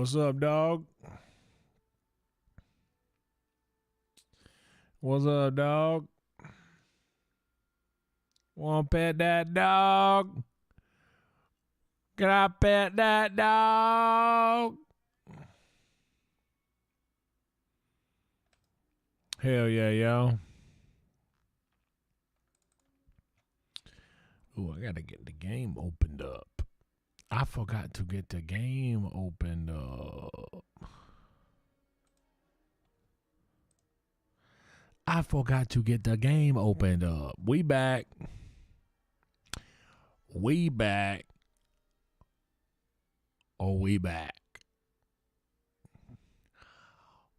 What's up, dog? What's up, dog? Want to pet that dog? Can I pet that dog? Hell yeah, yo. Ooh, I got to get the game opened up. I forgot to get the game opened up. I forgot to get the game opened up. We back. We back. Oh, we back.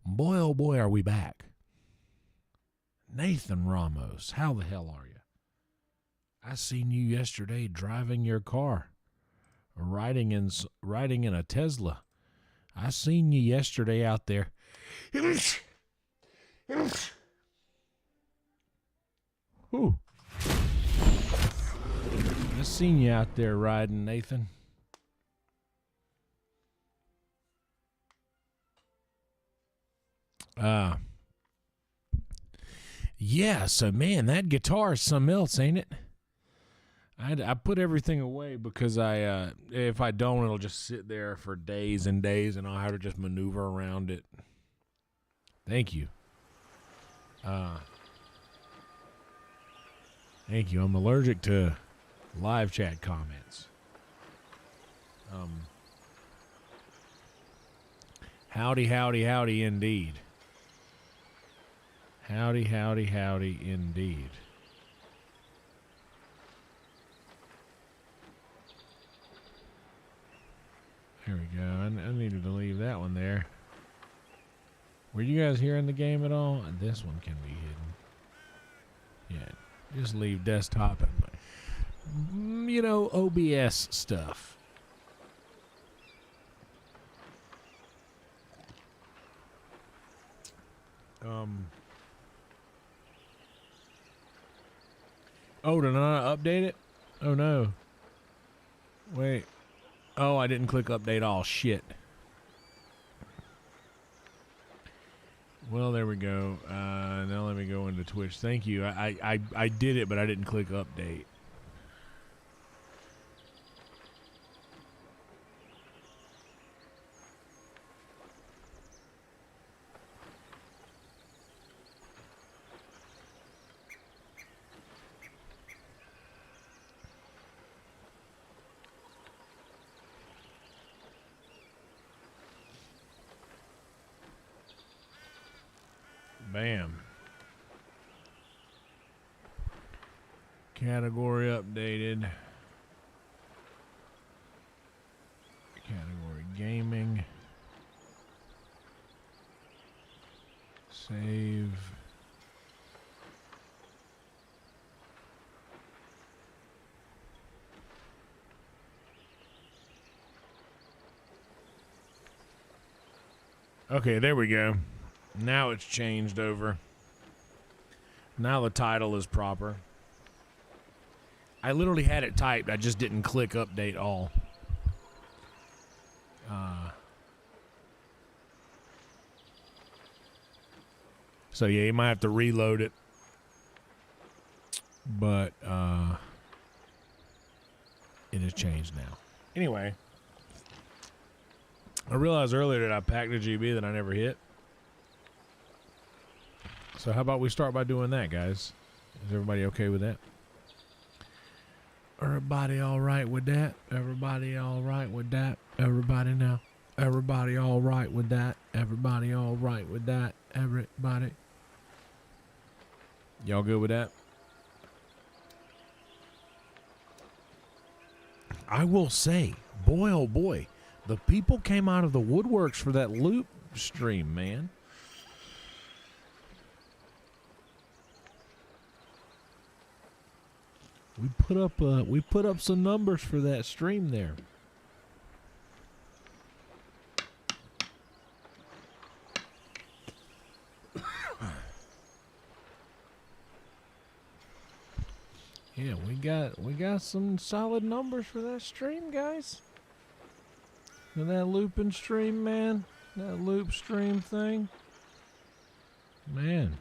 Boy, oh boy, are we back. Nathan Ramos, how the hell are you? I seen you yesterday driving your car. Riding in a Tesla. I seen you yesterday out there. Whew. I seen you out there riding, Nathan. Yeah, so man, that guitar is something else, ain't it? I put everything away because if I don't, it'll just sit there for days and days, and I'll have to just maneuver around it. Thank you. Thank you. I'm allergic to live chat comments. Howdy, howdy, howdy, indeed. Howdy, howdy, howdy, indeed. There we go. I needed to leave that one there. Were you guys hearing the game at all? This one can be hidden. Yeah, just leave desktop and, you know, OBS stuff. Oh, did I not update it? Oh, no. Wait. Oh, I didn't click update all. Shit. Well, there we go. Now let me go into Twitch. Thank you. I did it, but I didn't click update. Bam. Category updated. Category gaming. Save. Okay, there we go. Now it's changed over. Now the title is proper. I literally had it typed. I just didn't click update all. So yeah, you might have to reload it. But it has changed now. Anyway. I realized earlier that I packed a GB that I never hit. So how about we start by doing that, guys? Is everybody okay with that? Everybody all right with that? Everybody all right with that? Everybody now? Everybody all right with that? Everybody all right with that? Everybody? Y'all good with that? I will say, boy oh boy, the people came out of the woodworks for that loop stream, man. We put up some numbers for that stream there. Yeah, we got some solid numbers for that stream, guys. And that looping stream, man. That loop stream thing. Man.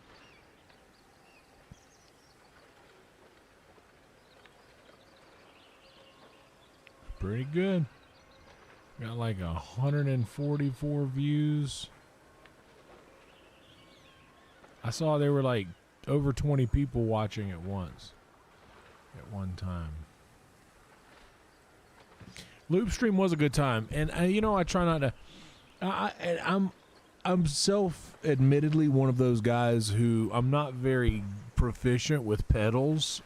Pretty good. Got like 144 views. I saw there were like over 20 people watching at once. At one time. Loop stream was a good time. And you know, I try not to I'm self-admittedly one of those guys who I'm not very proficient with pedals.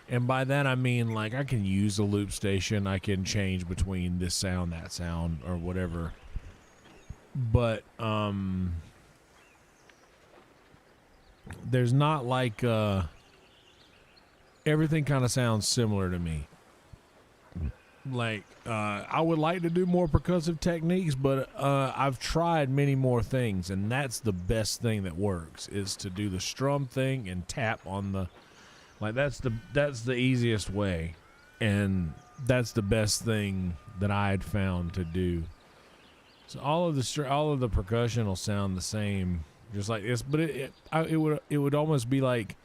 And by that I mean, like, I can use the loop station. I can change between this sound, that sound, or whatever. But there's not like everything kind of sounds similar to me. Like I would like to do more percussive techniques, but I've tried many more things, and that's the best thing that works, is to do the strum thing and tap on the. Like, that's the easiest way, and that's the best thing that I had found to do. So all of the percussion will sound the same, just like this, but it would almost be like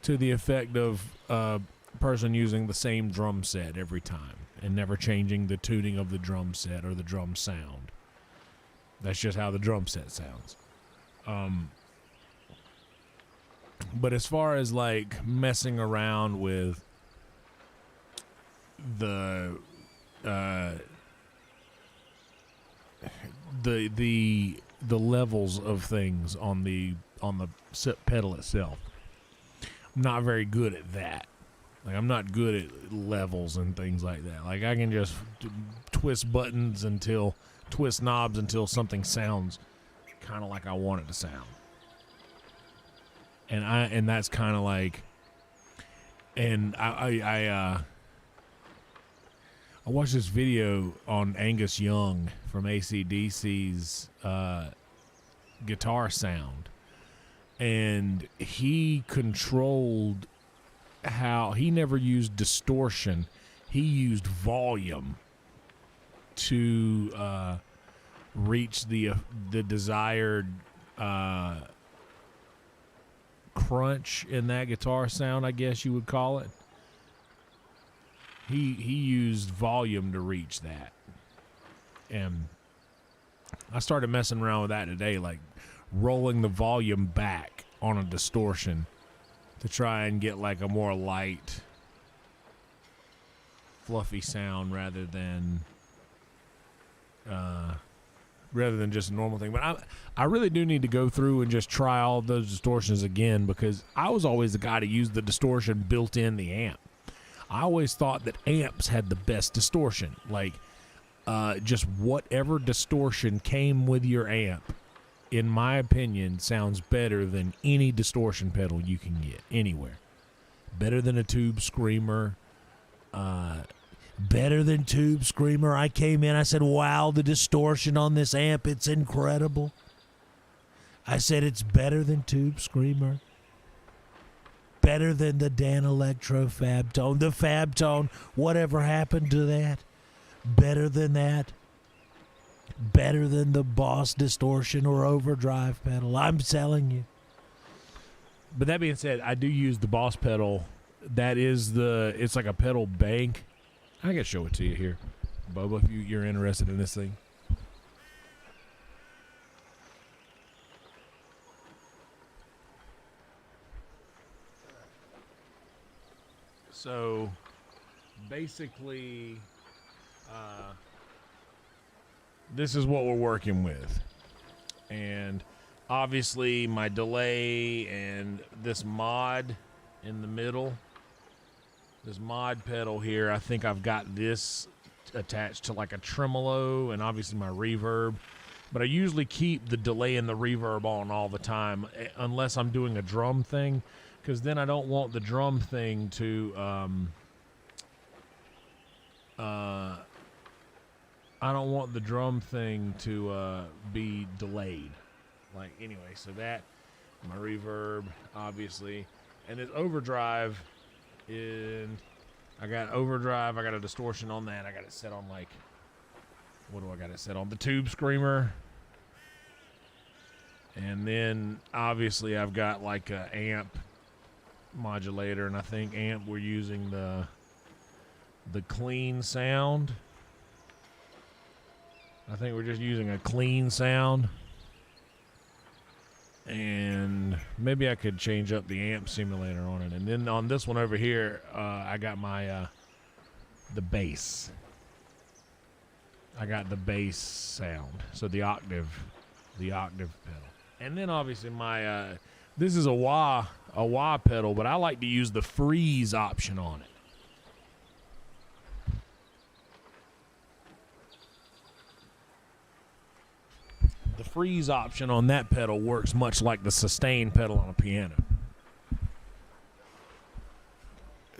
to the effect of a person using the same drum set every time and never changing the tuning of the drum set or the drum sound. That's just how the drum set sounds. But as far as like messing around with the levels of things on the pedal itself, I'm not very good at that. Like, I'm not good at levels and things like that. Like, I can just twist knobs until something sounds kind of like I want it to sound. And that's kind of like, and I watched this video on Angus Young from AC/DC's guitar sound, and he controlled how he never used distortion. He used volume to reach the desired crunch in that guitar sound, I guess you would call it. He used volume to reach that. And I started messing around with that today, like rolling the volume back on a distortion to try and get like a more light, fluffy sound rather than just a normal thing. But I really do need to go through and just try all those distortions again, because I was always the guy to use the distortion built in the amp. I always thought that amps had the best distortion. Like, just whatever distortion came with your amp, in my opinion, sounds better than any distortion pedal you can get anywhere. Better than a Tube Screamer. Better than Tube Screamer. I came in, I said, wow, the distortion on this amp, it's incredible. I said it's better than Tube Screamer. Better than the Dan Electro Fab Tone. The Fab Tone, whatever happened to that? Better than that. Better than the Boss distortion or overdrive pedal. I'm telling you. But that being said, I do use the Boss pedal. That is it's like a pedal bank. I can show it to you here, Bubba, if you're interested in this thing. So, basically, this is what we're working with. And obviously, my delay and this mod in the middle, this mod pedal here, I think I've got this attached to like a tremolo, and obviously my reverb. But I usually keep the delay and the reverb on all the time, unless I'm doing a drum thing, because then I don't want the drum thing to be delayed. Like, anyway, so that, my reverb, obviously, and this overdrive. I got overdrive, I got a distortion on that. I got it set on, like, what do I got it set on? The Tube Screamer. And then obviously I've got like a amp modulator, and I think amp we're using the clean sound. I think we're just using a clean sound. And maybe I could change up the amp simulator on it. And then on this one over here, I got my the bass. I got the bass sound, so the octave pedal. And then obviously my this is a wah pedal, but I like to use the freeze option on it. The freeze option on that pedal works much like the sustain pedal on a piano.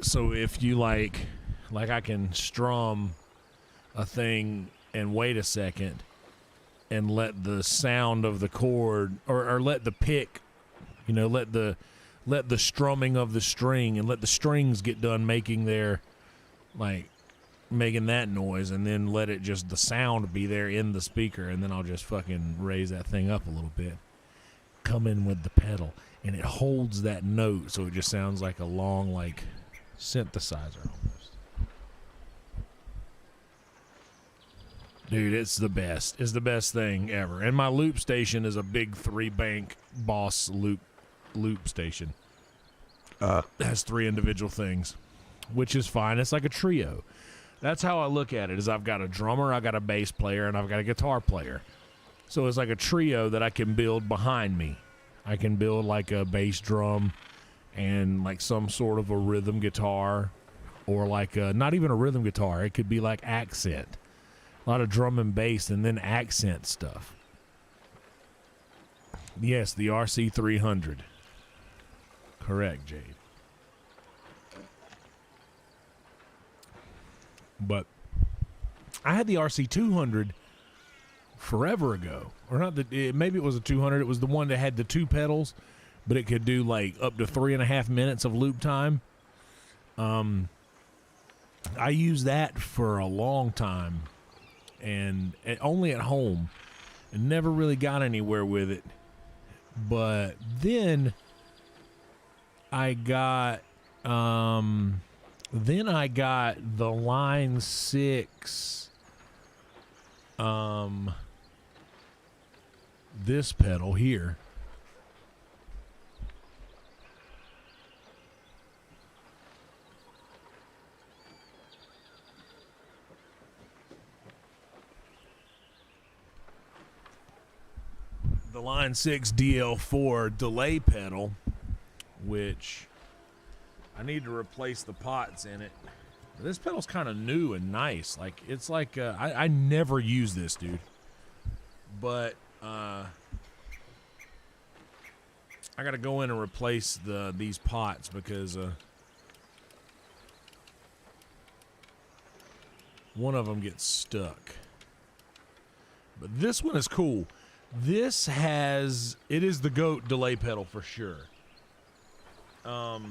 So if you like I can strum a thing and wait a second and let the sound of the chord or let the pick, let the strumming of the string and let the strings get done making that noise, and then let it just, the sound be there in the speaker, and then I'll just fucking raise that thing up a little bit, come in with the pedal, and it holds that note, so it just sounds like a long, like, synthesizer almost. Dude, it's the best. It's the best thing ever. And my loop station is a big 3-bank Boss loop station. It has 3 individual things, which is fine. It's like a trio. That's how I look at it, is I've got a drummer, I've got a bass player, and I've got a guitar player. So it's like a trio that I can build behind me. I can build like a bass drum and like some sort of a rhythm guitar, or like not even a rhythm guitar. It could be like accent, a lot of drum and bass, and then accent stuff. Yes, the RC 300. Correct, Jade. But I had the RC 200 forever ago, or not that. Maybe it was a 200. It was the one that had the 2 pedals, but it could do like up to 3.5 minutes of loop time. I used that for a long time, and only at home, and never really got anywhere with it. But then I got the Line 6 this pedal here. The Line 6 DL4 delay pedal, which I need to replace the pots in it. This pedal's kind of new and nice. Like, it's like I never use this, dude. But I got to go in and replace these pots because one of them gets stuck. But this one is cool. It is the GOAT delay pedal for sure. But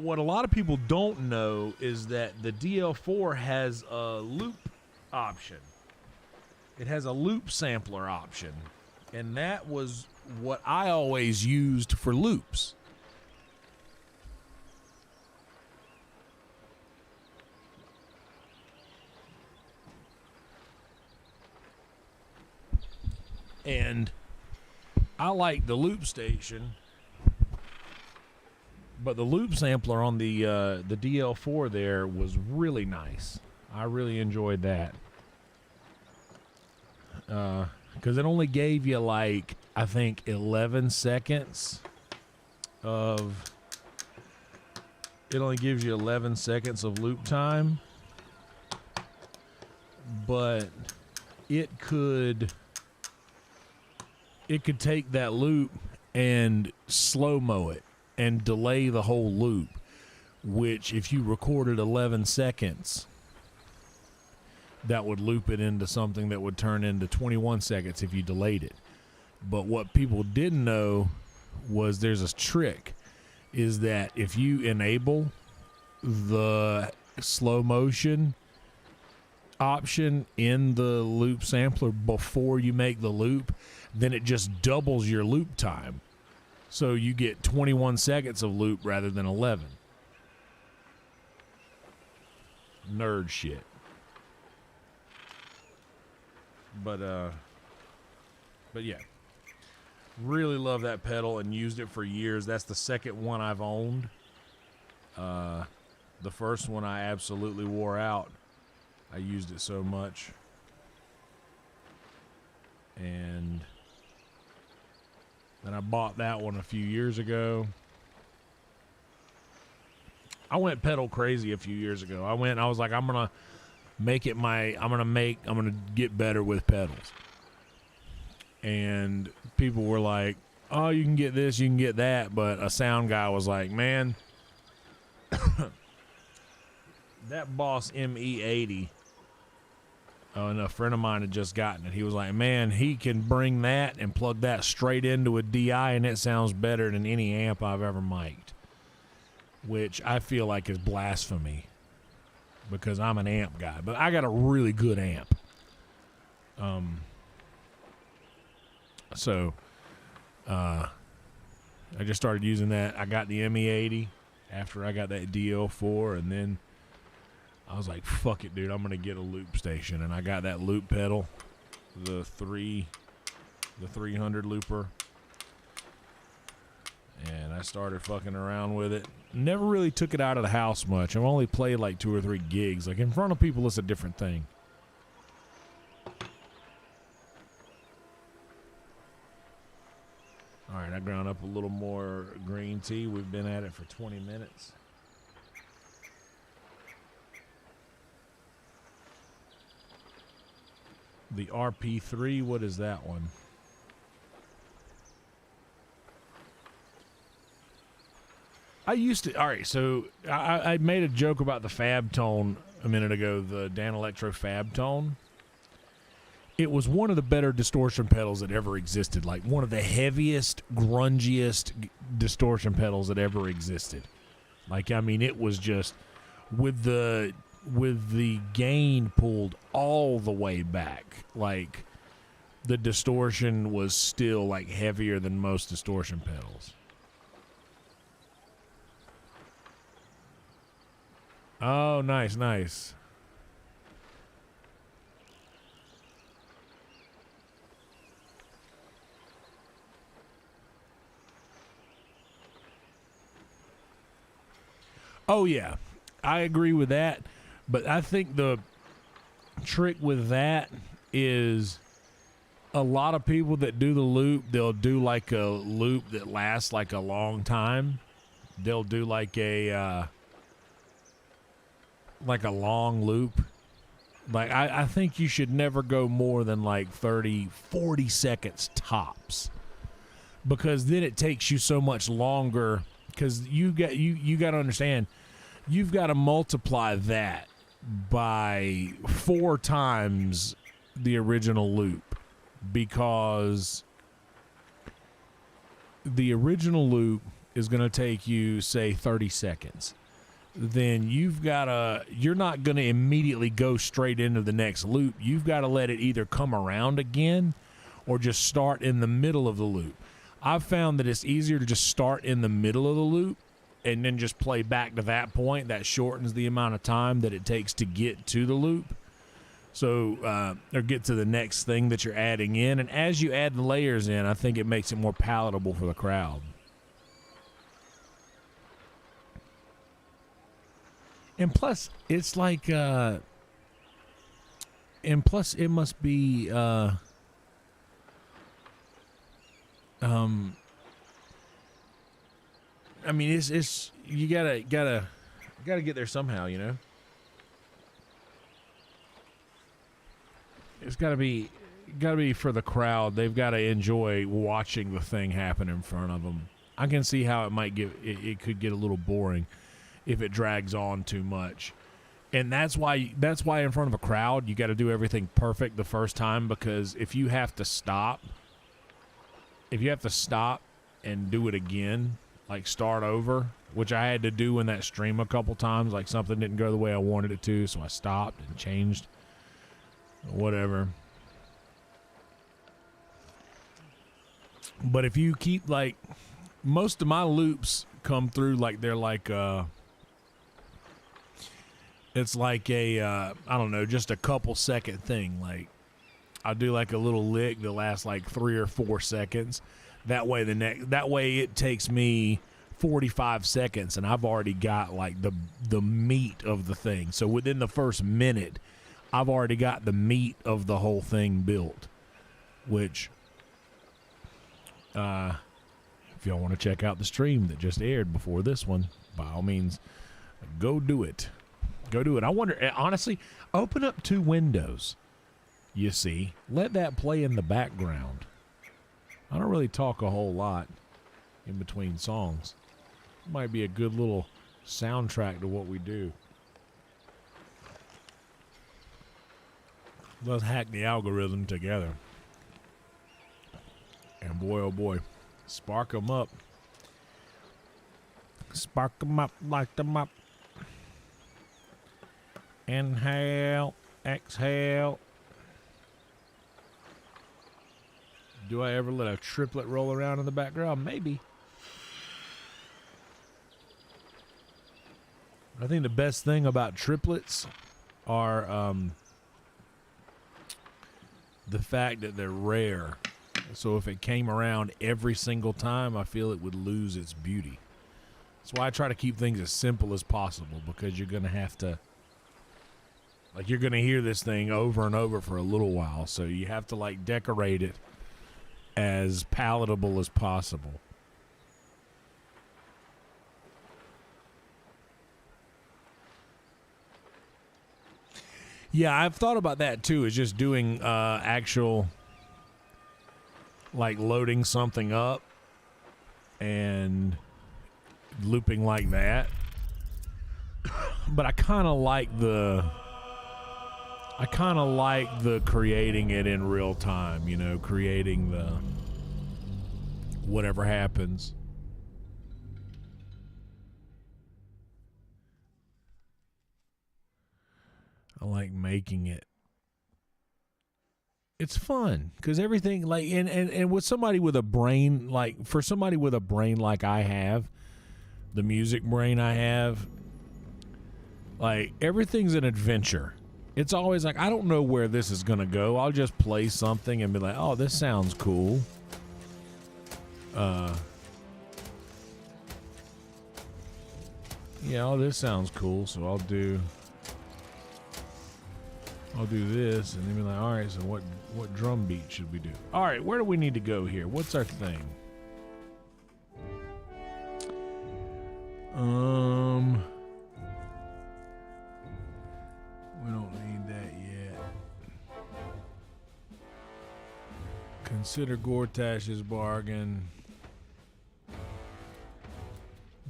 what a lot of people don't know is that the DL4 has a loop option. It has a loop sampler option. And that was what I always used for loops. And I like the loop station, but the loop sampler on the DL4 there was really nice. I really enjoyed that. Because it only gave you like, I think, 11 seconds of... It only gives you 11 seconds of loop time. But it could take that loop and slow-mo it and delay the whole loop, which if you recorded 11 seconds, that would loop it into something that would turn into 21 seconds if you delayed it. But what people didn't know was there's a trick, is that if you enable the slow motion option in the loop sampler before you make the loop, then it just doubles your loop time. So you get 21 seconds of loop rather than 11. Nerd shit. But yeah. Really love that pedal and used it for years. That's the second one I've owned. The first one I absolutely wore out. I used it so much. And then I bought that one a few years ago. I went pedal crazy a few years ago. I was like, I'm gonna get better with pedals. And people were like, oh, you can get this, you can get that. But a sound guy was like, man, that Boss ME80, and a friend of mine had just gotten it. He was like, man, he can bring that and plug that straight into a DI, and it sounds better than any amp I've ever mic'd. Which I feel like is blasphemy, because I'm an amp guy. But I got a really good amp. So I just started using that. I got the ME80 after I got that DL4, and then I was like, fuck it, dude, I'm going to get a loop station. And I got that loop pedal, the 300 looper. And I started fucking around with it. Never really took it out of the house much. I've only played like 2 or 3 gigs. Like in front of people, it's a different thing. All right, I ground up a little more green tea. We've been at it for 20 minutes. The RP3, what is that one? I used to, all right, so I made a joke about the Fab Tone a minute ago, the Dan Electro Fab Tone. It was one of the better distortion pedals that ever existed, like one of the heaviest, grungiest distortion pedals that ever existed. Like, I mean, it was just with the gain pulled all the way back. Like, the distortion was still like heavier than most distortion pedals. Oh, nice, nice. Oh, yeah, I agree with that. But I think the trick with that is a lot of people that do the loop, they'll do like a loop that lasts like a long time. They'll do like a long loop. Like, I think you should never go more than like 30, 40 seconds tops. Because then it takes you so much longer. Because you got to understand, you've got to multiply that by 4 times the original loop, because the original loop is going to take you, say, 30 seconds. Then you're not going to immediately go straight into the next loop. You've got to let it either come around again or just start in the middle of the loop. I've found that it's easier to just start in the middle of the loop and then just play back to that point. That shortens the amount of time that it takes to get to the loop. So, or get to the next thing that you're adding in. And as you add the layers in, I think it makes it more palatable for the crowd. And plus, it's like, and plus it must be, I mean, it's you gotta get there somehow, you know. It's gotta be for the crowd. They've got to enjoy watching the thing happen in front of them. I can see how it could get a little boring if it drags on too much, and that's why in front of a crowd you got to do everything perfect the first time, because if you have to stop and do it again, like start over, which I had to do in that stream a couple times, like something didn't go the way I wanted it to, so I stopped and changed, whatever. But if you keep, like, most of my loops come through like they're like it's like a I don't know, just a couple second thing. Like, I'll do like a little lick that lasts like 3 or 4 seconds. That way it takes me 45 seconds and I've already got like the meat of the thing. So within the first minute, I've already got the meat of the whole thing built. Which, if y'all want to check out the stream that just aired before this one, by all means, go do it. Go do it. I wonder, honestly, open up 2 windows. You see, let that play in the background. I don't really talk a whole lot in between songs. It might be a good little soundtrack to what we do. Let's hack the algorithm together. And boy, oh boy, spark them up. Spark them up, light them up. Inhale, exhale. Do I ever let a triplet roll around in the background? Maybe. I think the best thing about triplets are the fact that they're rare. So if it came around every single time, I feel it would lose its beauty. That's why I try to keep things as simple as possible, because you're going to have to, like, you're going to hear this thing over and over for a little while. So you have to, like, decorate it as palatable as possible. Yeah, I've thought about that too, is just doing actual, like loading something up and looping like that. But I kind of like the creating it in real time, you know, creating the whatever happens. I like making it. It's fun because everything, like, and with somebody with a brain, like, for somebody with a brain like I have, the music brain I have, like, everything's an adventure. It's always like, I don't know where this is going to go. I'll just play something and be like, oh, this sounds cool. Yeah, oh, this sounds cool, so I'll do this, and then be like, all right, so what drum beat should we do? All right, where do we need to go here? What's our thing? We don't need that yet. Consider Gortash's bargain.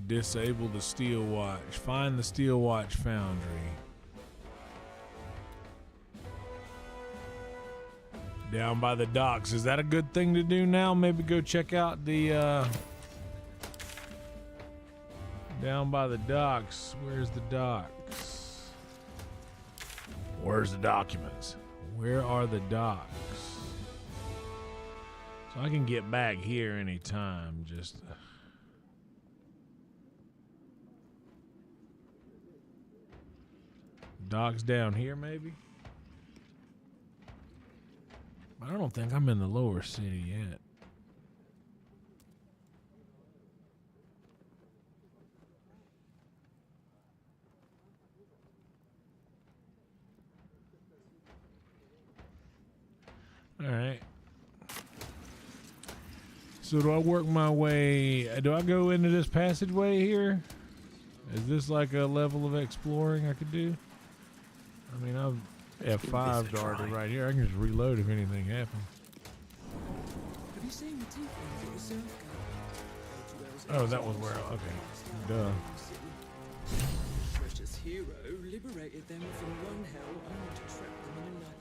Disable the steel watch. Find the steel watch foundry. Down by the docks. Is that a good thing to do now? Maybe go check out the down by the docks. Where's the docks? Where's the documents? Where are the docks? So I can get back here anytime. Just docks down here, maybe? I don't think I'm in the lower city yet. All right. So do I work my way? Do I go into this passageway here? Is this like a level of exploring I could do? I mean, I've F5's already right here. I can just reload if anything happens. Have you seen the tieflings at the surf camp? Oh, that was where. Okay, duh. Precious hero liberated them from one hell only to trap them in another.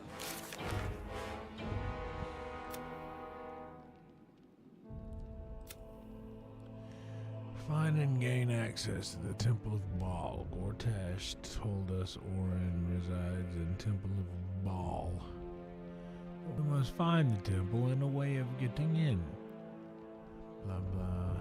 Find and gain access to the Temple of Baal. Gortash told us Orin resides in Temple of Baal. We must find the temple and a way of getting in. Blah blah.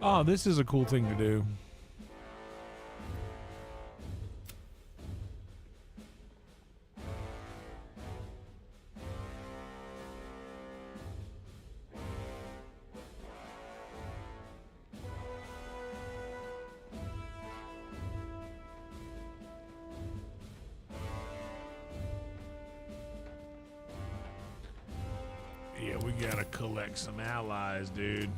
Oh, this is a cool thing to do. Yeah, we gotta collect some allies, dude.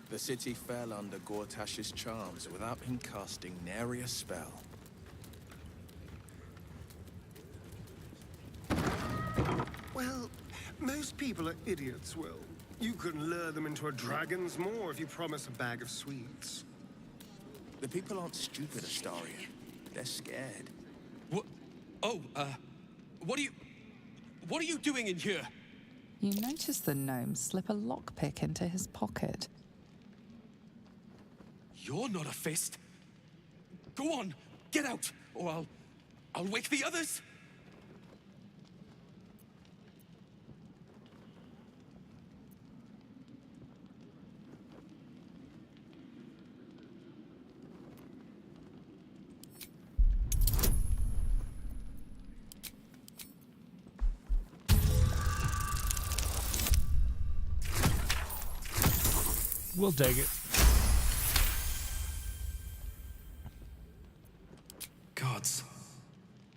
The city fell under Gortash's charms without him casting nary a spell. Well, most people are idiots, Will. You can lure them into a dragon's maw if you promise a bag of sweets. The people aren't stupid, Astarion. They're scared. What? Oh, what are you doing in here? You notice the gnome slip a lockpick into his pocket. You're not a fist. Go on, get out, or I'll wake the others. We'll take it. Gods,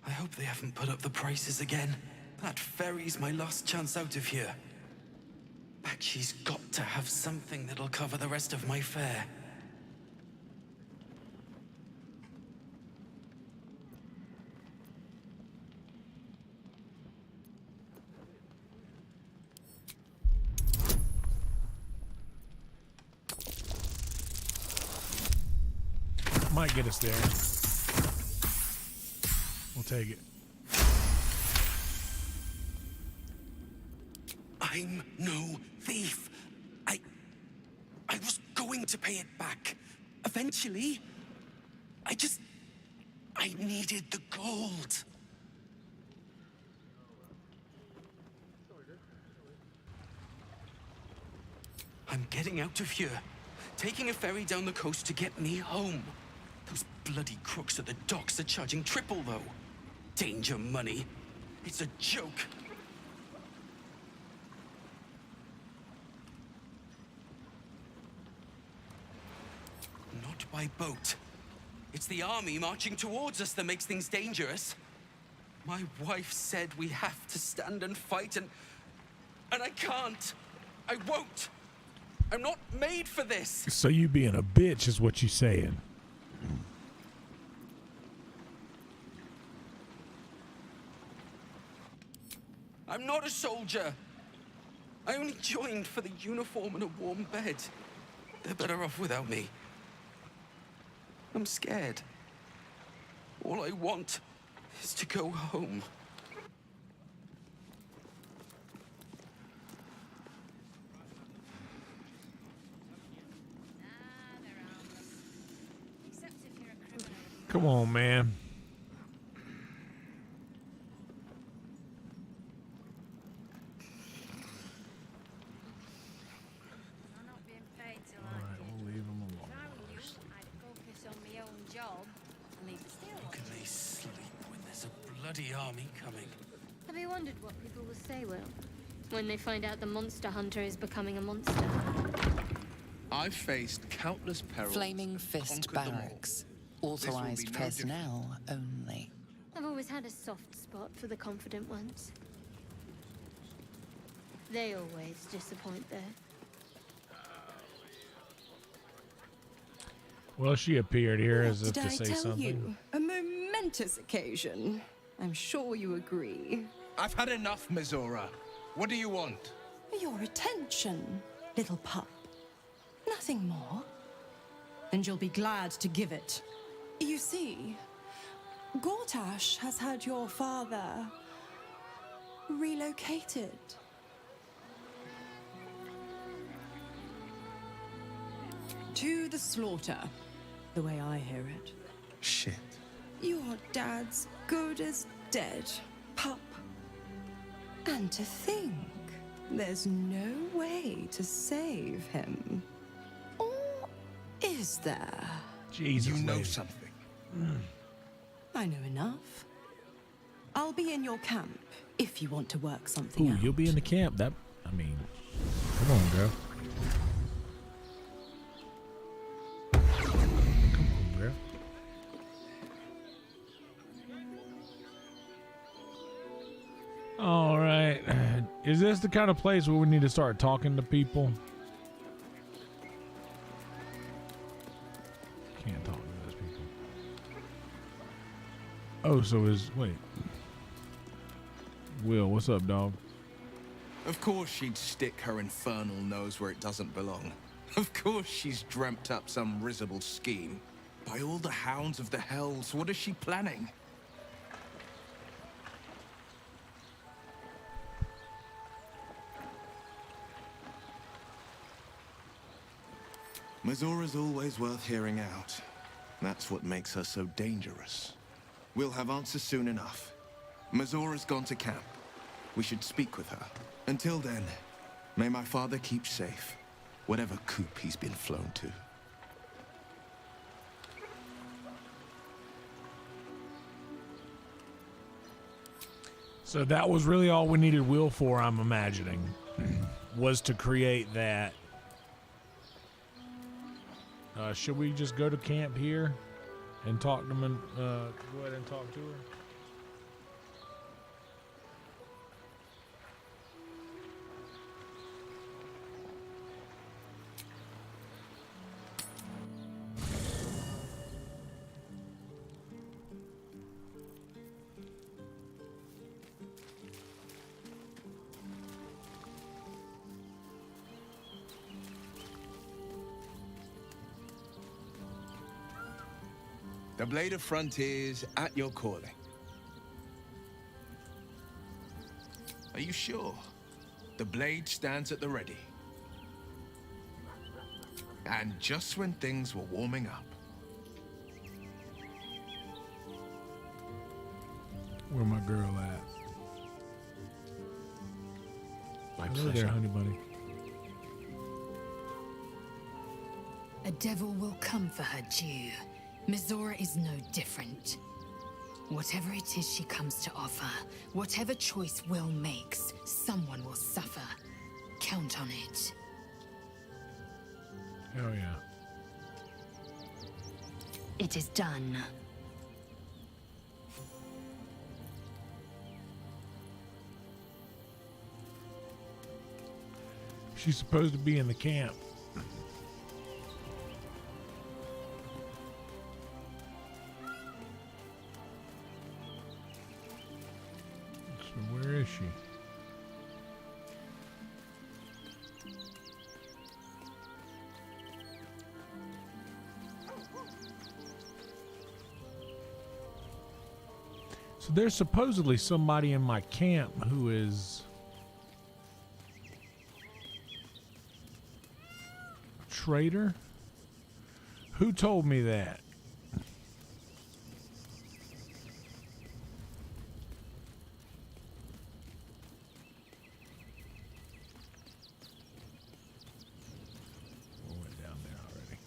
I hope they haven't put up the prices again. That ferry's my last chance out of here. Bakshi's got to have something that'll cover the rest of my fare. Might get us there. We'll take it. I'm no thief. I was going to pay it back. Eventually. I needed the gold. I'm getting out of here. Taking a ferry down the coast to get me home. Those bloody crooks at the docks are charging triple, though. Danger money. It's a joke. Not by boat. It's the army marching towards us that makes things dangerous. My wife said we have to stand and fight, and I can't. I won't. I'm not made for this. So you being a bitch is what you saying. I'm not a soldier. I only joined for the uniform and a warm bed. They're better off without me. I'm scared. All I want is to go home. Come on, man. How can they sleep when there's a bloody army coming? Have you wondered what people will say, Will, when they find out the monster hunter is becoming a monster? I've faced countless perils. Flaming Fist conquered them all. Barracks. will Authorized be no personnel only. I've always had a soft spot for the confident ones. They always disappoint, though. Well, she appeared here as What if did to I say tell something. you? A momentous occasion. I'm sure you agree. I've had enough, Mizora. What do you want? Your attention, little pup. Nothing more. And you'll be glad to give it. You see, Gortash has had your father relocated. To the slaughter, the way I hear it. Shit. Your dad's good as dead, pup. And to think, there's no way to save him. Or is there? Jesus, You know lady. something. I know enough. I'll be in your camp if you want to work something Ooh, out. you'll be in the camp. That, I mean, come on, girl. Come on, girl. All right. Is this the kind of place where we need to start talking to people? Can't talk to those people. Oh, so wait. Will, what's up, dog? Of course she'd stick her infernal nose where it doesn't belong. Of course she's dreamt up some risible scheme. By all the hounds of the hells, what is she planning? Mazora's always worth hearing out. That's what makes her so dangerous. We'll have answers soon enough. Mazora's gone to camp. We should speak with her. Until then, may my father keep safe, whatever coop he's been flown to. So that was really all we needed Will for, I'm imagining, was to create that. Should we just go to camp here and talk to them? Go ahead and talk to her. The Blade of Frontiers at your calling. Are you sure? The blade stands at the ready. And just when things were warming up. Where my girl at? My Hello pleasure. there, honey bunny. A devil will come for her due. Mizora is no different. Whatever it is she comes to offer, whatever choice Will makes, someone will suffer. Count on it. Hell yeah. It is done. She's supposed to be in the camp. So where is she? So there's supposedly somebody in my camp who is a traitor. Who told me that? We went down there already.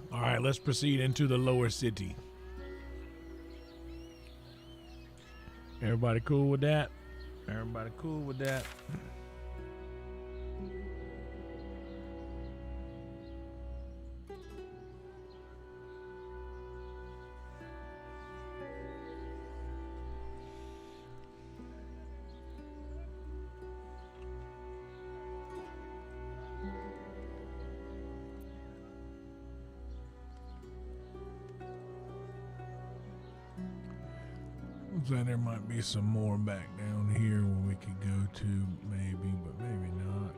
All right, let's proceed into the lower city. Everybody cool with that? Everybody cool with that? So there might be some more back down here where we could go to, maybe, but maybe not.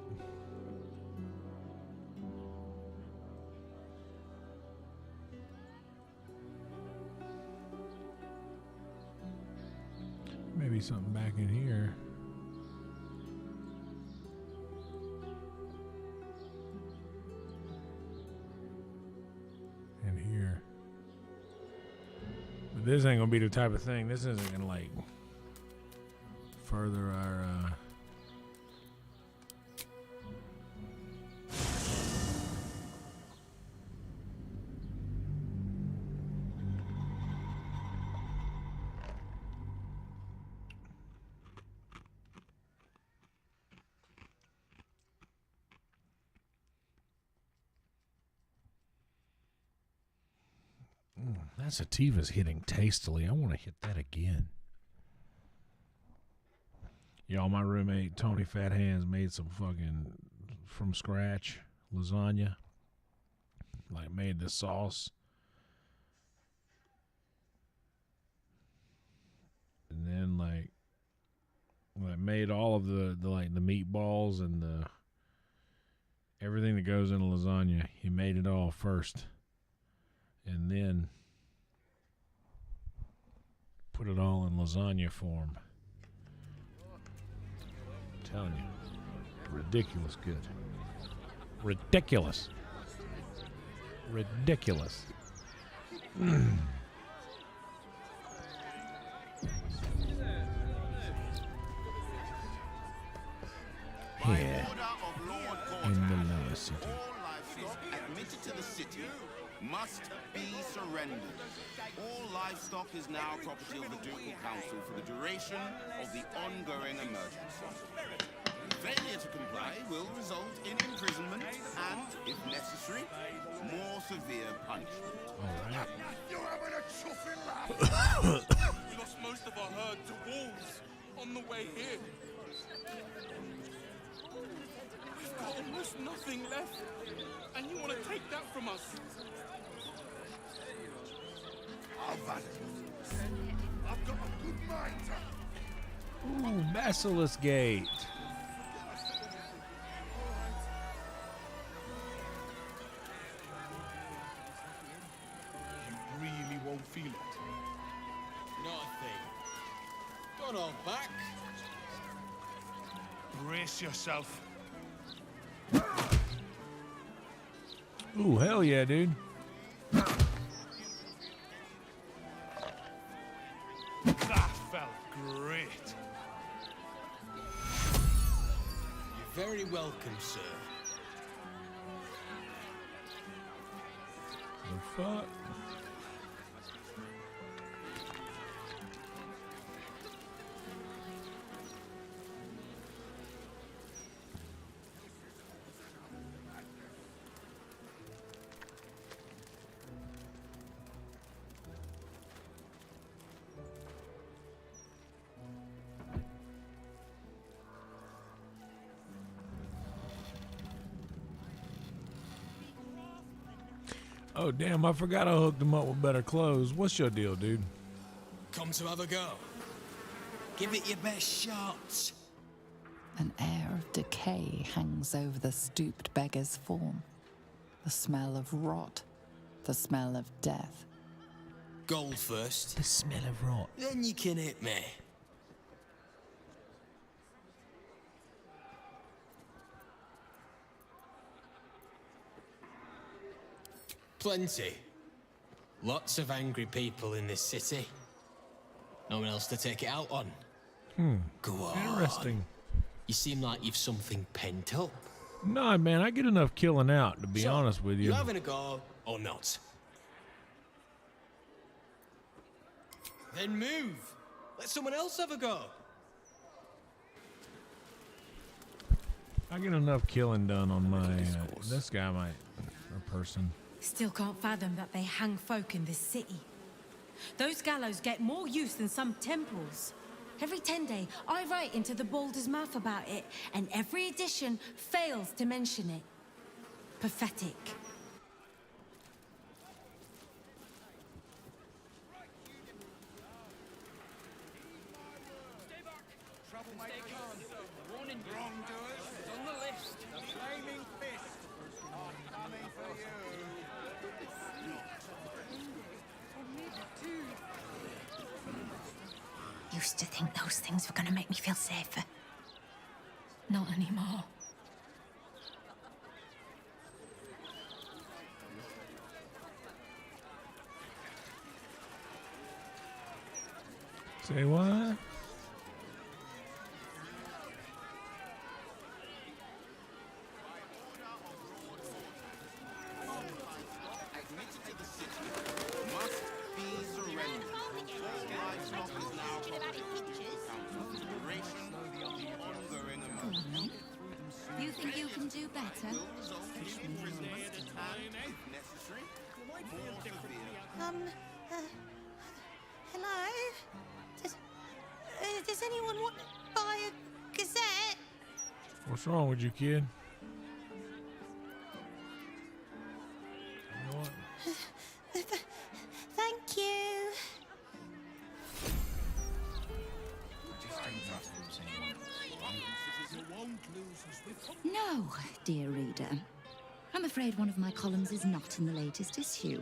Maybe something back in here. And here. But this ain't gonna be the type of thing. This isn't gonna like further our that sativa's hitting tastily. I want to hit that again. Y'all, my roommate Tony Fat Hands made some fucking from scratch lasagna. Like made the sauce. And then like made all of the like the meatballs and Everything that goes in a lasagna, he made it all first. And then put it all in lasagna form. I'm telling you. Ridiculous good. Ridiculous. Ridiculous. Here in the lower city. All livestock admitted to the city must be surrendered. All livestock is now property of the Ducal Council for the duration of the ongoing emergency. Failure to comply will result in imprisonment and, if necessary, more severe punishment. All right. You're having a chuffing laugh. We lost most of our herd to wolves on the way here. We've got almost nothing left, and you want to take that from us? I've had it. I've got a good mind. Ooh, Basilisk Gate. You really won't feel it. Not a thing. Got our back. Brace yourself. Ooh, hell yeah, dude. That felt great. You're very welcome, sir. The fuck? Oh, damn, I forgot I hooked him up with better clothes. What's your deal, dude? Come to have a go. Give it your best shot. An air of decay hangs over the stooped beggar's form. The smell of rot. The smell of death. Gold first. The smell of rot. Then you can hit me. Plenty. Lots of angry people in this city. No one else to take it out on. Go on. Interesting. You seem like you've something pent up. Nah, man, I get enough killing out, to be So, honest with you. You having a go or not? Then move. Let someone else have a go. I get enough killing done on my, this guy might, or person. Still can't fathom that they hang folk in this city. Those gallows get more use than some temples. Every 10 day, I write into the BALDUR'S mouth about it, and every edition fails to mention it. Pathetic. Used to think those things were gonna make me feel safer. Not anymore. Say what? Admitted to the city must be surrendered. All livestock is now property of the Ducal Council for the duration of the ongoing emergency. You think you can do better? Will result in imprisonment and, if necessary, more severe. Hello? Does anyone want to buy a gazette? What's wrong with you, kid? You know what? Thank you. No, dear reader. I'm afraid one of my columns is not in the latest issue.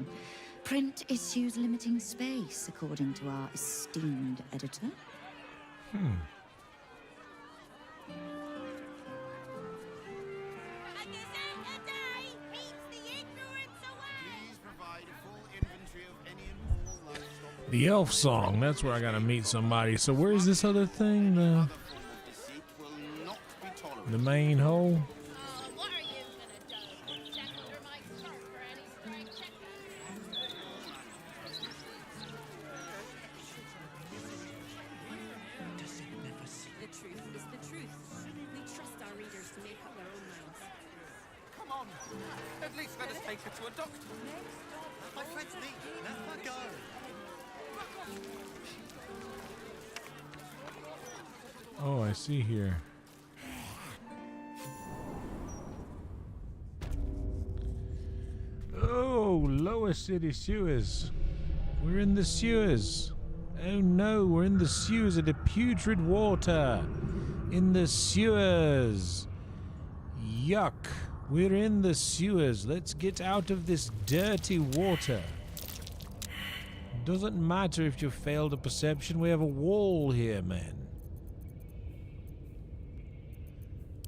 Print issues limiting space, according to our esteemed editor. The elf song, that's where I gotta meet somebody. So where's this other thing? The main hole? The truth is the truth. We trust our readers to make up their own minds. Come on, at least let us take her to a doctor. My friend's neat. Let her go. Oh, I see here. Oh, lower city sewers. We're in the sewers. Oh no, we're in the sewers of the putrid water. In the sewers. Yuck. We're in the sewers. Let's get out of this dirty water. Doesn't matter if you failed a perception. We have a wall here, man.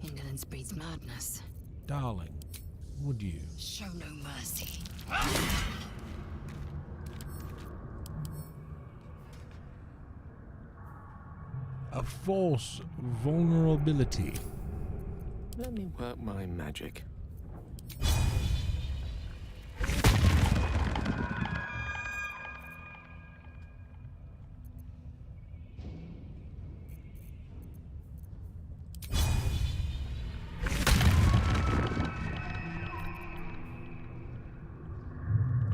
Indolence breeds madness. Darling, would you? Show no mercy. A false vulnerability. Let me work my magic.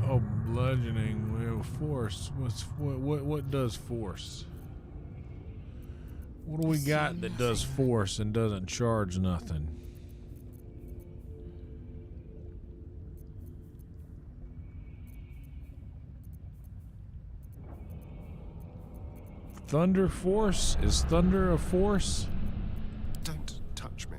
Oh, bludgeoning. Well, force. What does force? What do we got that does force and doesn't charge nothing? Thunder force? Is thunder a force? Don't touch me.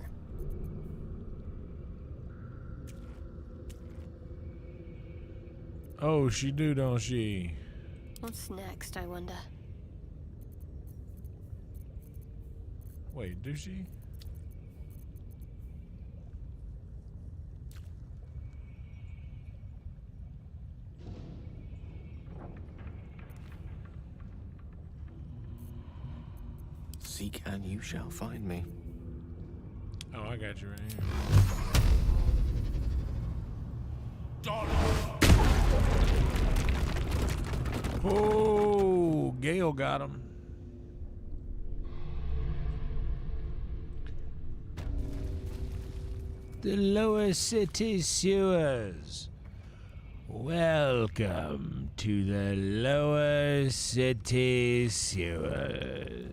Oh, she do, don't she? What's next, I wonder? Wait, do she? Seek and you shall find me. Oh, I got you right here. Oh, Gale got him. The lower city sewers. Welcome to the lower city sewers.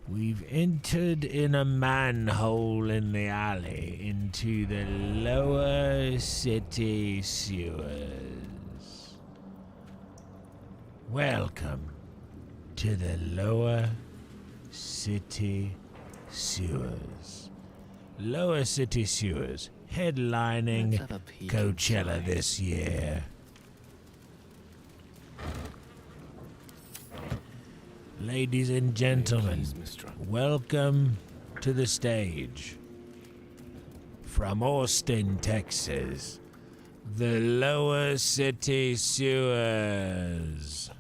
We've entered in a manhole in the alley into the lower city sewers. Welcome to the lower city sewers. Lower city sewers headlining Coachella this year. Ladies and gentlemen, welcome to the stage. From Austin, Texas, the lower city sewers.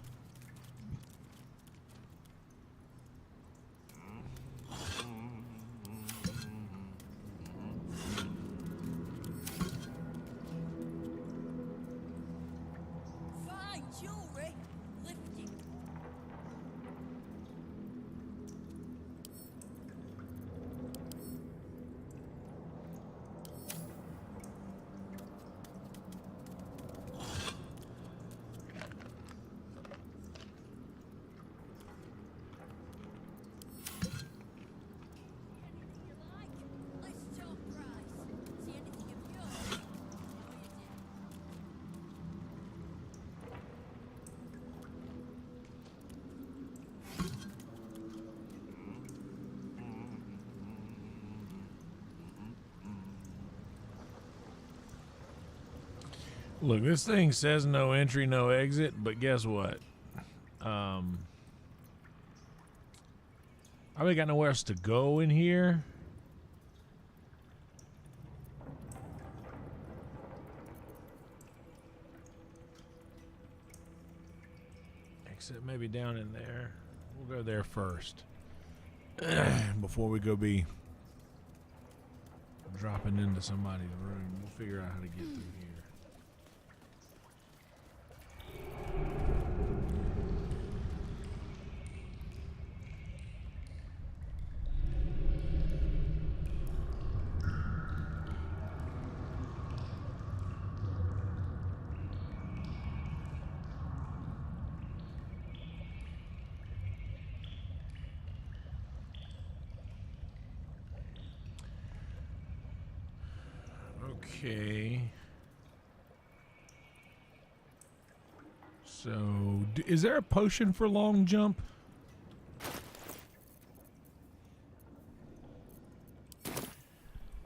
Fine jewelry. Lifting. Look, this thing says no entry, no exit, but guess what? I really got nowhere else to go in here. Except maybe down in there. We'll go there first. Before we go be dropping into somebody's room. We'll figure out how to get through here. Okay. So, is there a potion for long jump?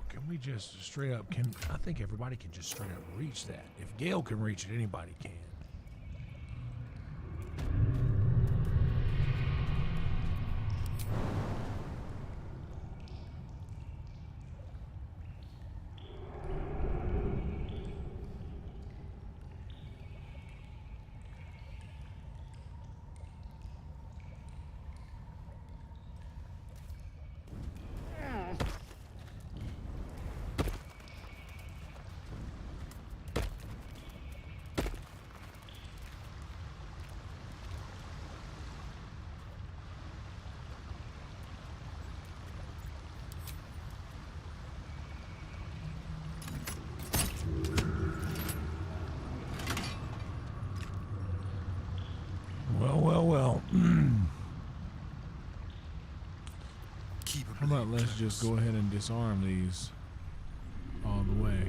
Can we just straight up, I think everybody can just straight up reach that. If Gale can reach it, anybody can. Well. How about let's just go ahead and disarm these all the way.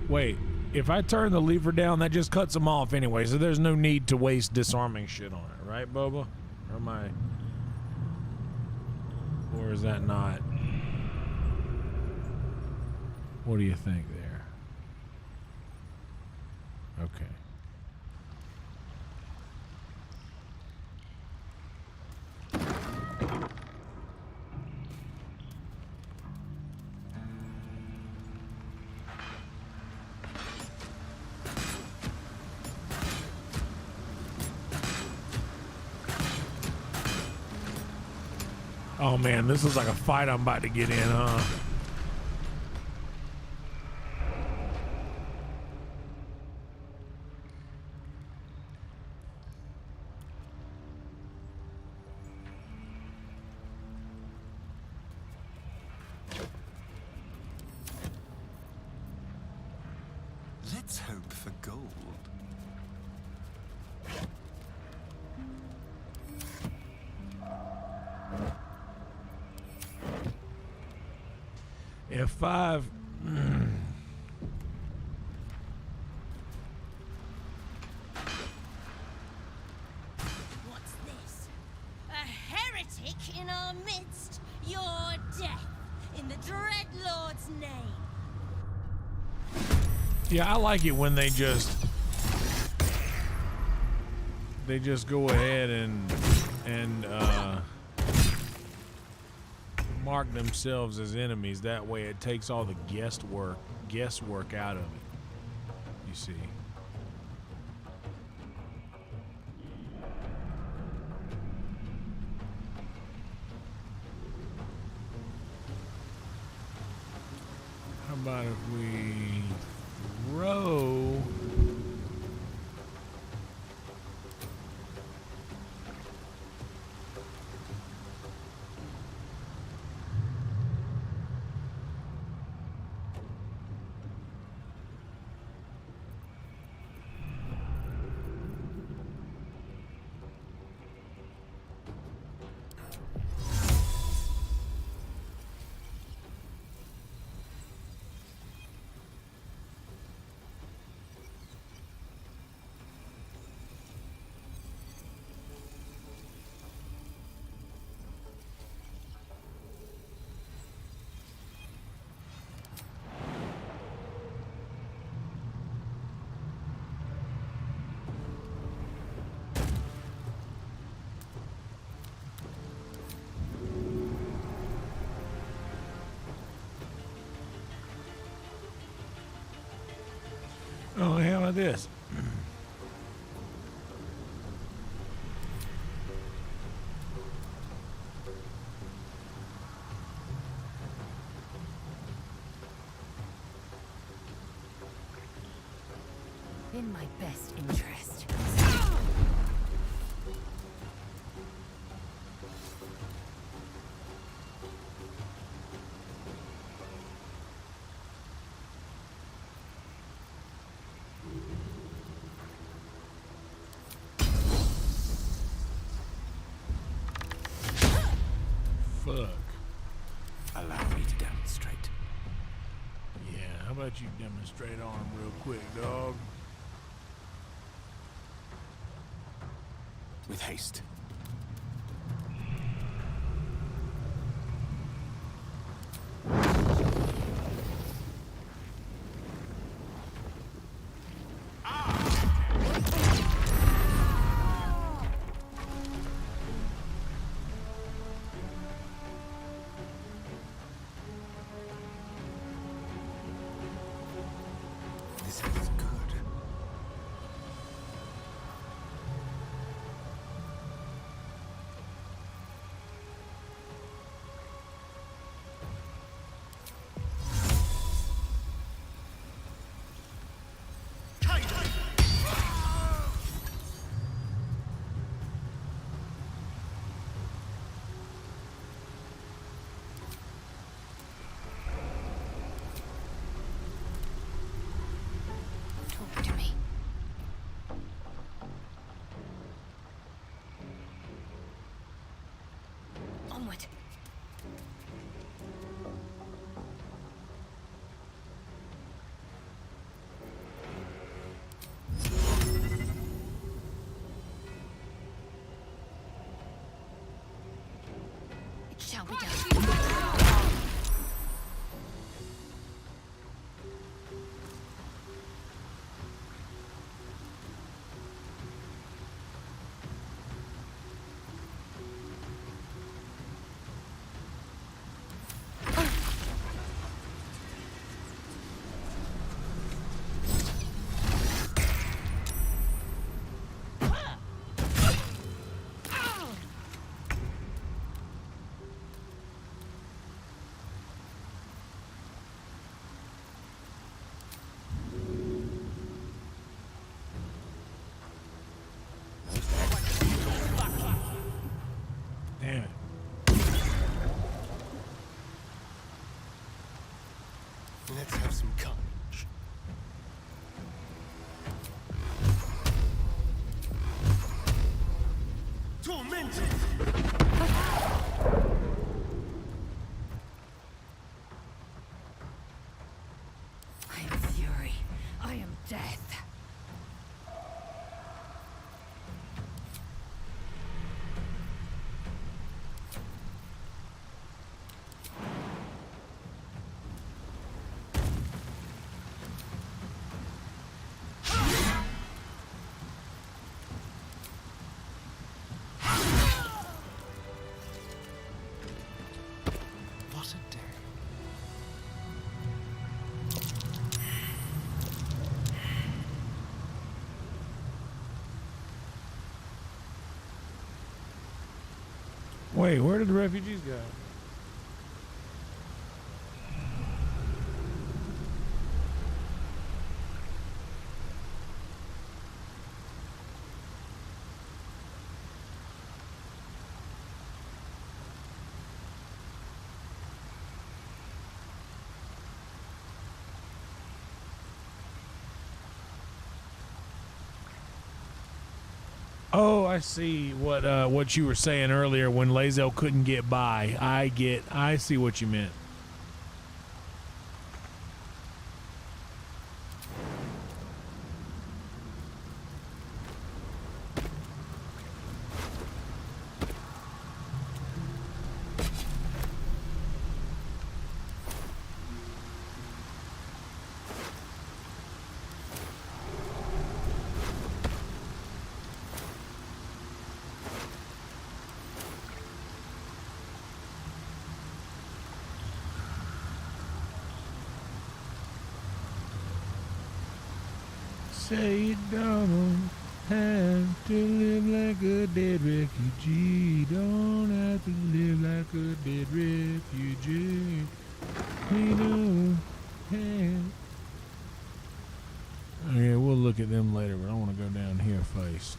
Wait, if I turn the lever down, that just cuts them off anyway, so there's no need to waste disarming shit on it, right, Boba? Or am I... Or is that not? What do you think there? Okay. Oh man, this is like a fight I'm about to get in, huh? Let's hope for gold. F5. What's this? A heretic in our midst? Your death in the Dreadlord's name. Yeah, I like it when they just go ahead and mark themselves as enemies. That way it takes all the guesswork out of it. You see. How about if we throw Oh, how about this? In my best interest. Fuck. Allow me to demonstrate. Yeah, how about you demonstrate arm real quick, dog? With haste. This is good. Talk to me. Onward. It shall be done. Damn it. Let's have some courage. Tormented! I am fury. I am death. What a day. Wait, where did the refugees go? Oh, I see what you were saying earlier when Lae'zel couldn't get by. I see what you meant. say you don't have to live like a dead refugee. Don't have to live like a dead refugee. We don't have. Oh, yeah, we'll look at them later, but I want to go down here first.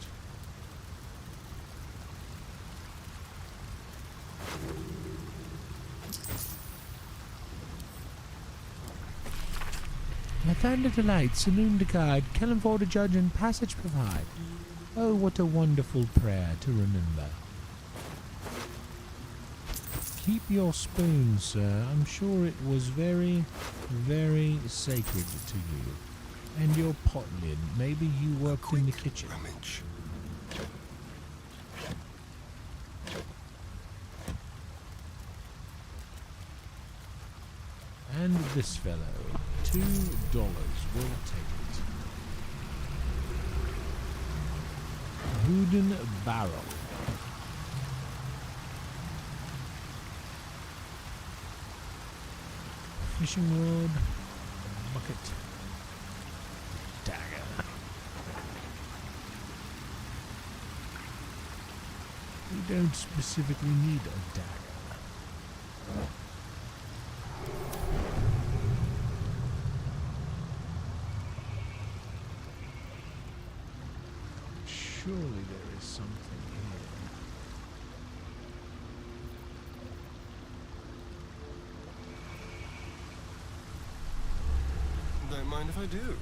Lathander delight, saloon to guide, Kellen for to judge, and passage provide. Oh, what a wonderful prayer to remember. Keep your spoon, sir. I'm sure it was very, very sacred to you. And your pot lid. Maybe you worked in the kitchen. Rummage. And this fellow. $2. We'll take it. Wooden barrel. Fishing rod. Bucket. Dagger. We don't specifically need a dagger. Surely there is something here. Don't mind if I do.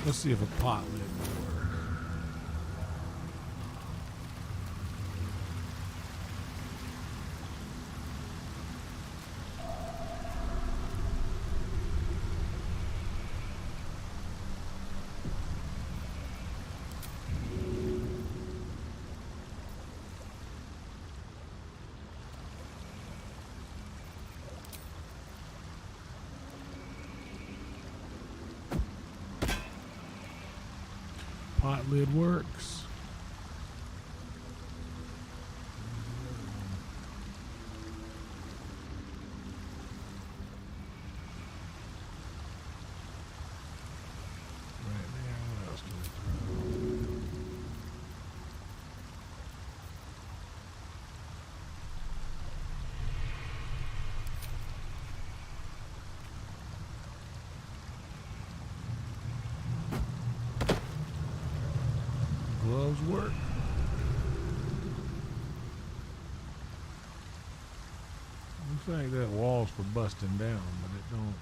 Let's see if a pot lid will work. Pot lid works. Right there, what else can we throw? Gloves work. Looks like that wall's for busting down, but it don't.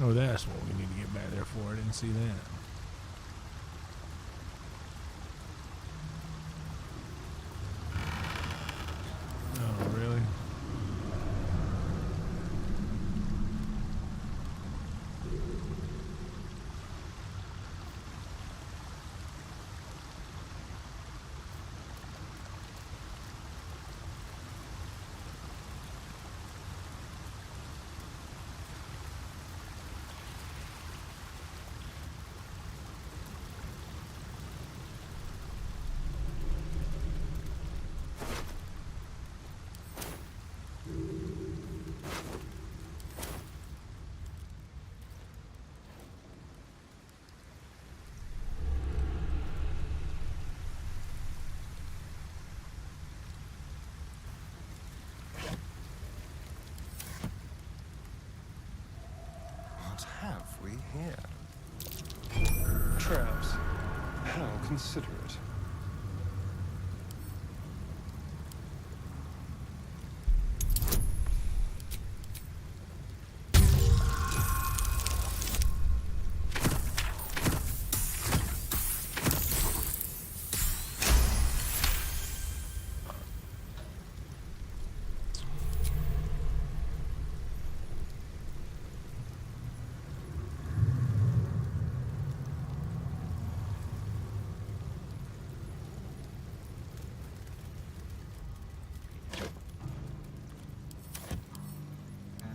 Oh, that's what we need to get back there for. I didn't see that. Oh, really? What have we here? Traps. How considerate.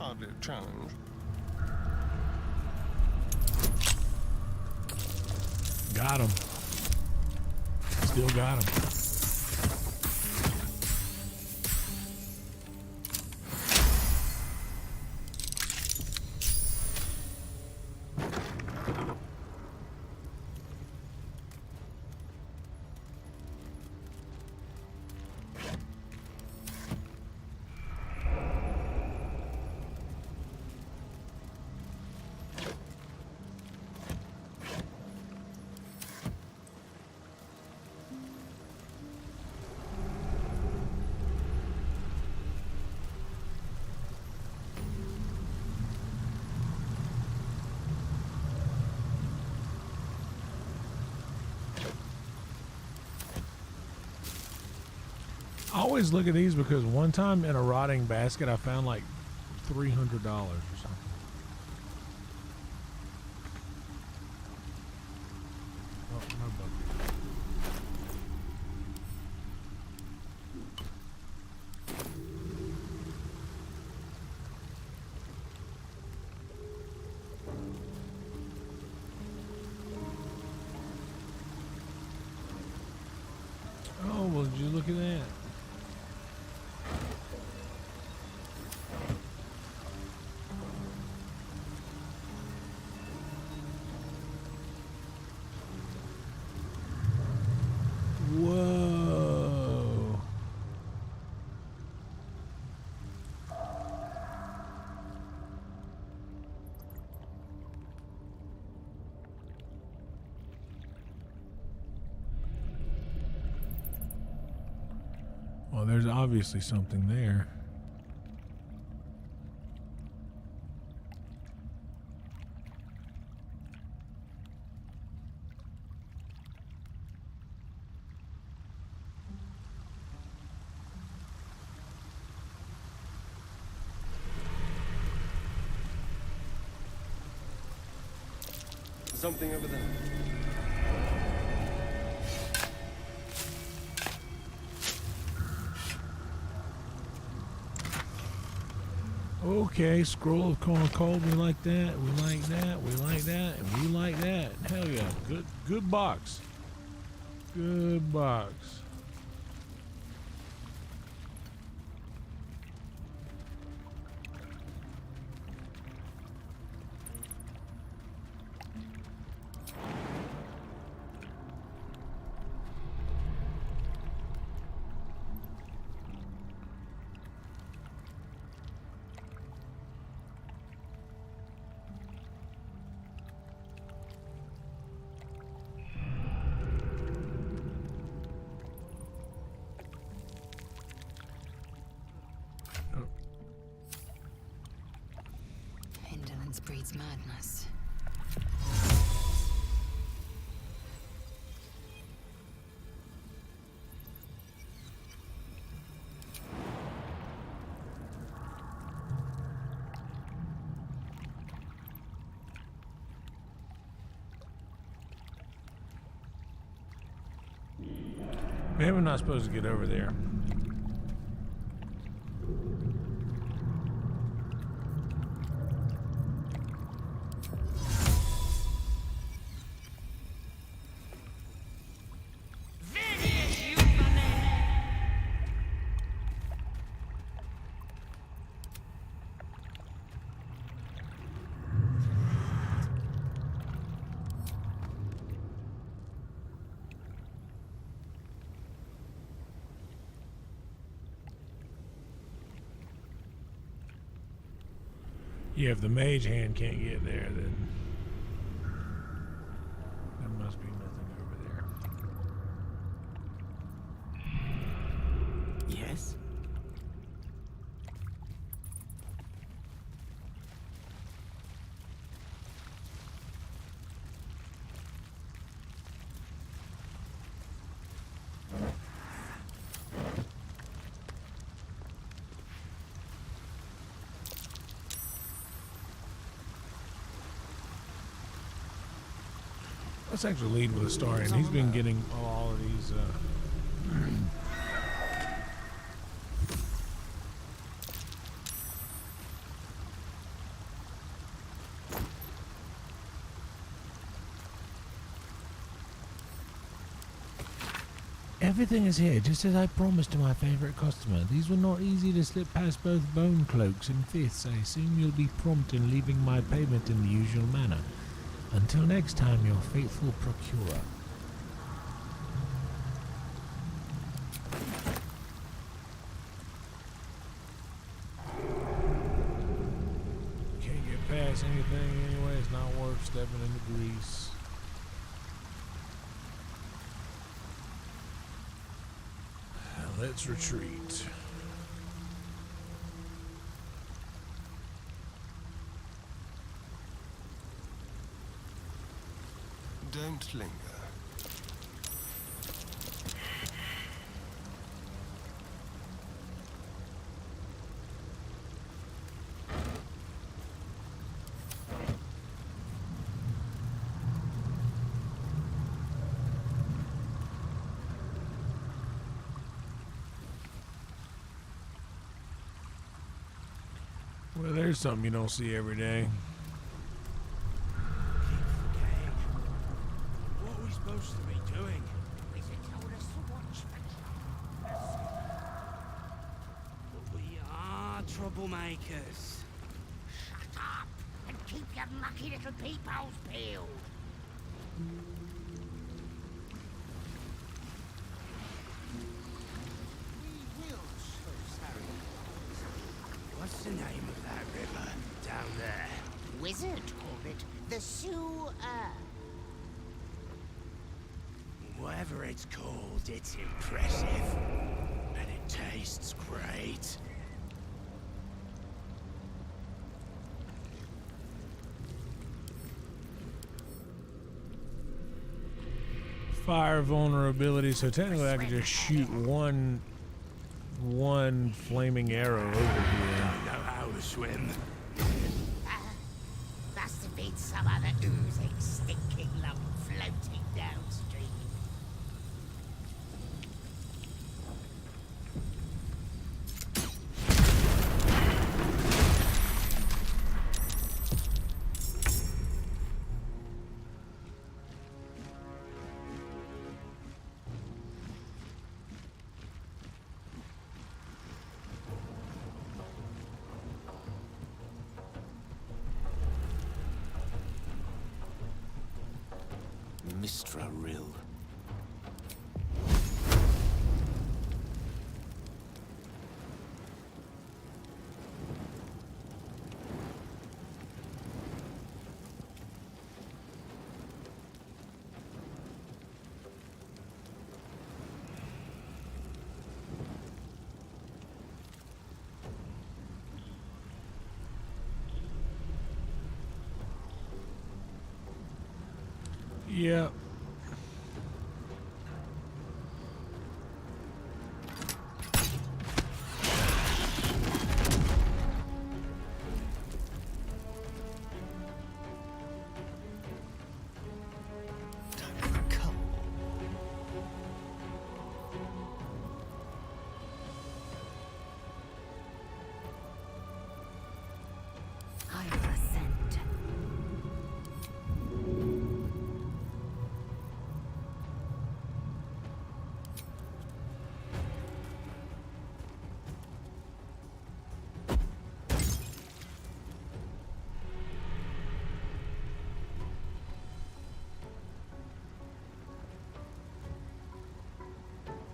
hardly a challenge. Got him. Still got him. I always look at these because one time in a rotting basket I found like $300 or something. Oh, no bug. Oh, well, did you look at that? Whoa. Well, there's obviously something there. Something over there. Okay, scroll of corn cold. We like that. We like that. We like that. And we like that. Hell yeah. Good box. Good box. Indolence breeds madness. Maybe we're not supposed to get over there. Yeah, if the mage hand can't get there, then there must be nothing over there. Yes? Let's actually lead with a story, and he's been getting all of these. Everything is here, just as I promised to my favorite customer. These were not easy to slip past both bone cloaks and fists. I assume you'll be prompt in leaving my payment in the usual manner. Until next time, your faithful procurer. Can't get past anything anyway. It's not worth stepping in the grease. Let's retreat. Don't linger. Well, there's something you don't see every day. What are we supposed to be doing? Wizard told us to watch for But we are troublemakers. Shut up and keep your mucky little peepholes peeled. We will show Harry. What's the name of that river down there? Wizard called it the Sewer. Whatever it's called, it's impressive. And it tastes great. Fire vulnerability, so technically I could just shoot one flaming arrow over here. Don't know how to swim. Must have been some other oozing, stinking lump floating downstream. Mistra Rill. Yep.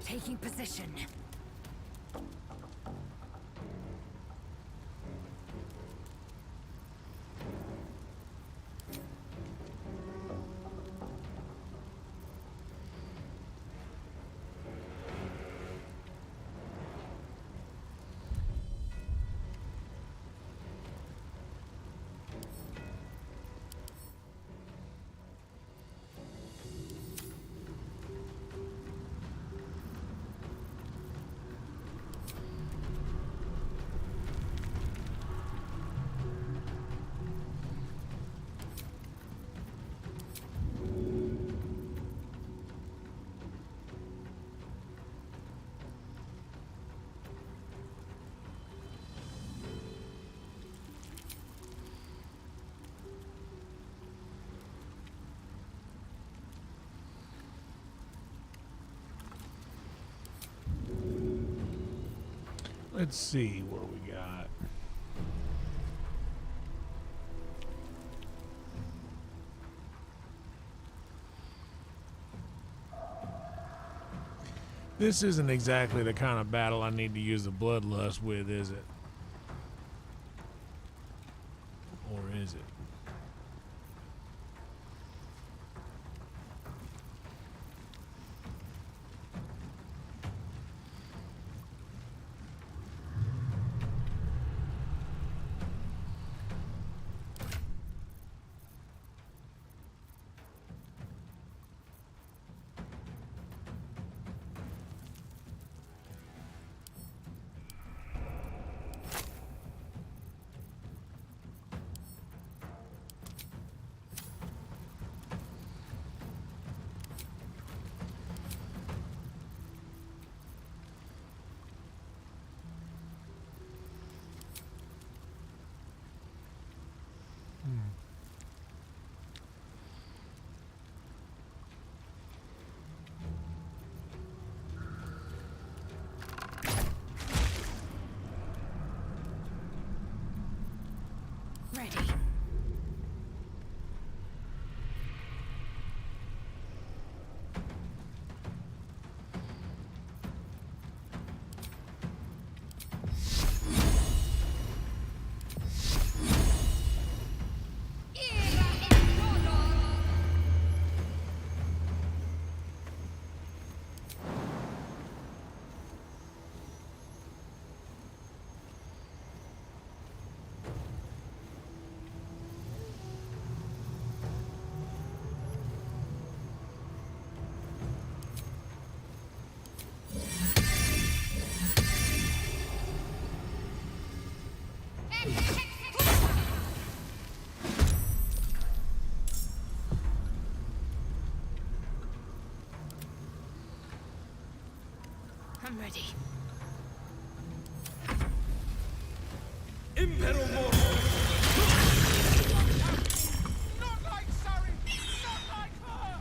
Taking position. Let's see what we got. This isn't exactly the kind of battle I need to use the bloodlust with, is it? Or is it? Ready. I'm ready. Imperial Mortal! Not like Surrey! Not like her!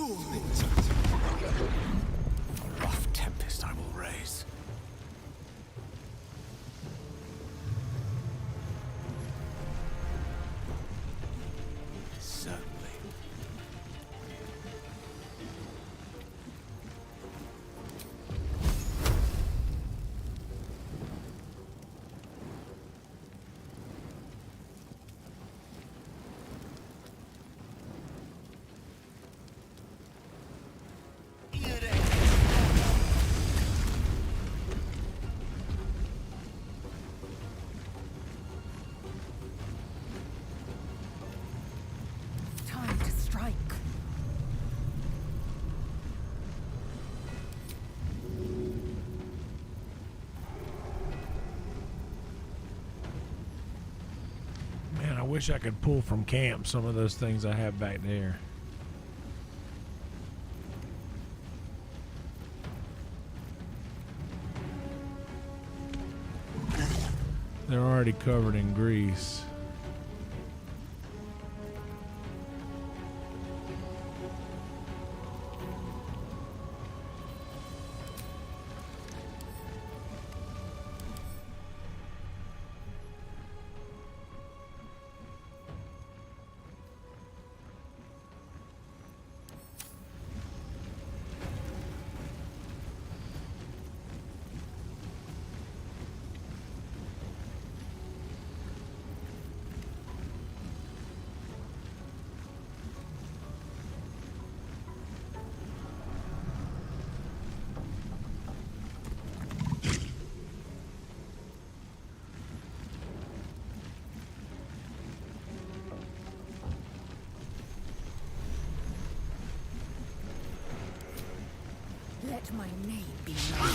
A rough tempest I will raise. Certainly. Time to strike. Man, I wish I could pull from camp some of those things I have back there. They're already covered in grease. Let my name be known.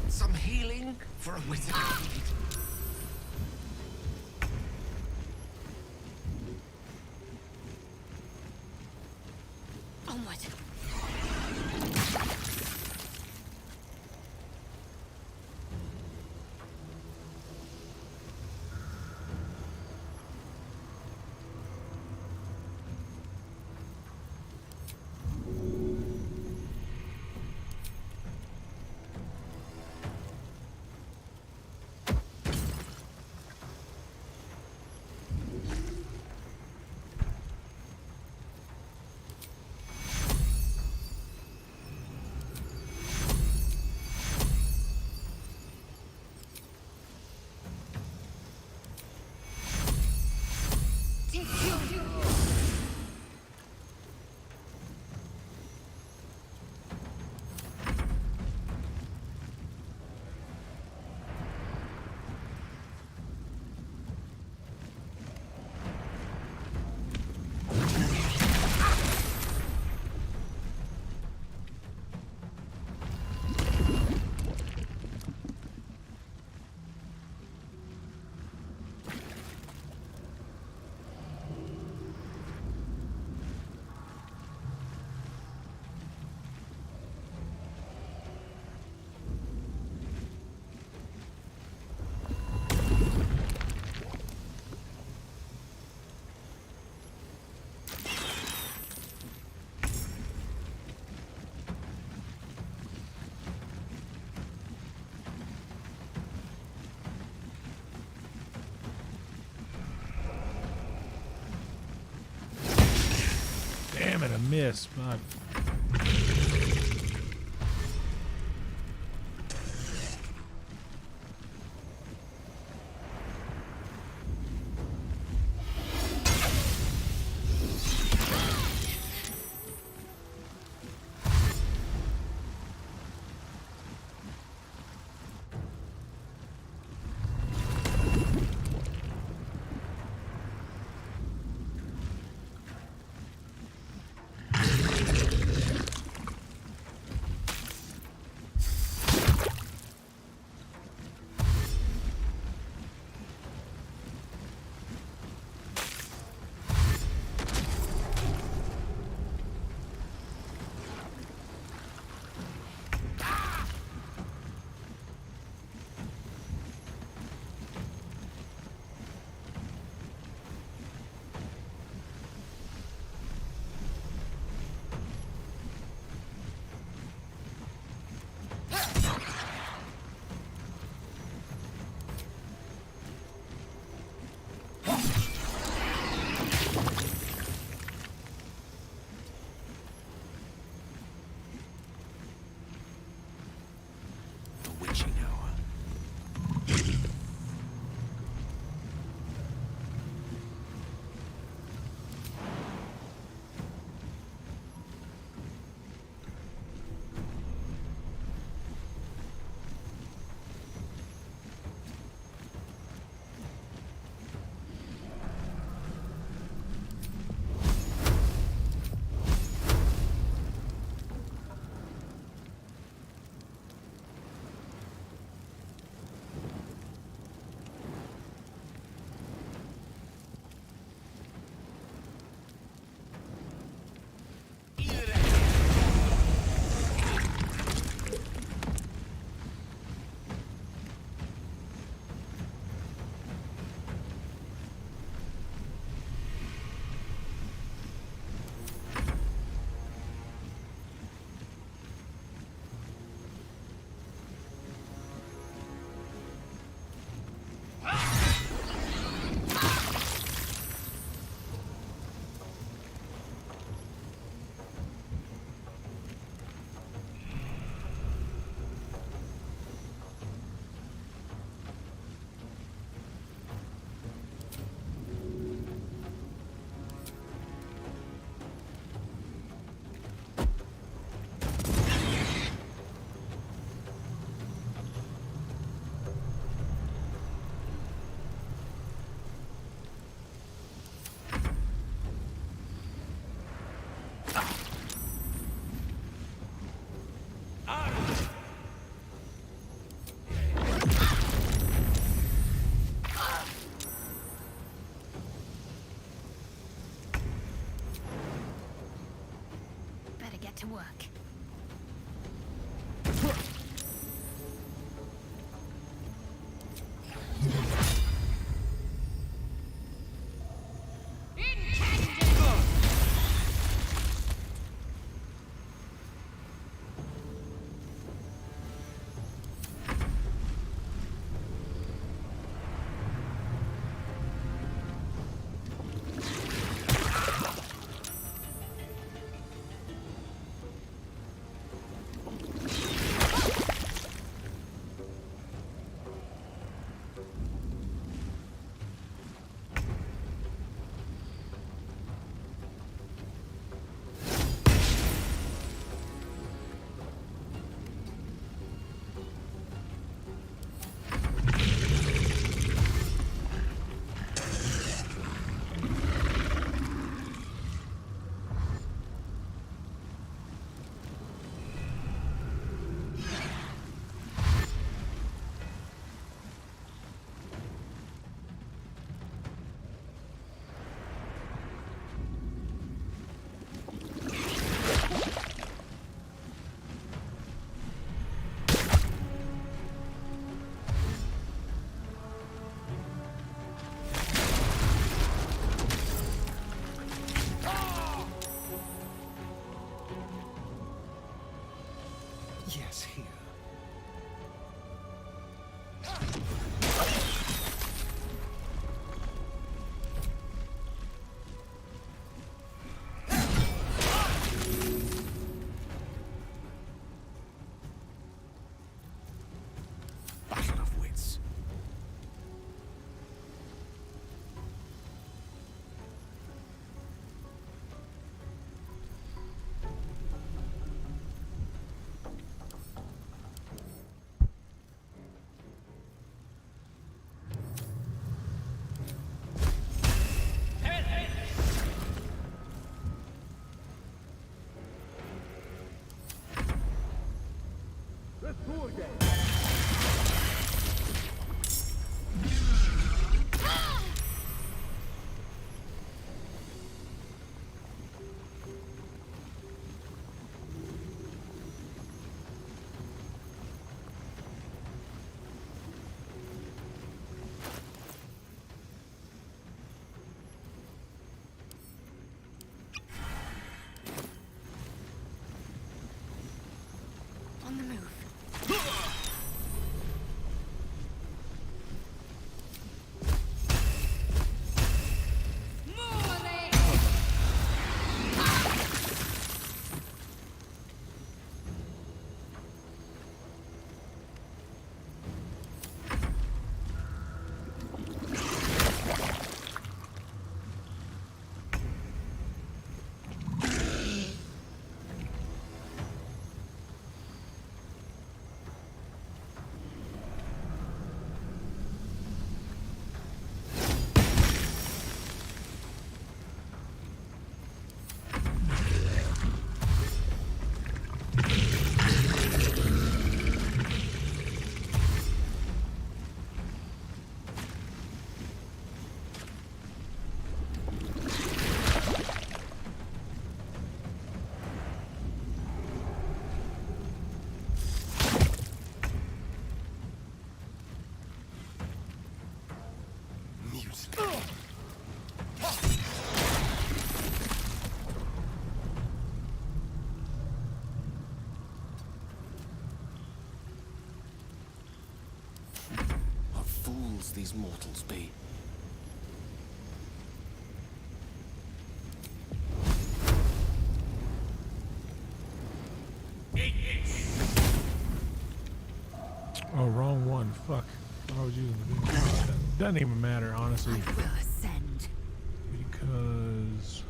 Some healing for a wizard. Onward. Damn it, a miss. My get to work. Yes, here. Battle of wits. On the move. What fools these mortals be. Oh, wrong one. Fuck. I was using the video. Doesn't even matter, honestly. I will ascend. Because...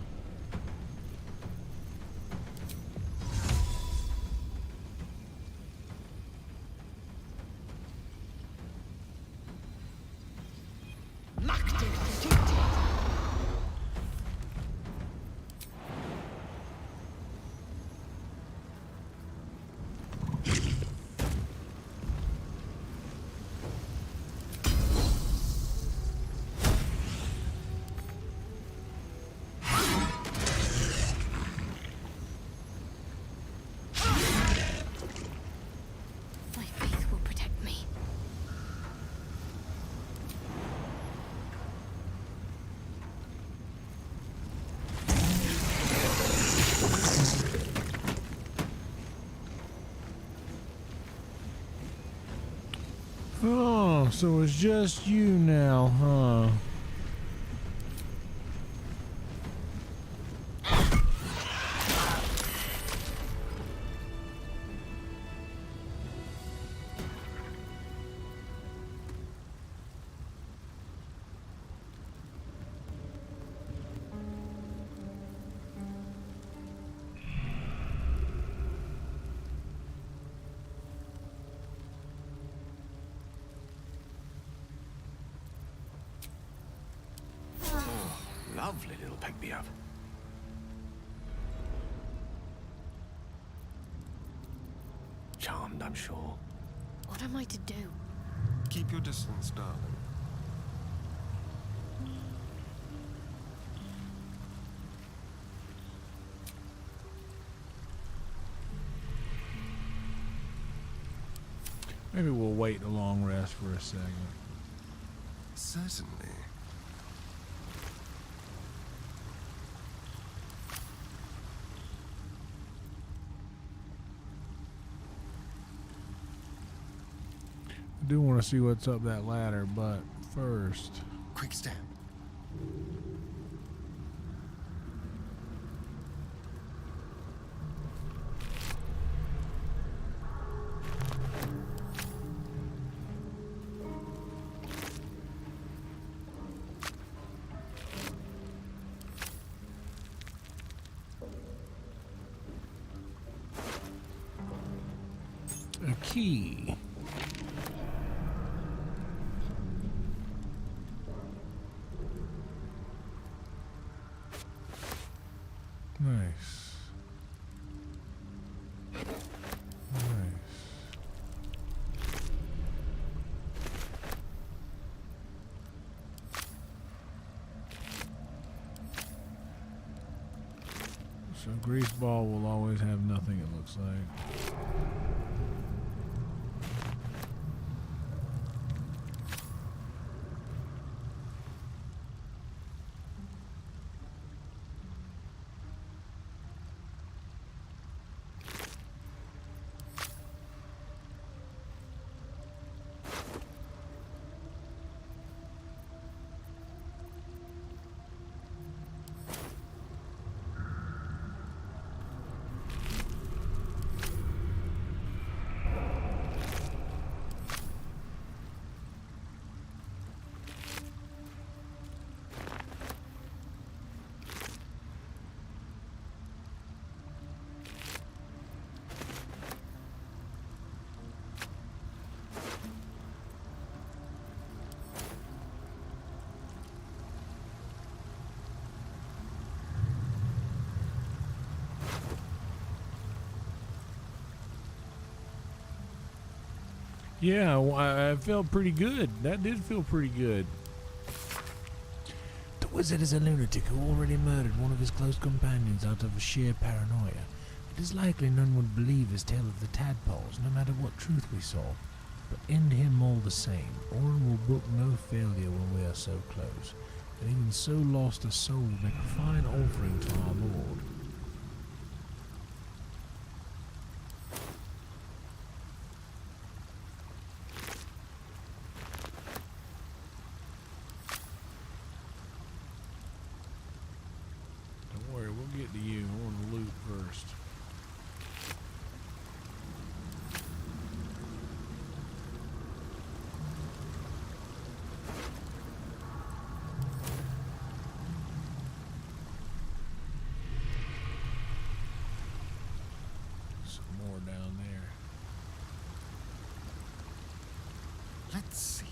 Oh, so it's just you now, huh? Lovely little pick-me-up. Charmed, I'm sure. What am I to do? Keep your distance, darling. Maybe we'll wait a long rest for a second. Certainly. I do want to see what's up that ladder, but first... Quick step. A key. Nice. Nice. So Greaseball will always have nothing, it looks like. Yeah, I felt pretty good. That did feel pretty good. The wizard is a lunatic who already murdered one of his close companions out of sheer paranoia. It is likely none would believe his tale of the tadpoles, no matter what truth we saw. But end him all the same. Orin will brook no failure when we are so close. And even so lost a soul make a fine offering to our Lord. Get to you. I want to loot first. Some more down there. Let's see.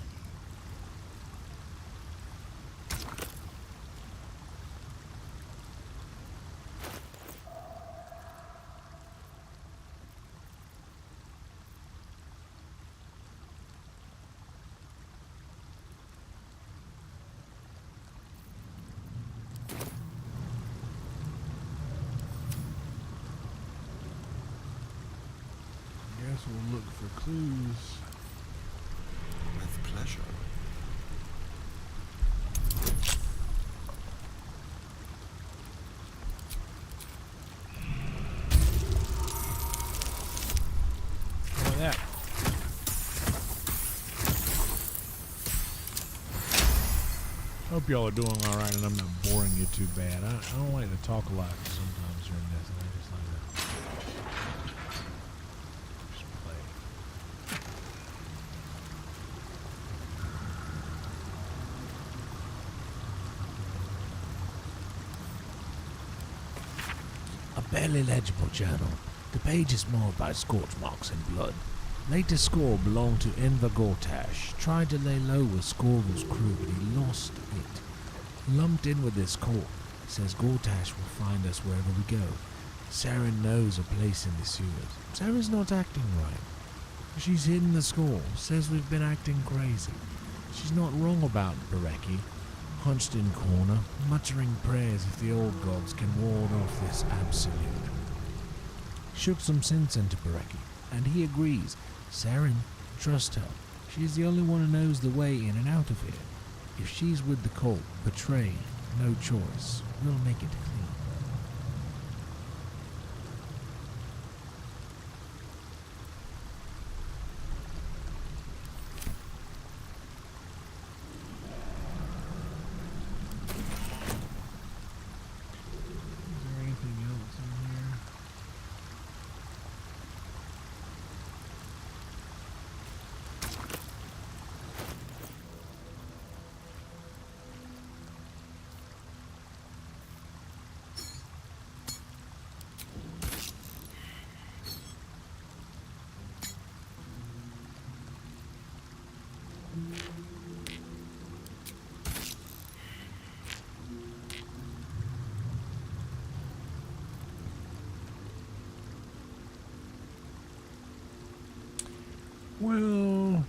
Guess we'll look for clues. With pleasure. Look at that. Hope y'all are doing all right, and I'm not boring you too bad. I don't like to talk a lot sometimes during this, and I just like to just play. A barely legible journal. The page is marred by scorch marks and blood. Later score belonged to Enver Gortash. Tried to lay low with Scorval's crew, but he lost it. Lumped in with this corps. Says Gortash will find us wherever we go. Saren knows a place in the sewers. Saren's not acting right. She's hidden the score. Says we've been acting crazy. She's not wrong about Bereki. Hunched in corner, muttering prayers if the old gods can ward off this absolute. Shook some sense into Bereki, and he agrees. Saren, trust her. She's the only one who knows the way in and out of here. If she's with the cult, betrayed, no choice. We'll make it clean. Is there anything else in here? Well,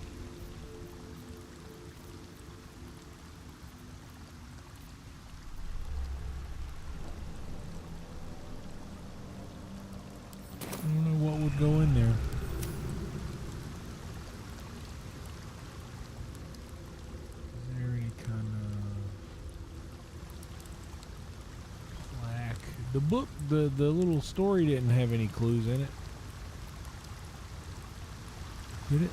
I don't know what would go in there. Is there any kind of plaque? The book, the little story didn't have any clues in it. Did it?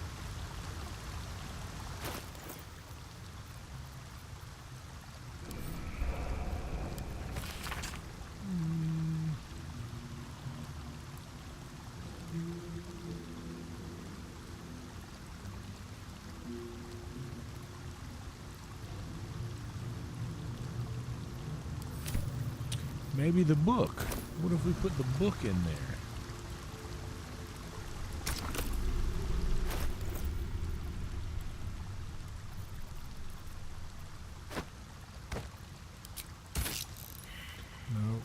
Maybe the book. What if we put the book in there? No.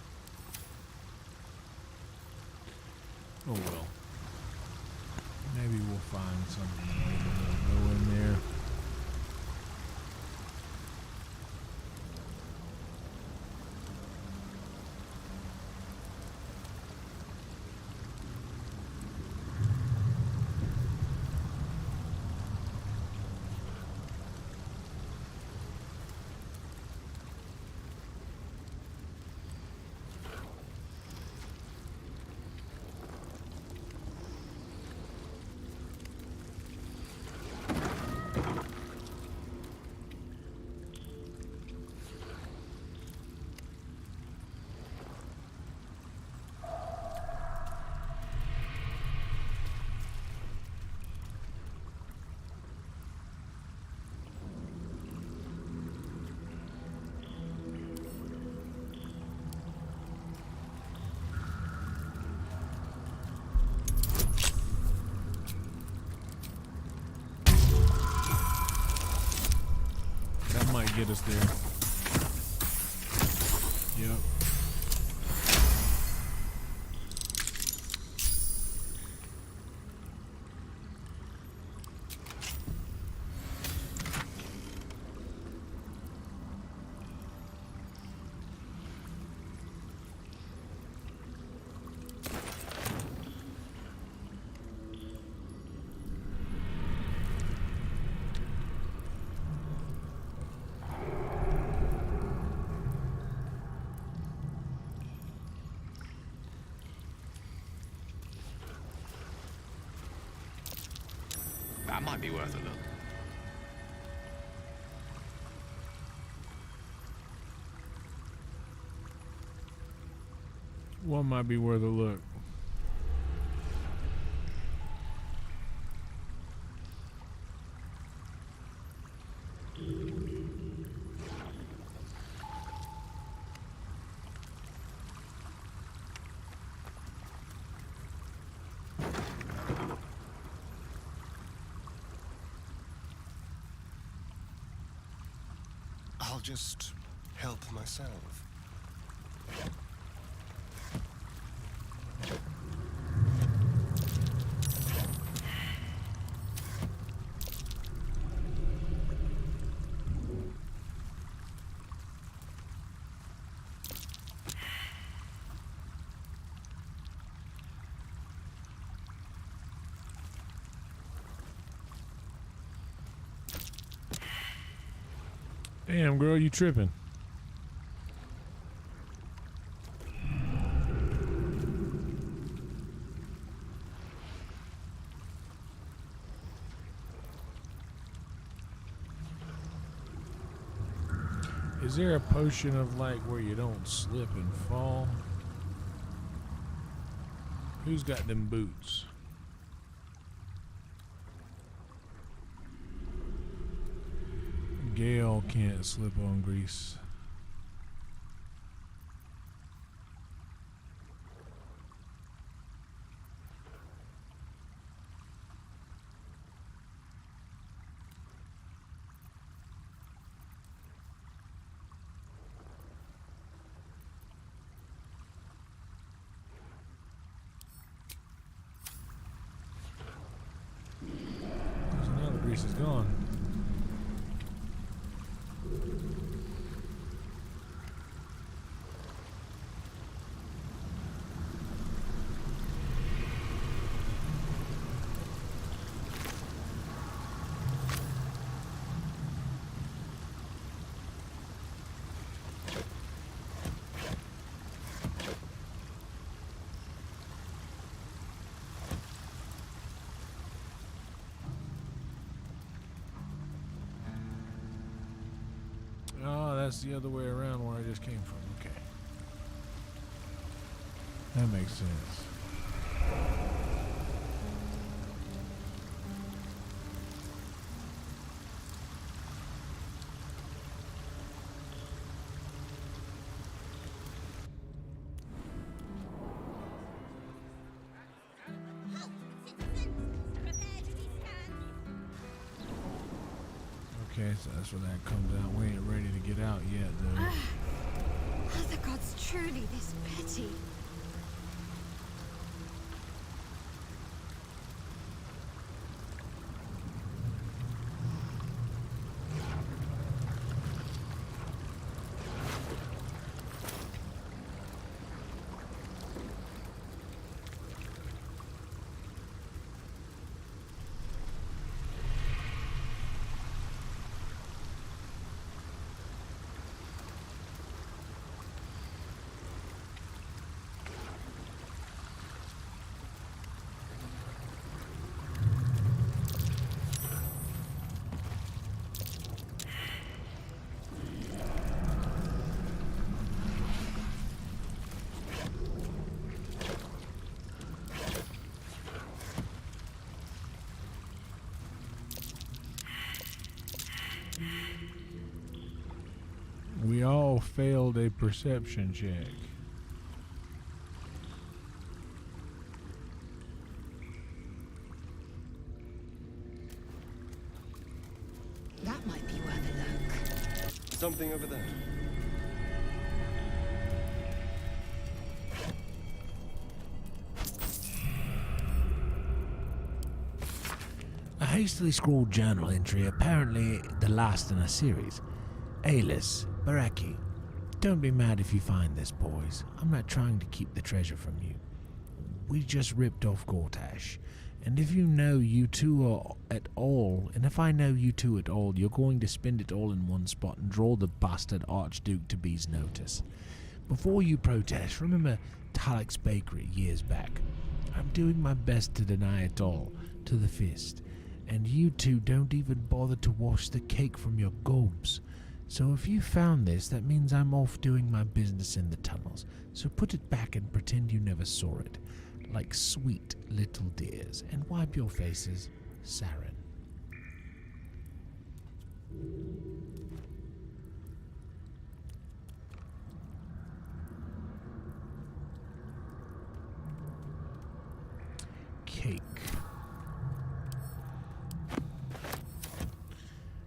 Oh well. Maybe we'll find something later that'll go in there. Might get us there. Yep. That might be worth a look. One might be worth a look. I'll just help myself. Damn, girl, you tripping. Is there a potion of like where you don't slip and fall? Who's got them boots? Gale can't slip on grease. So now the grease is gone. Oh, that's the other way around where I just came from. Okay. That makes sense. Okay, so that's where that comes out. We ain't ready to get out yet, though. Are the gods truly this petty? We all failed a perception check. That might be worth a look. Something over there. A hastily scrawled journal entry, apparently the last in a series. Alis, Baraki. Don't be mad if you find this, boys. I'm not trying to keep the treasure from you. We just ripped off Gortash. And if you know you two are at all, and if I know you two at all, you're going to spend it all in one spot and draw the bastard Archduke to B's notice. Before you protest, remember Talik's Bakery years back. I'm doing my best to deny it all, to the fist. And you two don't even bother to wash the cake from your gobs. So if you found this, that means I'm off doing my business in the tunnels. So put it back and pretend you never saw it, like sweet little dears, and wipe your faces, Saren. Cake.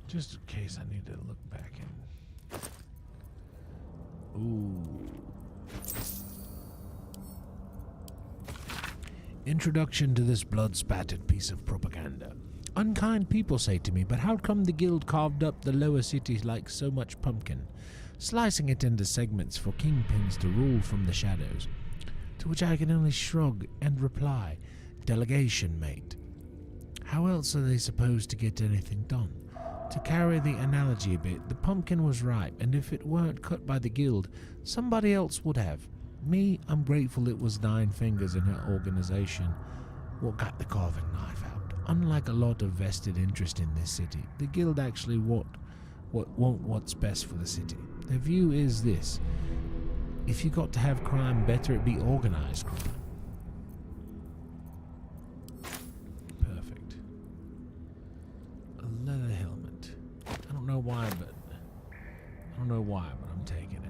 Just in case I need to look back in. Ooh. Introduction to this blood-spattered piece of propaganda. Unkind people say to me, but how come the guild carved up the lower cities like so much pumpkin, slicing it into segments for kingpins to rule from the shadows? To which I can only shrug and reply, delegation, mate. How else are they supposed to get anything done? To carry the analogy a bit, the pumpkin was ripe, and if it weren't cut by the guild, somebody else would have. Me, I'm grateful it was Nine Fingers in her organization what got the carving knife out. Unlike a lot of vested interest in this city, the guild actually want what's best for the city. Their view is this: if you got to have crime, better it be organized crime. Perfect. A leather helmet. I don't know why, but I'm taking it.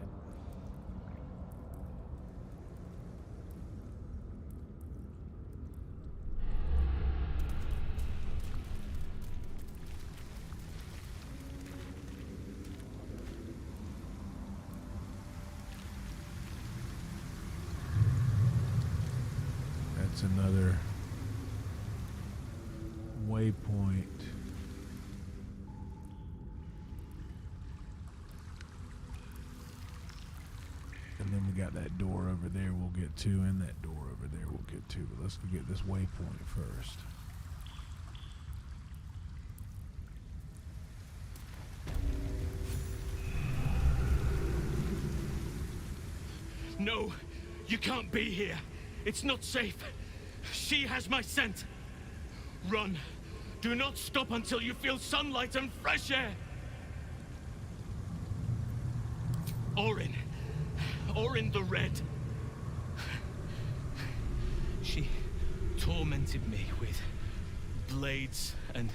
That's another waypoint. And then we got that door over there we'll get to, and that door over there we'll get to. But let's go get this waypoint first. No, you can't be here. It's not safe. She has my scent. Run. Do not stop until you feel sunlight and fresh air. Orin the Red. She tormented me with blades and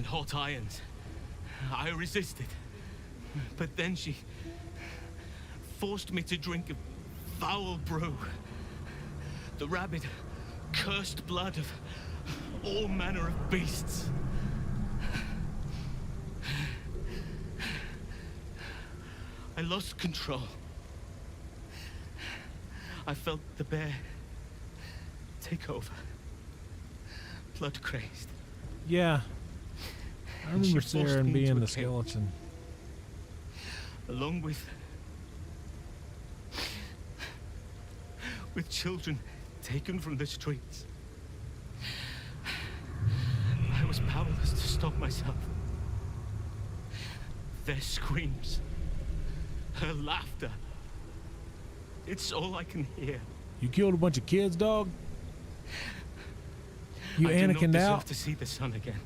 hot irons. I resisted. But then she forced me to drink a foul brew. The rabid, cursed blood of all manner of beasts. I lost control. I felt the bear take over. Blood crazed. Yeah. I remember Saren being the skeleton. Along with children taken from the streets. I was powerless to stop myself. Their screams, her laughter. It's all I can hear. You killed a bunch of kids, dog? You I do not Anakin'd deserve out? to see the sun again.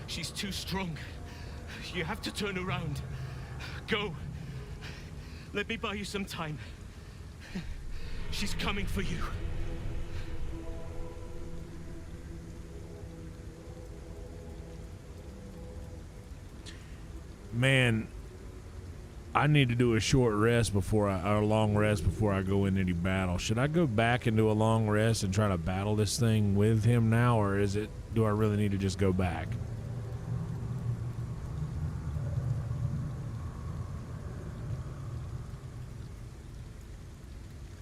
She's too strong. You have to turn around. Go. Let me buy you some time. She's coming for you. Man, I need to do a short rest or a long rest before I go in any battle. Should I go back and do a long rest and try to battle this thing with him now, or do I really need to just go back?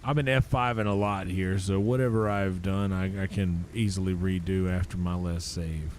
I've been F5ing a lot here, so whatever I've done, I can easily redo after my last save.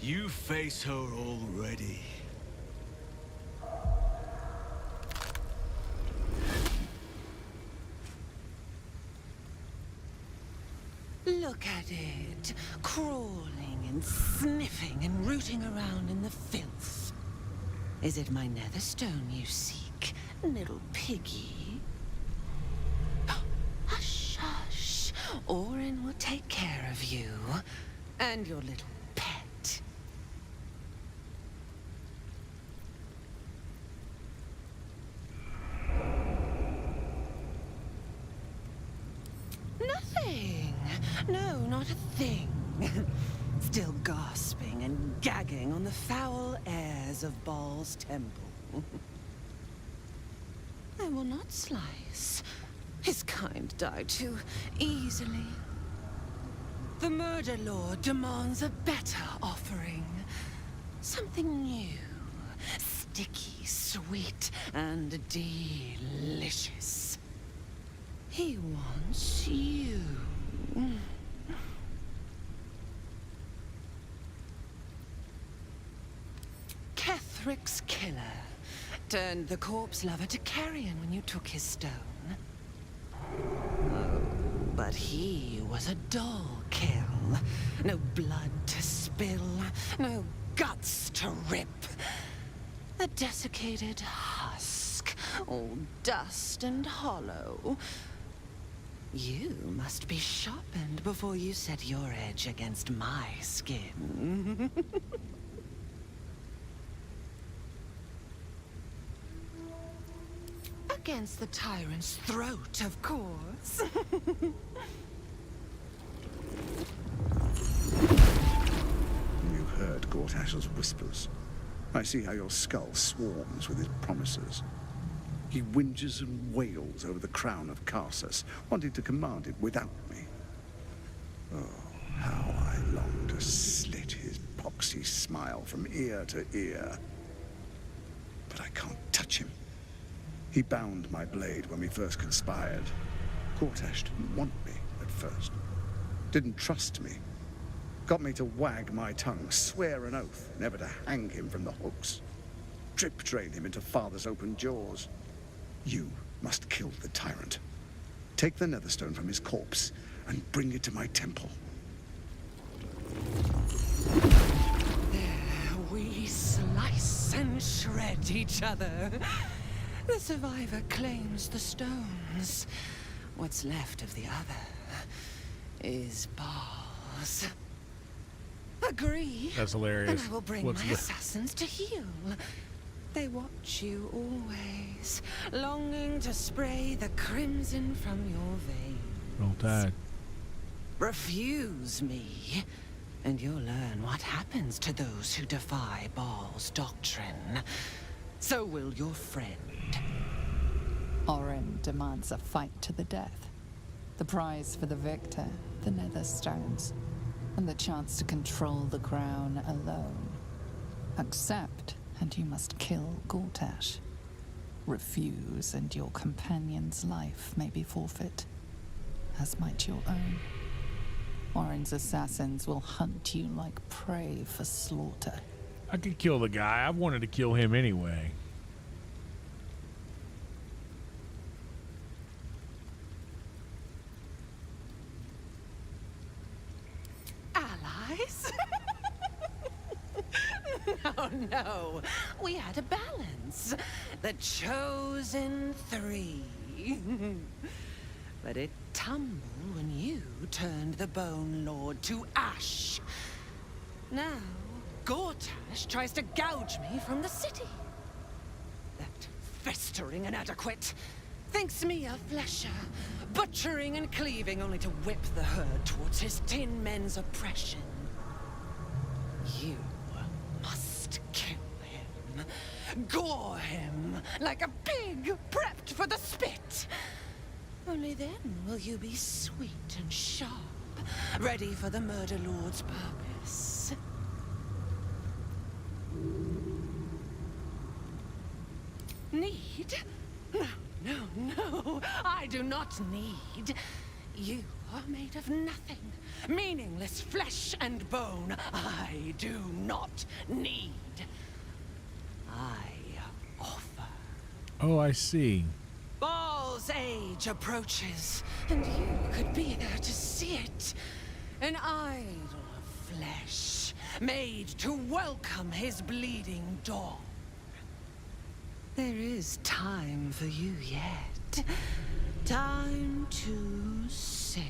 You face her already. Look at it, crawling and sniffing and rooting around in the filth. Is it my netherstone you seek, little piggy? Hush, hush. Orin will take care of you and your little pet. Nothing. No, not a thing. Still gasping and gagging on the foul airs of Baal's temple. I will not slice. His kind die too easily. The Murder Lord demands a better offering. Something new. Sticky, sweet, and delicious. He wants you. Kethric's killer turned the corpse lover to carrion when you took his stone. Oh, but he was a dull kill. No blood to spill, no guts to rip. A desiccated husk, all dust and hollow. You must be sharpened before you set your edge against my skin. Against the tyrant's throat, of course. You heard Gortash's whispers. I see how your skull swarms with his promises. He whinges and wails over the crown of Karsus, wanting to command it without me. Oh, how I long to slit his poxy smile from ear to ear. But I can't touch him. He bound my blade when we first conspired. Gortash didn't want me at first. Didn't trust me. Got me to wag my tongue, swear an oath, never to hang him from the hooks. Drip drain him into father's open jaws. You must kill the tyrant. Take the netherstone from his corpse and bring it to my temple. There we slice and shred each other. The survivor claims the stones. What's left of the other is Baal's. Agree. That's hilarious. And I will bring my assassins to heal. They watch you always, longing to spray the crimson from your veins. Roll Tide. Refuse me, and you'll learn what happens to those who defy Baal's doctrine. So will your friend. Orin demands a fight to the death. The prize for the victor, the Netherstones, and the chance to control the crown alone. Accept, and you must kill Gortash. Refuse, and your companion's life may be forfeit, as might your own. Orin's assassins will hunt you like prey for slaughter. I could kill the guy. I wanted to kill him anyway. Allies? No. We had a balance. The chosen three. But it tumbled when you turned the Bone Lord to ash. Now, Gortash tries to gouge me from the city. That festering inadequate thinks me a flesher, butchering and cleaving only to whip the herd towards his tin men's oppression. You must kill him. Gore him like a pig prepped for the spit. Only then will you be sweet and sharp, ready for the Murder Lord's purpose. Need? No, I do not need. You are made of nothing. Meaningless flesh and bone. I do not need. I offer. Oh, I see. Baal's age approaches, and you could be there to see it. An idol of flesh, made to welcome his bleeding dawn. There is time for you yet. Time to save.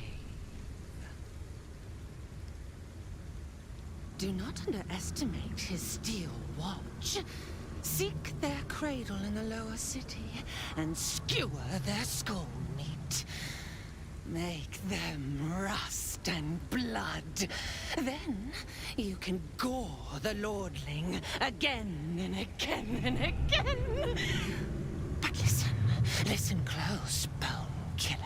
Do not underestimate his steel watch. Seek their cradle in the lower city and skewer their skull meat. Make them rust and blood. Then you can gore the lordling again and again and again. But listen close, bone killer.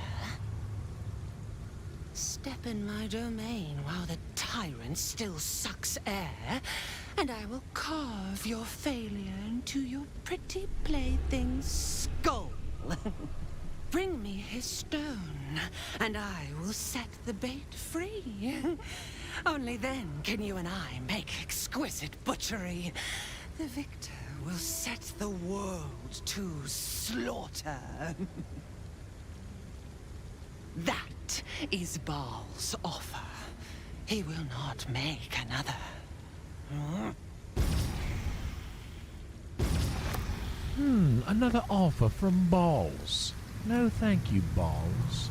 Step in my domain while the tyrant still sucks air, and I will carve your failure into your pretty plaything's skull. Bring me his stone, and I will set the bait free. Only then can you and I make exquisite butchery. The victor will set the world to slaughter. That is Baal's offer. He will not make another. Another offer from Balls. No thank you, Balls.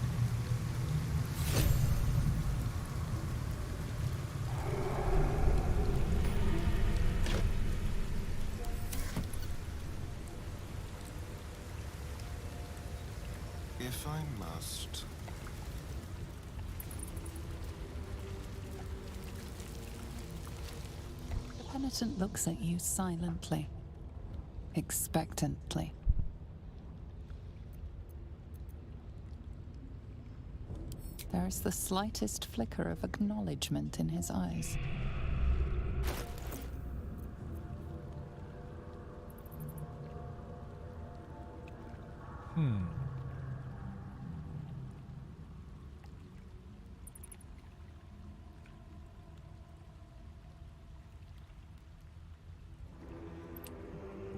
If I must. The penitent looks at you silently, expectantly. There is the slightest flicker of acknowledgement in his eyes.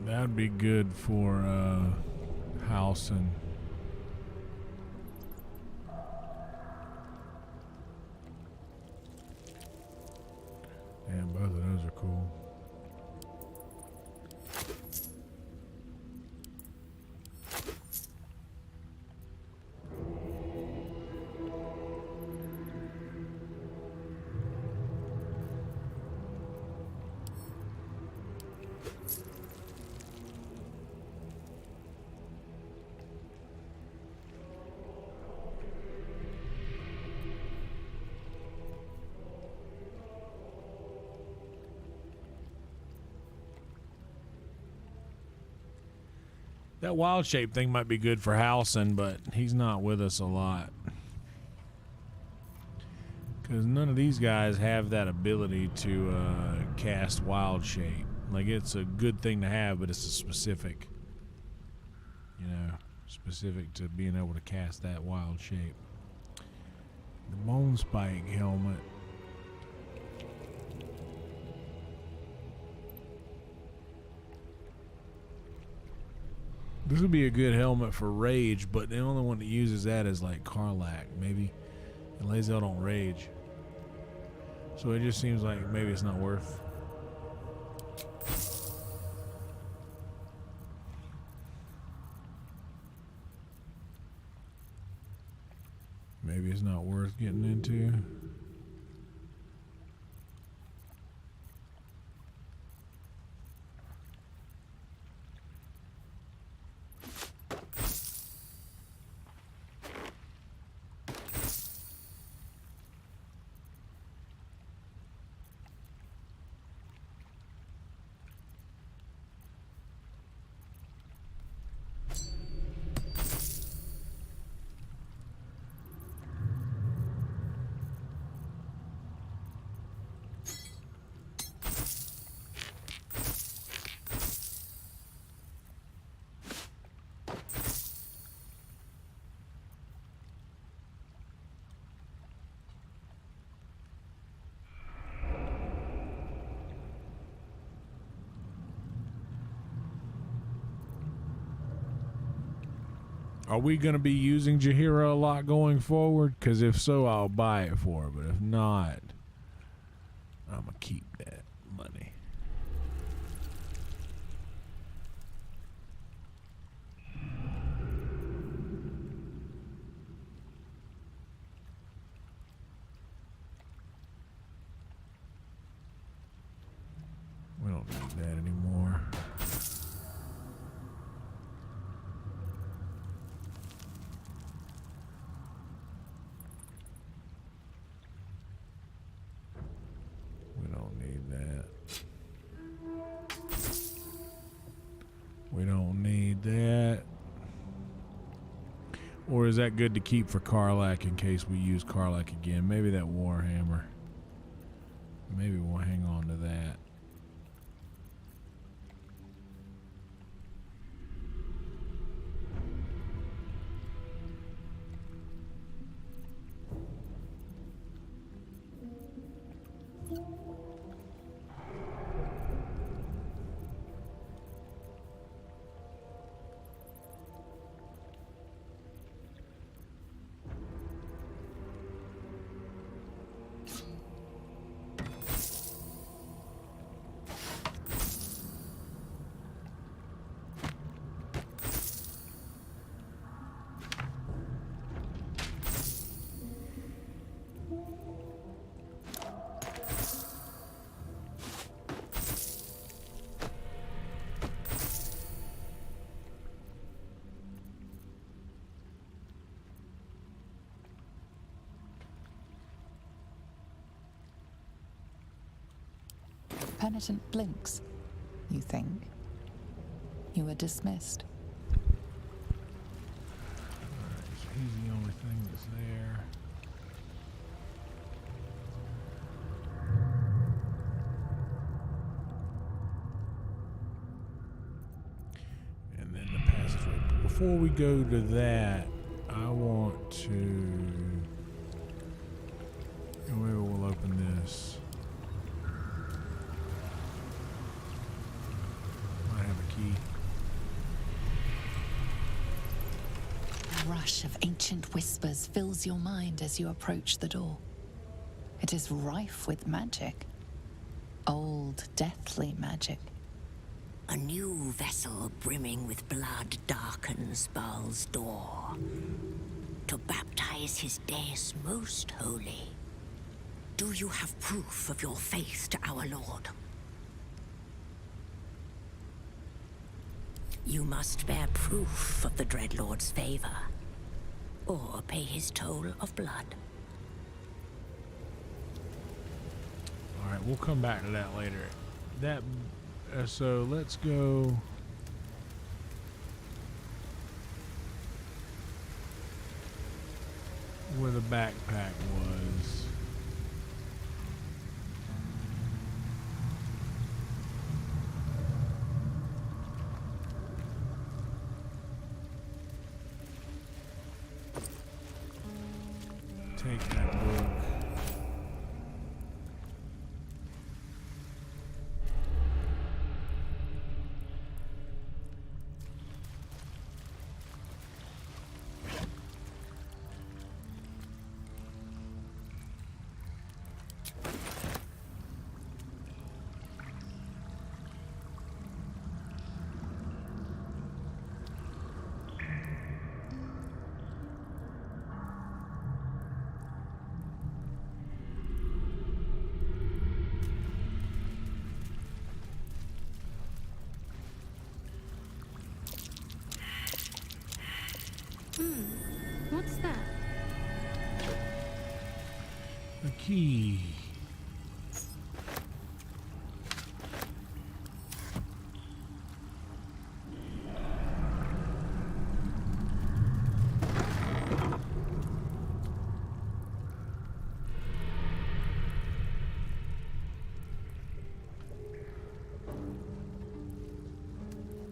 That'd be good for house and both of those are cool. That wild shape thing might be good for Halson, but he's not with us a lot. Because none of these guys have that ability to cast wild shape. Like, it's a good thing to have, but it's a specific, specific to being able to cast that wild shape. The Bone Spike helmet. This would be a good helmet for Rage, but the only one that uses that is like Karlach, maybe. And Lae'zel don't rage. So it just seems like maybe it's not worth. Maybe it's not worth getting into. Are we going to be using Jaheira a lot going forward? Because if so, I'll buy it for her. But if not, I'm going to keep that money. We don't need that anymore. We don't need that. We don't need that. Or is that good to keep for Karlach in case we use Karlach again? Maybe that Warhammer. Maybe we'll hang on to that. Penitent blinks, you think? You were dismissed. Alright, so he's the only thing that's there. And then the passageway. But before we go to that, I want to... Maybe we'll open this. A rush of ancient whispers fills your mind as you approach the door. It is rife with magic. Old, deathly magic. A new vessel brimming with blood darkens Baal's door to baptize his deus most holy. Do you have proof of your faith to our Lord? You must bear proof of the Dreadlord's favor, or pay his toll of blood. Alright, we'll come back to that later. That, so let's go... where the backpack was. Take that book. What's that? A key.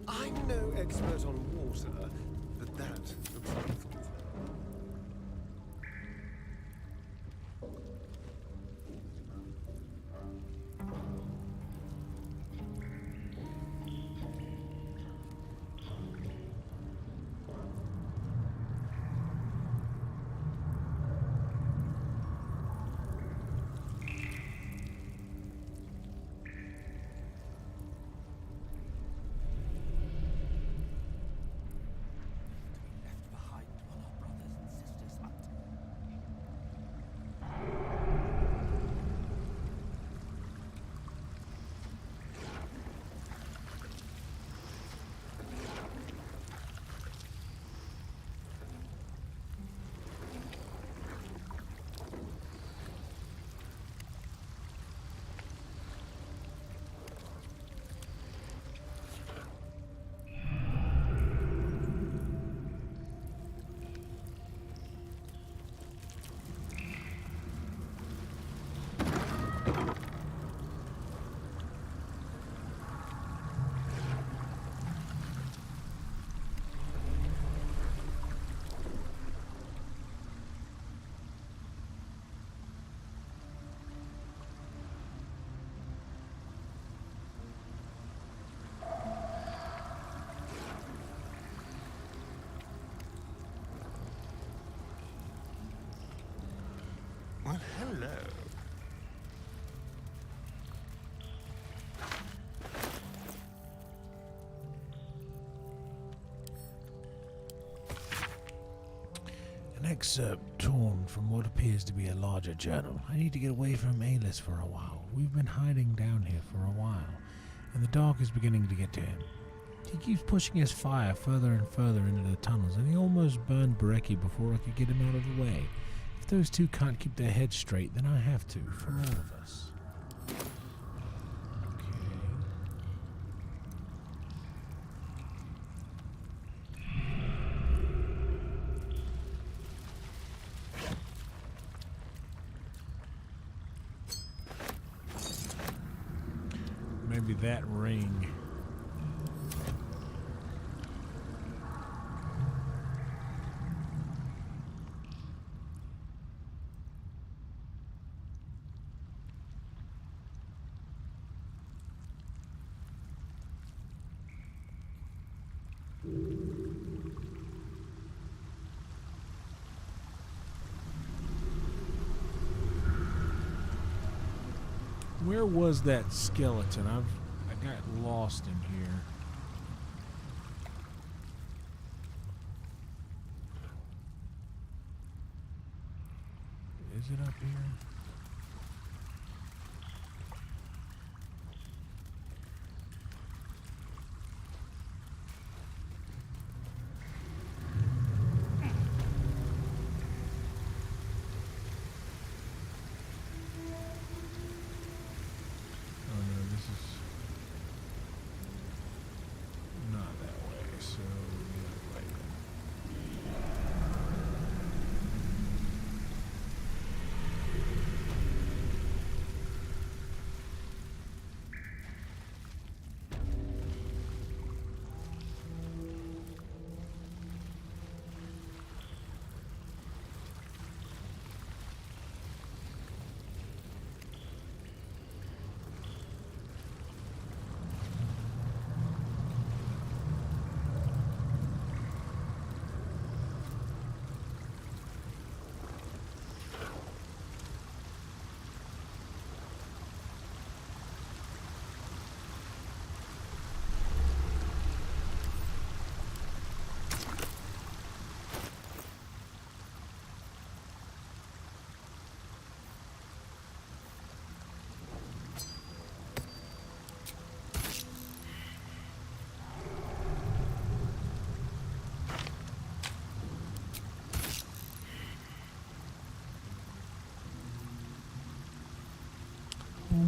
I'm no expert on water, but that looks lethal. Well, hello. An excerpt torn from what appears to be a larger journal. I need to get away from Alis for a while. We've been hiding down here for a while, and the dark is beginning to get to him. He keeps pushing his fire further and further into the tunnels, and he almost burned Brecci before I could get him out of the way. If those two can't keep their heads straight, then I have to, for all of us. Maybe that ring. Where was that skeleton? I got lost in here. Is it up here?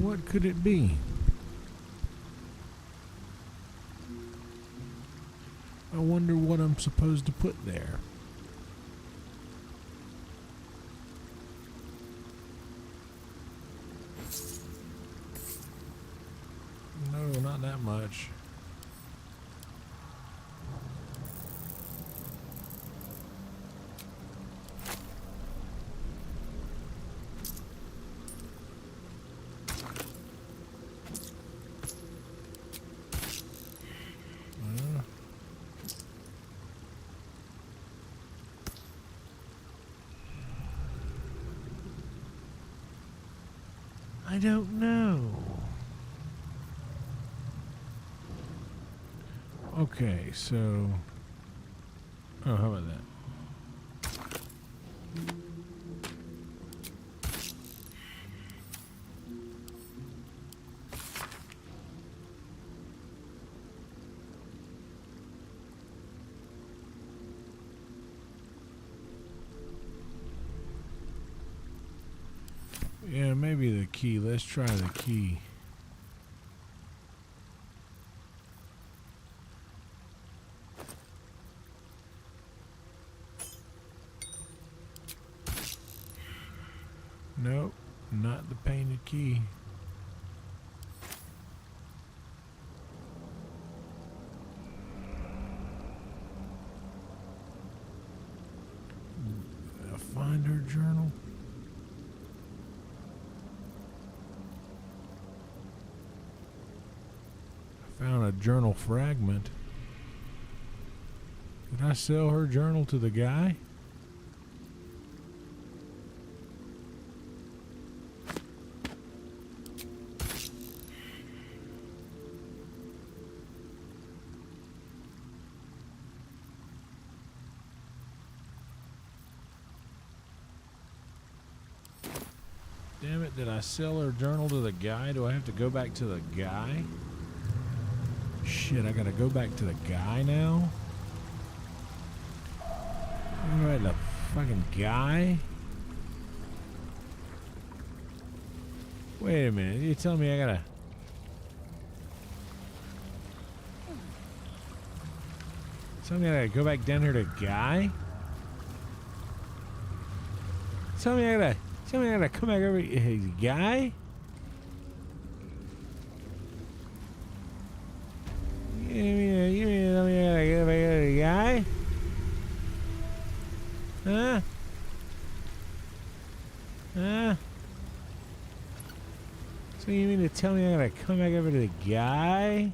What could it be? I wonder what I'm supposed to put there. No, not that much. I don't know. Okay, so... Oh, how about that? Yeah, maybe the key. Let's try the key. Nope, not the painted key. A Finder journal. Found a journal fragment. Did I sell her journal to the guy? Damn it, did I sell her journal to the guy? Do I have to go back to the guy? Shit, I gotta go back to the guy now? I'm right, the fucking guy? Wait a minute, you tell me I gotta... Tell me I gotta go back down here to guy? Tell me I gotta come back over here to guy? You mean tell me I gotta go back over to guy? Huh? Huh? So you mean to tell me I gotta come back over to the guy?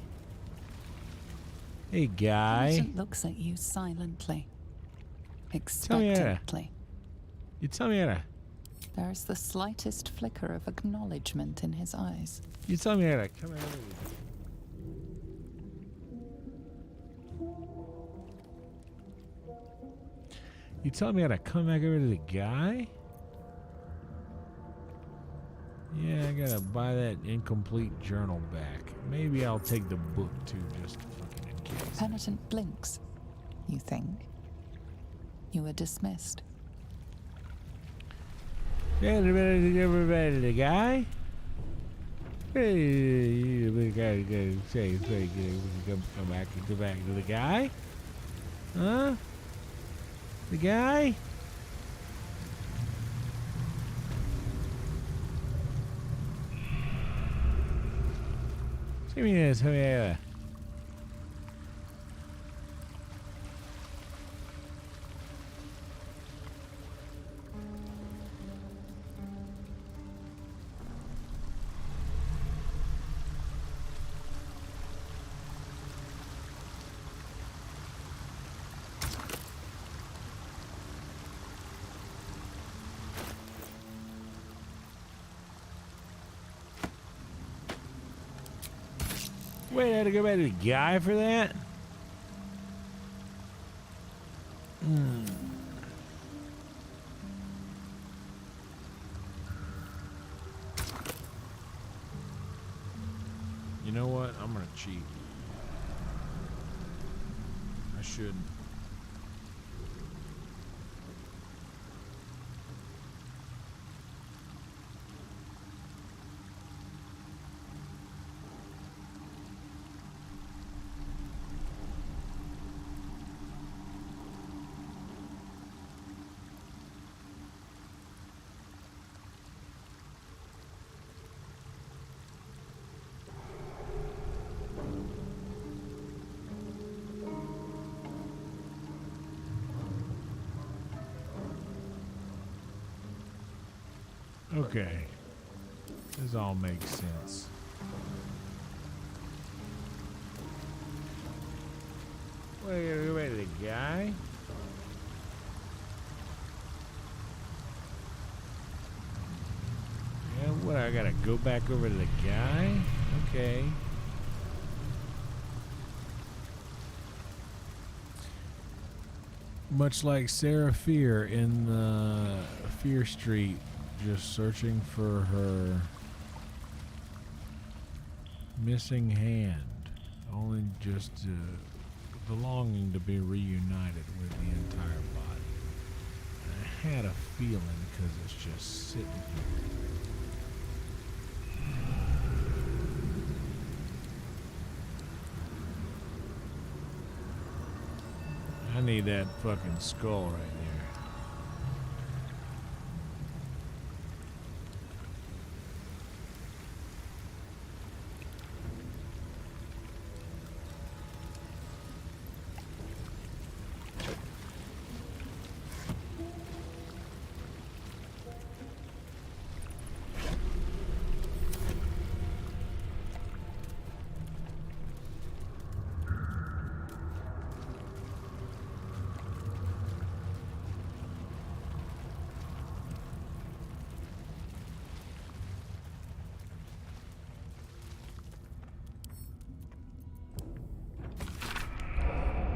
Hey, guy. Vincent looks at you silently, Tell me expectantly. You tell me how to... There is the slightest flicker of acknowledgement in his eyes. You tell me how to come over here. You telling me how to come back over to the guy? Yeah, I gotta buy that incomplete journal back. Maybe I'll take the book too, just fucking in case. Penitent blinks. You think? You were dismissed. Everybody to the guy? Hey, we gotta say, come back to the guy? Huh? The guy? Give me this, Wait, I had to go back to the guy for that? You know what? I'm gonna cheat. I shouldn't. Okay. This all makes sense. Wait, are you ready, the guy? Yeah, what, I gotta go back over to the guy? Okay. Much like Sarah Fear in the Fear Street, just searching for her missing hand, only just the longing to be reunited with the entire body. And I had a feeling because it's just sitting here. I need that fucking skull right there.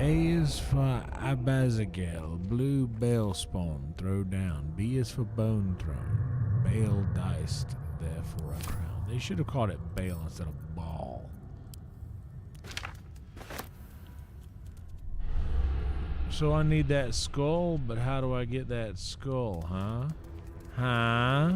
A is for Abazagal, blue bell spawn, throw down. B is for bone throne, Bale diced there for a crown. They should have called it bale instead of ball. So I need that skull, but how do I get that skull, huh? Huh?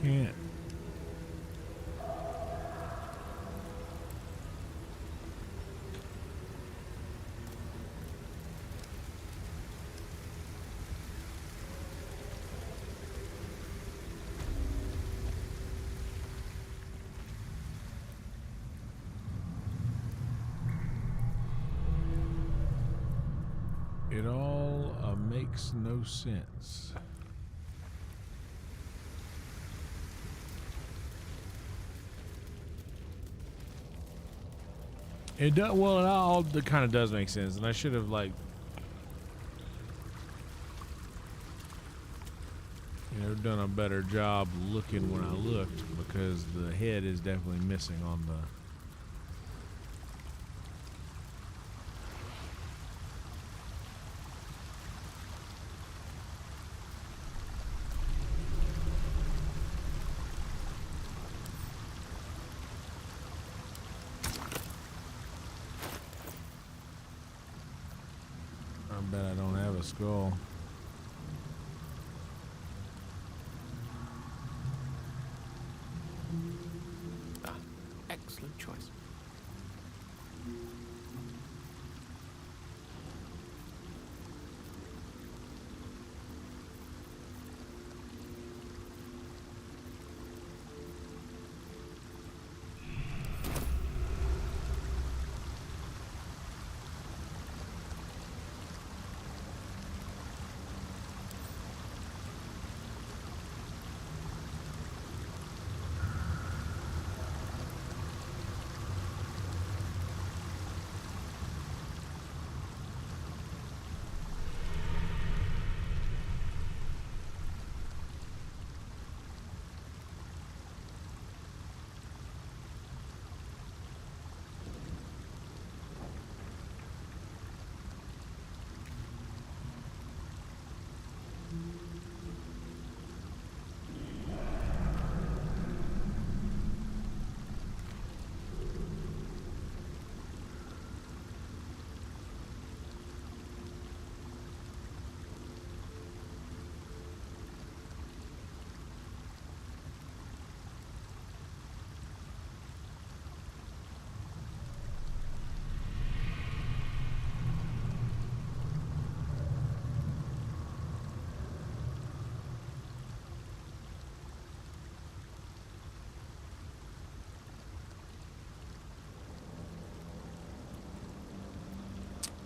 Can't. It all makes no sense. It does, well, it all kind of does make sense, and I should have like, done a better job looking when I looked, because the head is definitely missing on the. I bet I don't have a skull. Excellent choice.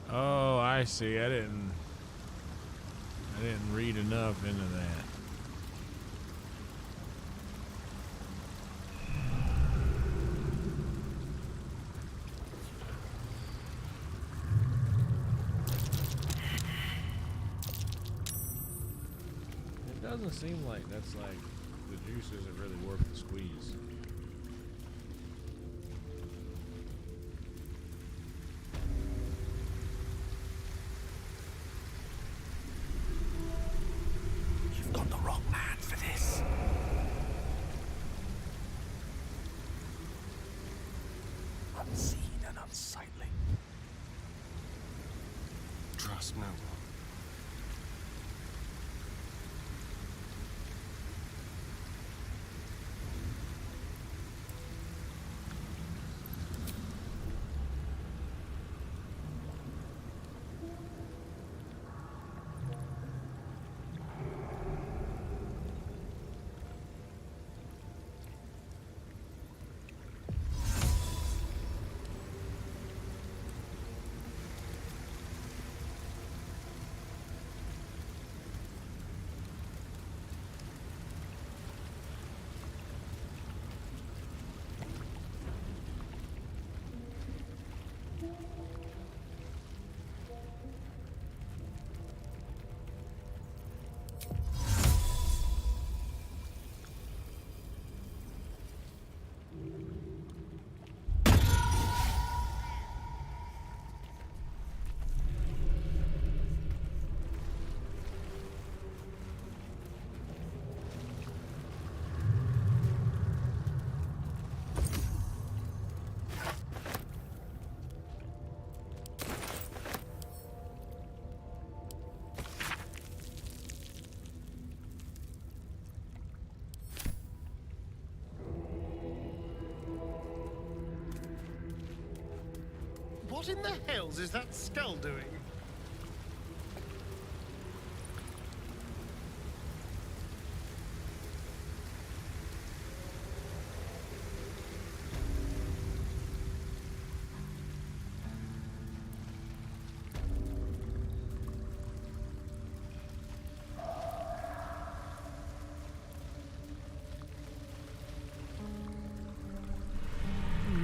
Oh, I see. I didn't read enough into that. It doesn't seem like that's like the juice isn't really worth the squeeze. You've got the wrong man for this. Unseen and unsightly. Trust no one. What in the hells is that skull doing?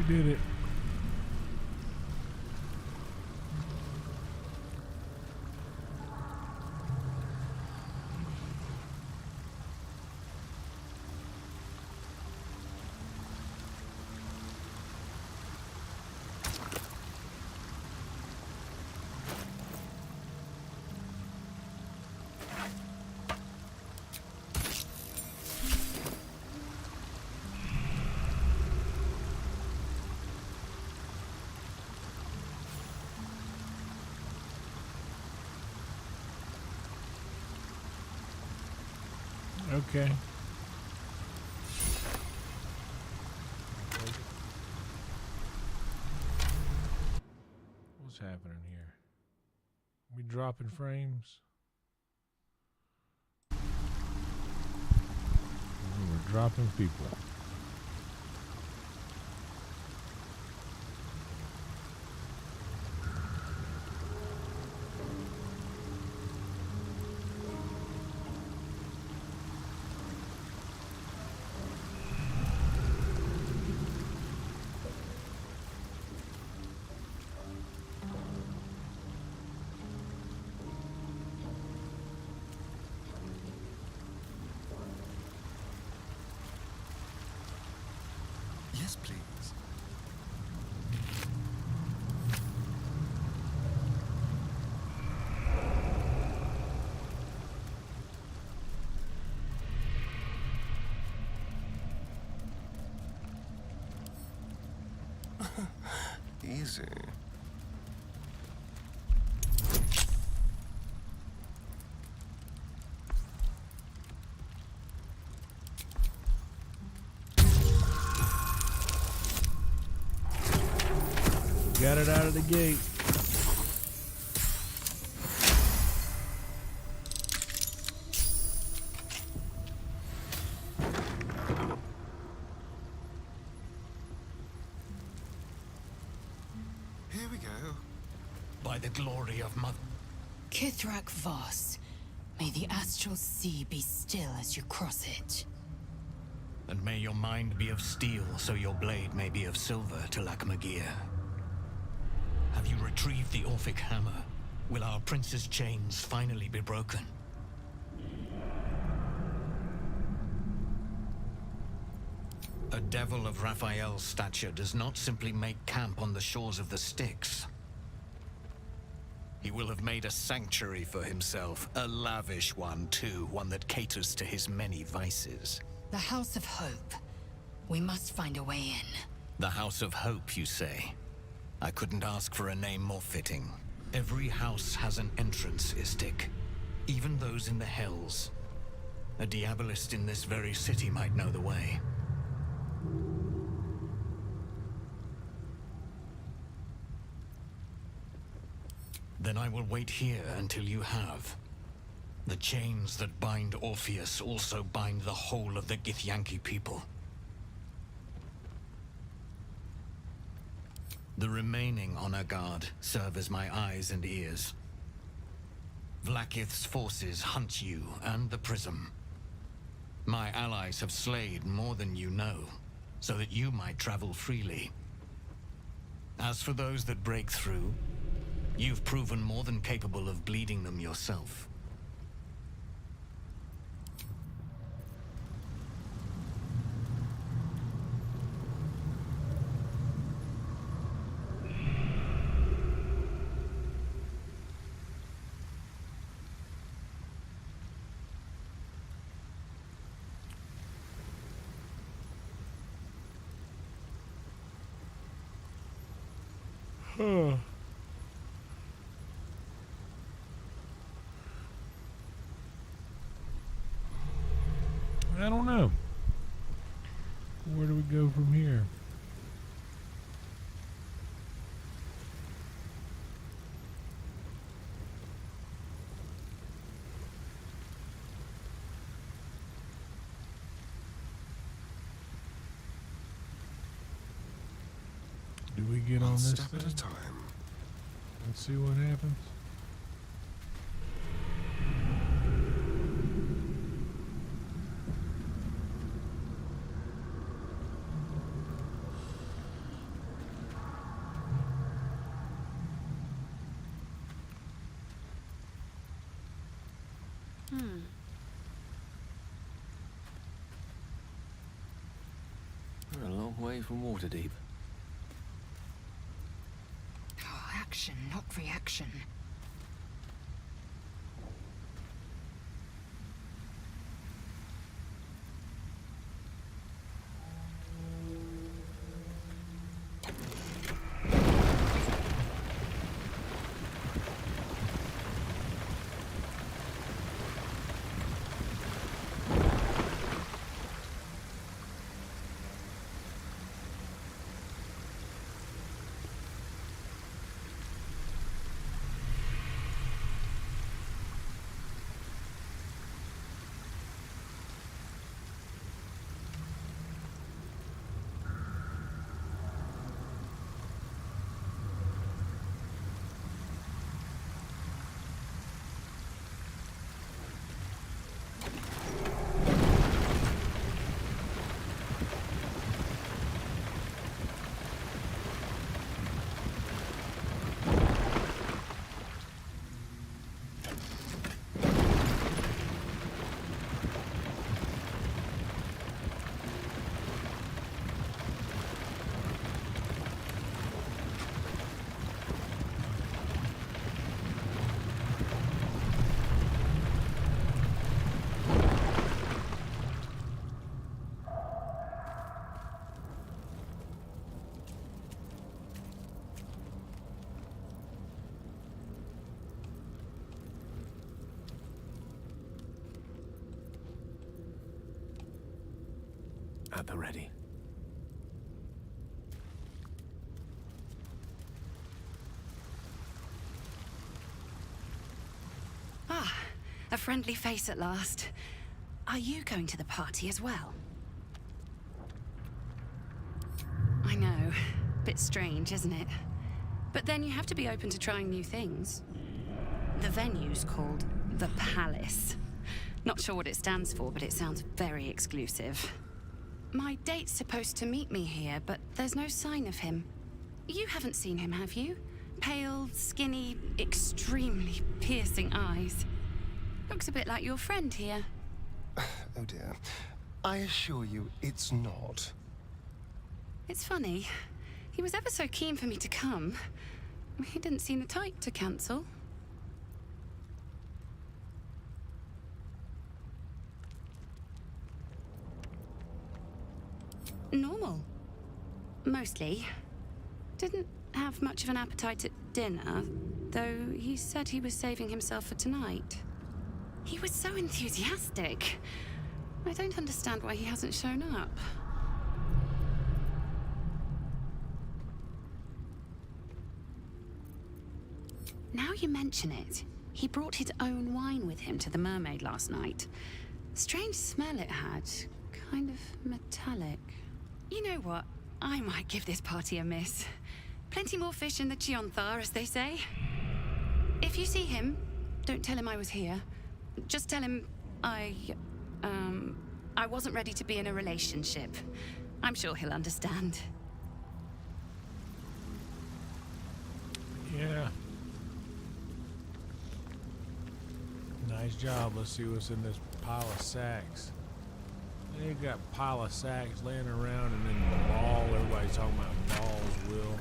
We did it. Okay. What's happening here? We dropping frames? We're dropping people. Yes, please. Easy. Got it out of the gate. Here we go. By the glory of Mother... Kithrak Voss, may the astral sea be still as you cross it. And may your mind be of steel, so your blade may be of silver, Talak Magir. Have you retrieved the Orphic hammer? Will our prince's chains finally be broken? A devil of Raphael's stature does not simply make camp on the shores of the Styx. He will have made a sanctuary for himself, a lavish one too, one that caters to his many vices. The House of Hope. We must find a way in. The House of Hope, you say? I couldn't ask for a name more fitting. Every house has an entrance, Istik. Even those in the Hells. A Diabolist in this very city might know the way. Then I will wait here until you have. The chains that bind Orpheus also bind the whole of the Githyanki people. The remaining honor guard serve as my eyes and ears. Vlaakith's forces hunt you and the Prism. My allies have slayed more than you know, so that you might travel freely. As for those that break through, you've proven more than capable of bleeding them yourself. Huh. I don't know. Where do we go from here? we get on One this step thing at a time. and see what happens? We're a long way from Waterdeep. Oh, action, not reaction. At the ready. Ah, a friendly face at last. Are you going to the party as well? I know. Bit strange, isn't it? But then you have to be open to trying new things. The venue's called The Palace. Not sure what it stands for, but it sounds very exclusive. My date's supposed to meet me here, but there's no sign of him. You haven't seen him, have you? Pale, skinny, extremely piercing eyes. Looks a bit like your friend here. Oh dear. I assure you, it's not. It's funny. He was ever so keen for me to come. He didn't seem the type to cancel. Normal. Mostly. Didn't have much of an appetite at dinner, though he said he was saving himself for tonight. He was so enthusiastic. I don't understand why he hasn't shown up. Now you mention it, he brought his own wine with him to the Mermaid last night. Strange smell it had. Kind of metallic. You know what? I might give this party a miss. Plenty more fish in the Chionthar, as they say. If you see him, don't tell him I was here. Just tell him I wasn't ready to be in a relationship. I'm sure he'll understand. Yeah. Nice job. Let's see what's in this pile of sacks. They got a pile of sacks laying around, and then the ball. Everybody's talking about balls, Will.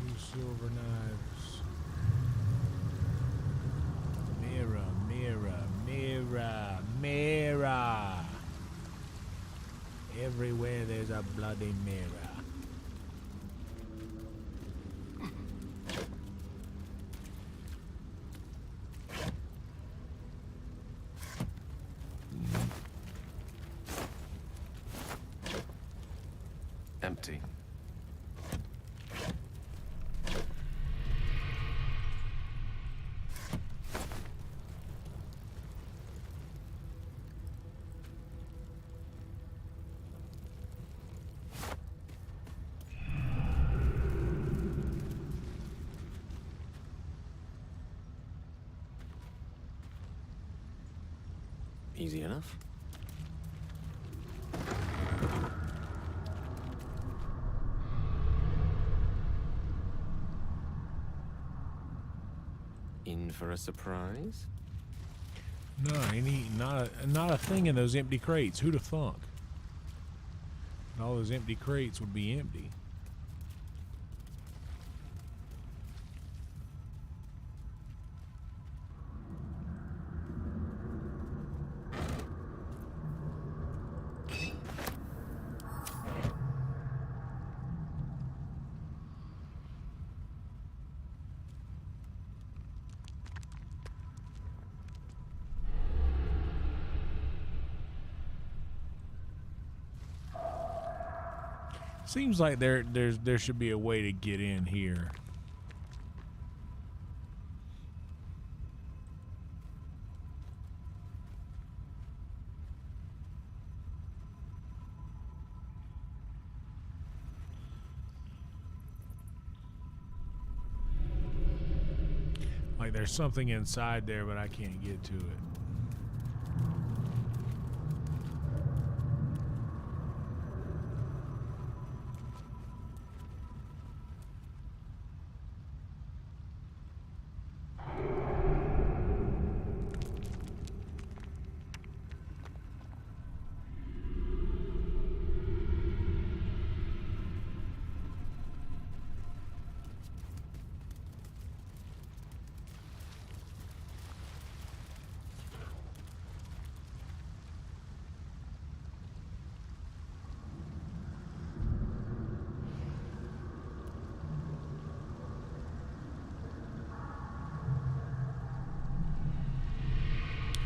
2 silver knives. Mirror, mirror, mirror, mirror. Everywhere there's a bloody mirror. Empty. Easy enough. In for a surprise? No, not a thing in those empty crates. Who'd have thunk? And all those empty crates would be empty. Seems like there should be a way to get in here. Like there's something inside there, but I can't get to it.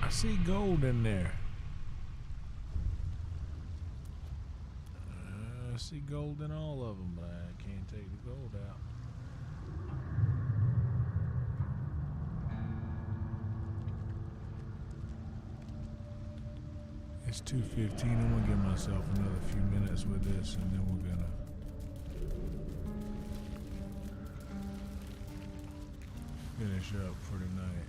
I see gold in there. I see gold in all of them, but I can't take the gold out. It's 2:15. I'm gonna give myself another few minutes with this, and then we're gonna finish up for tonight.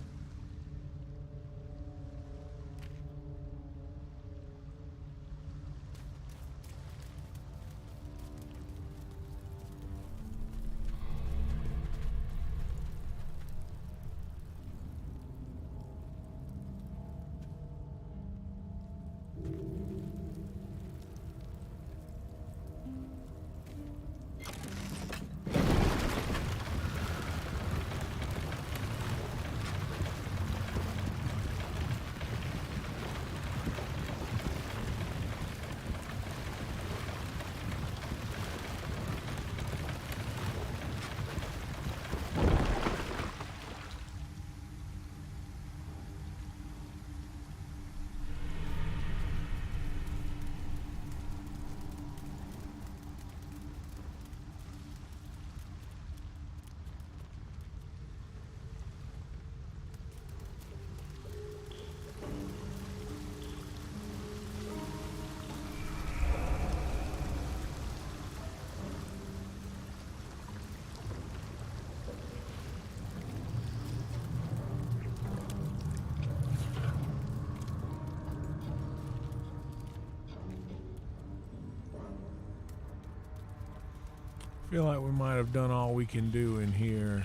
Feel like we might have done all we can do in here,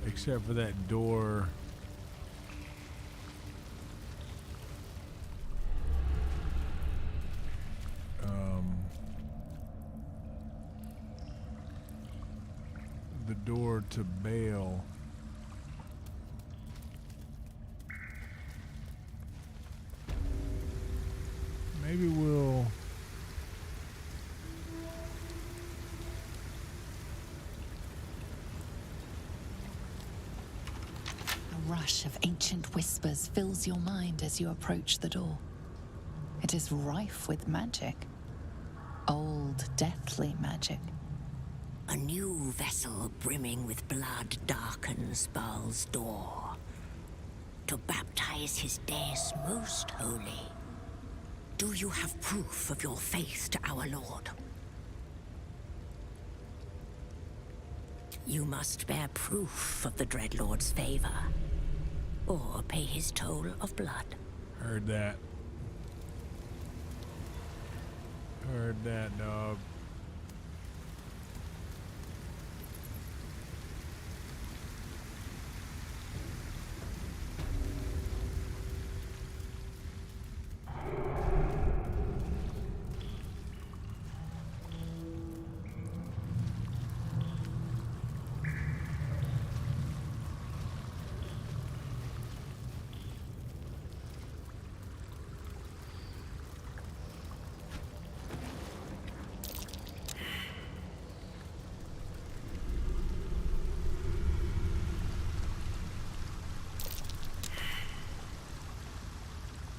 except for that door. The door to Baal. Maybe we'll... A rush of ancient whispers fills your mind as you approach the door. It is rife with magic. Old, deathly magic. A new vessel brimming with blood darkens Baal's door to baptize his days most holy. Do you have proof of your faith to our Lord? You must bear proof of the Dreadlord's favor. or pay his toll of blood. Heard that. Heard that, dog.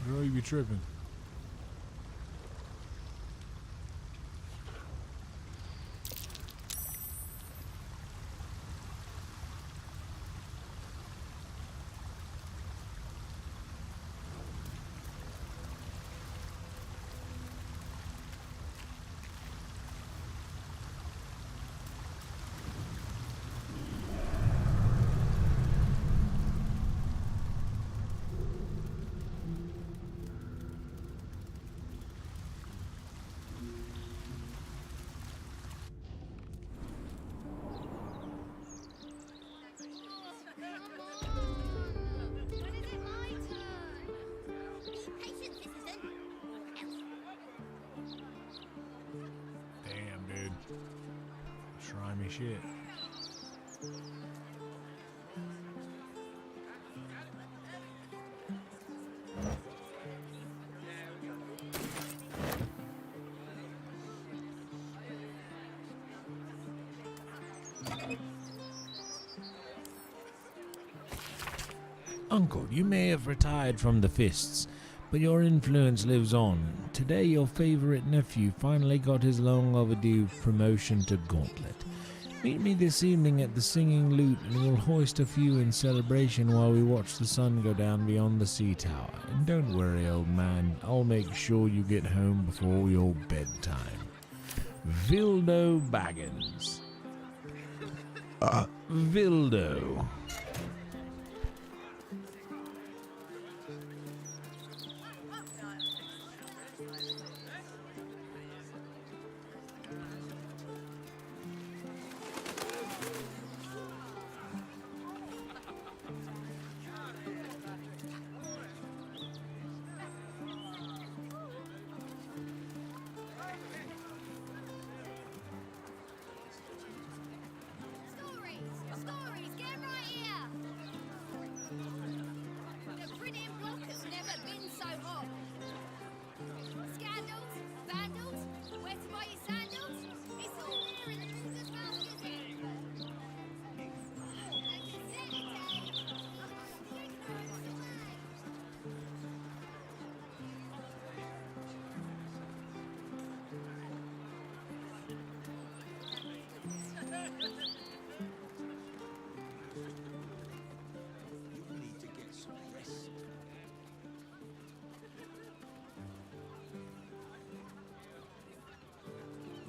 Girl, you be tripping. Damn, dude. Slimy shit. Uncle, you may have retired from the fists, but your influence lives on. Today, your favorite nephew finally got his long overdue promotion to Gauntlet. Meet me this evening at the Singing Lute, and we'll hoist a few in celebration while we watch the sun go down beyond the sea tower. And don't worry, old man, I'll make sure you get home before your bedtime. Vildo Baggins. Vildo. Stories, get right here! The printing block has never been so hot. Scandals, vandals, where to buy your sandals? It's all there in the Baldu's Mouth Gazette. A Gazette a day.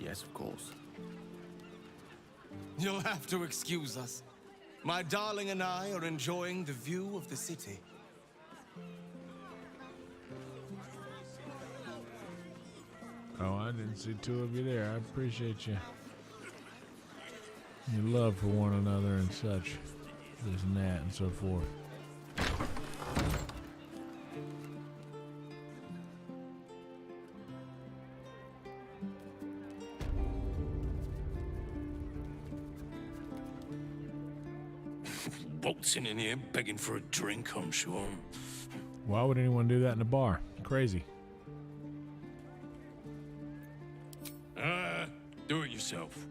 Yes, of course. You'll have to excuse us. My darling and I are enjoying the view of the city. Oh, I didn't see two of you there. I appreciate you. Your love for one another and such. This and that and so forth. Waltzing in here begging for a drink, I'm sure. Why would anyone do that in a bar? Crazy. Do it yourself.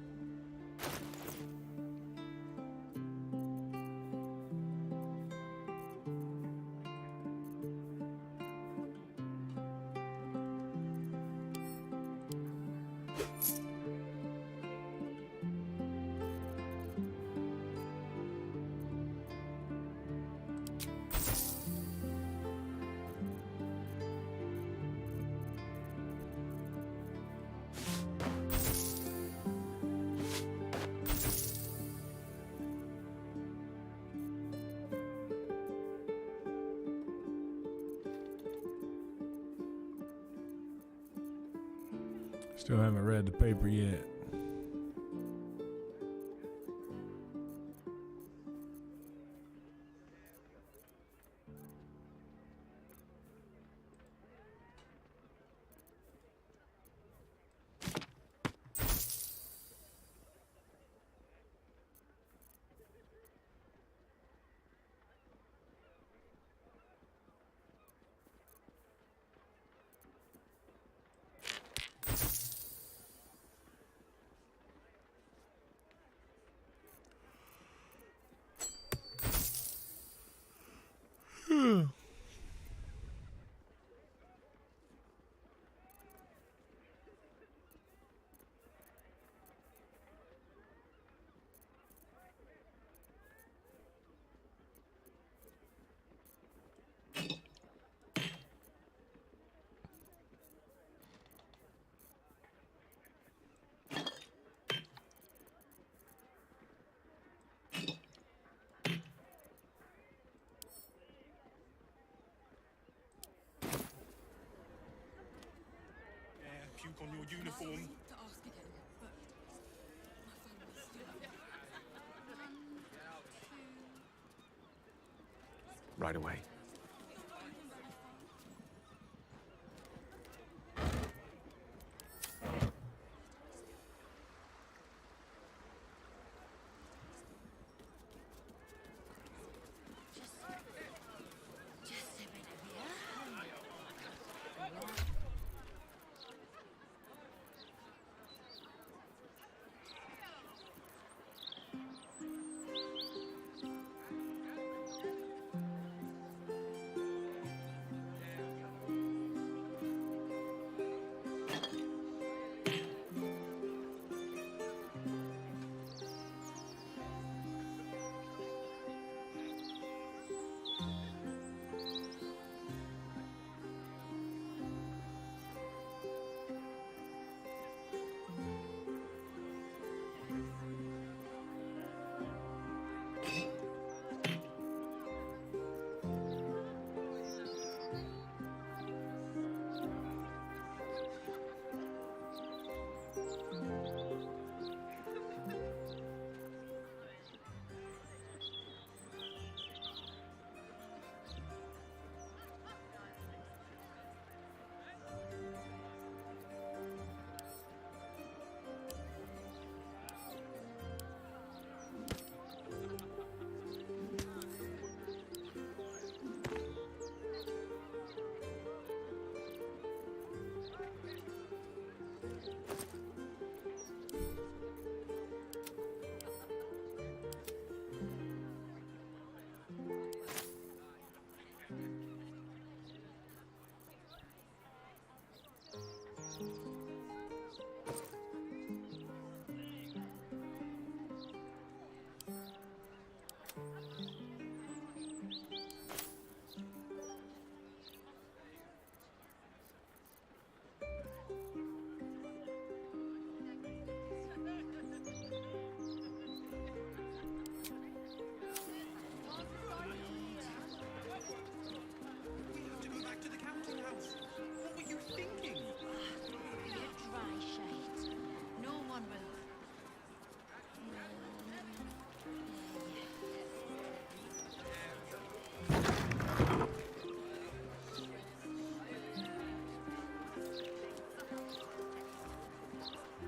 Still haven't read the paper yet. Puke on your uniform. Right away.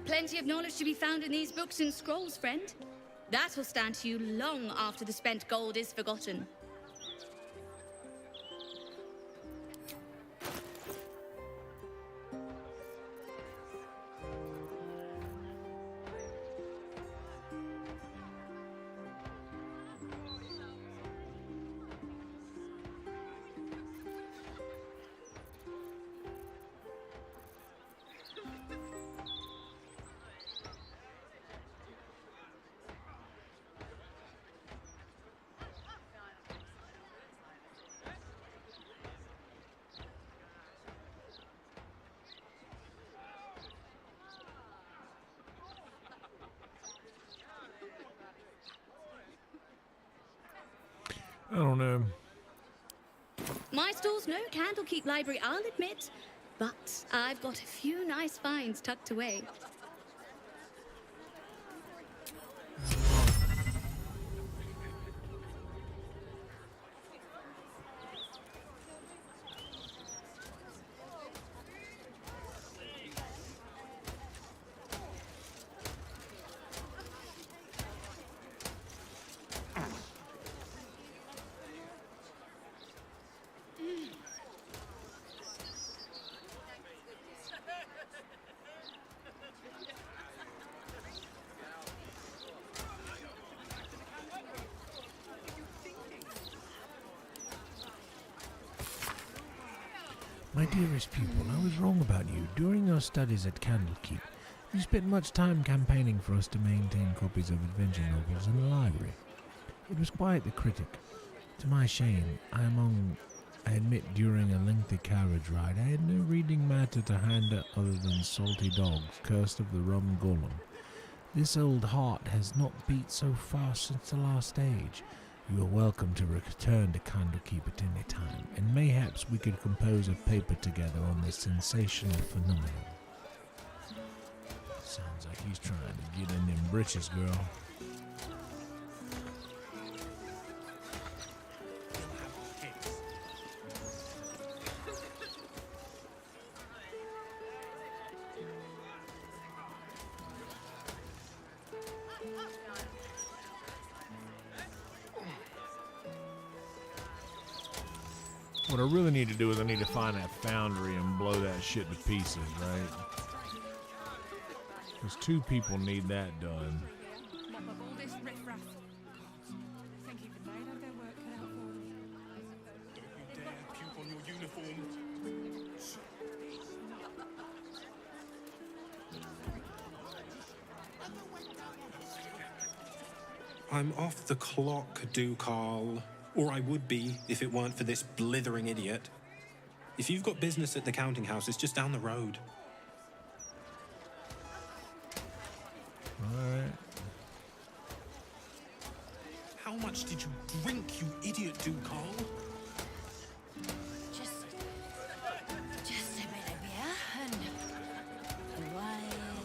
Plenty of knowledge to be found in these books and scrolls, friend. That will stand to you long after the spent gold is forgotten. I don't know. My store's no Candlekeep library, I'll admit. But I've got a few nice finds tucked away. My dearest pupil, I was wrong about you. During your studies at Candlekeep, you spent much time campaigning for us to maintain copies of adventure novels in the library. It was quite the critic. To my shame, I admit during a lengthy carriage ride, I had no reading matter to hand her other than Salty Dogs, Cursed of the Rum Golem. This old heart has not beat so fast since the last age. You are welcome to return to Candlekeep at any time, and mayhaps we could compose a paper together on this sensational phenomenon. Sounds like he's trying to get in them britches, girl. What I really need to do is I need to find that foundry and blow that shit to pieces, right? Because 2 people need that done. I'm off the clock, Ducal. Or I would be if it weren't for this blithering idiot. If you've got business at the counting house, it's just down the road. Alright. How much did you drink, you idiot, Ducal? Just a bit of beer and a while.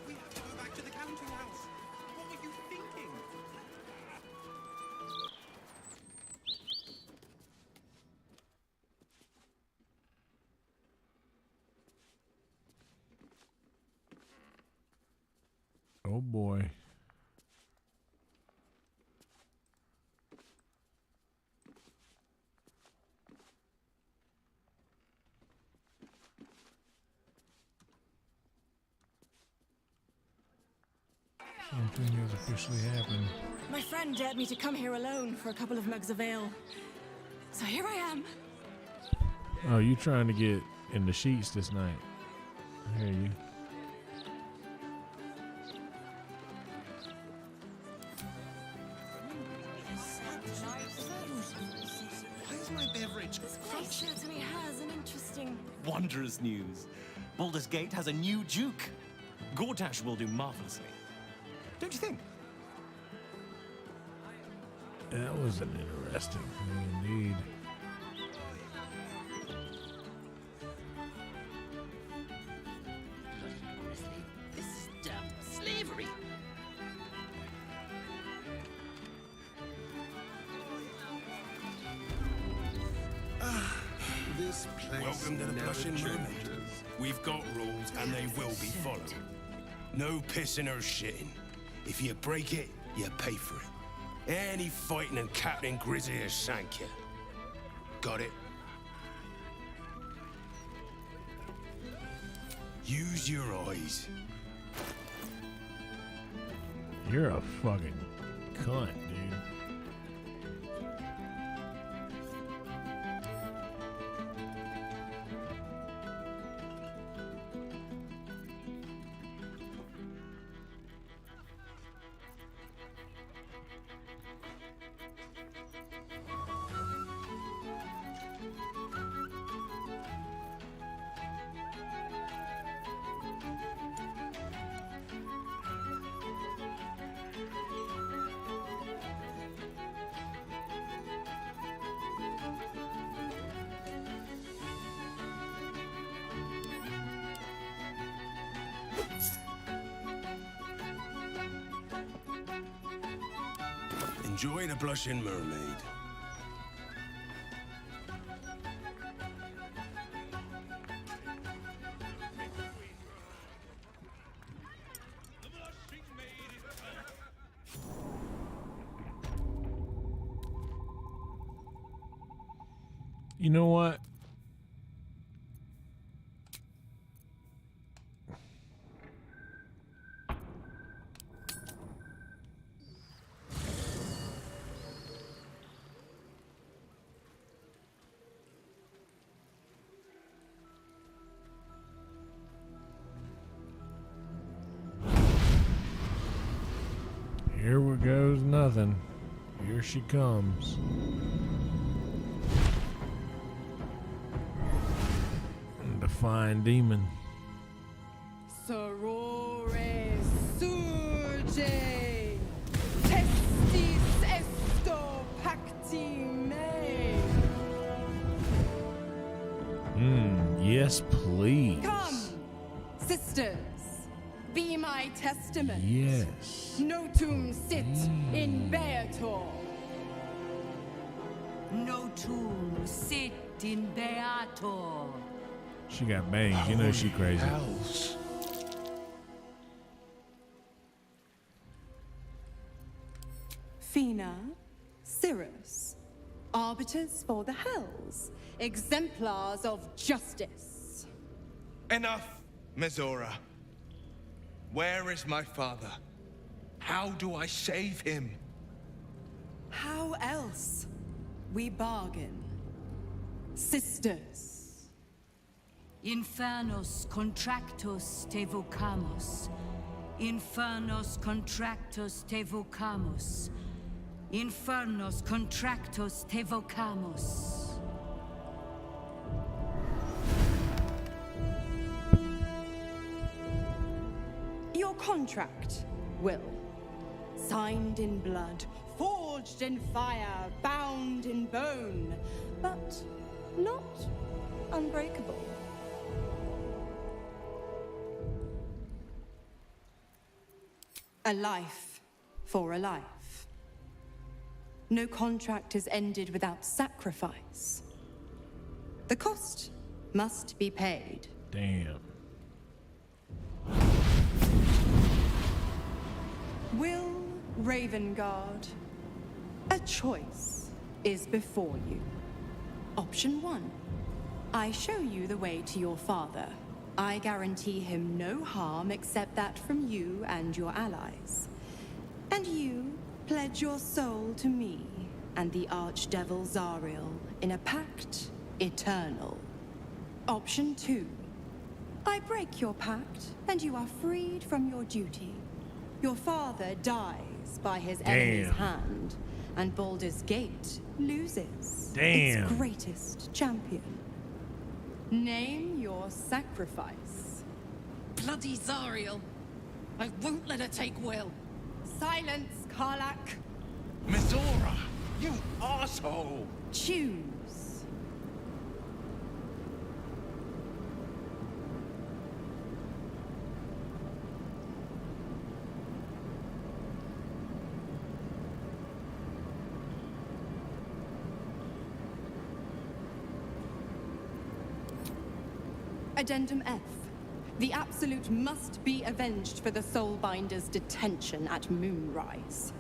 We have to go back to the counting house. What were you thinking? Oh boy. Something has officially happened. My friend dared me to come here alone for a couple of mugs of ale. So here I am. Oh, you trying to get in the sheets this night? I hear you. Why is my beverage This certainly has an interesting... Wondrous news. Baldur's Gate has a new Duke. Gortash will do marvelously. Don't you think? That was an interesting thing indeed. This is damn slavery. This place Welcome to the never Blushing Mermaid. changes. We've got rules, and they will be followed. No pissing or shitting. If you break it, you pay for it. Any fighting and Captain Grizzly will shank you. Got it? Use your eyes. You're a fucking cunt, dude. Enjoy the blushing mermaid. You know what? Here we goes nothing. Here she comes. The fine demon. Sorore surge, testis esto pacti me. Yes, please. Come, sisters, be my testament. Yes. Notum sit in beator. Notum sit in beator. She got bangs. You know she crazy. Hells. Fina, Cirrus, arbiters for the hells, exemplars of justice. Enough, Mizora. Where is my father? How do I save him? How else? We bargain. Sisters. Infernos contractus te vocamus. Infernos contractus te vocamus. Infernos contractus te vocamus. Your contract, Will. Signed in blood, forged in fire, bound in bone, but not unbreakable. A life for a life. No contract is ended without sacrifice. The cost must be paid. Damn. Will Ravengard, a choice is before you. Option 1. I show you the way to your father. I guarantee him no harm except that from you and your allies. And you pledge your soul to me and the archdevil Zariel in a pact eternal. Option 2. I break your pact and you are freed from your duty. Your father dies by his enemy's hand, and Baldur's Gate loses its greatest champion. Name your sacrifice. Bloody Zariel. I won't let her take Will. Silence, Karlak. Mizora, you asshole! Choose. Addendum F. The Absolute must be avenged for the Soulbinder's detention at Moonrise.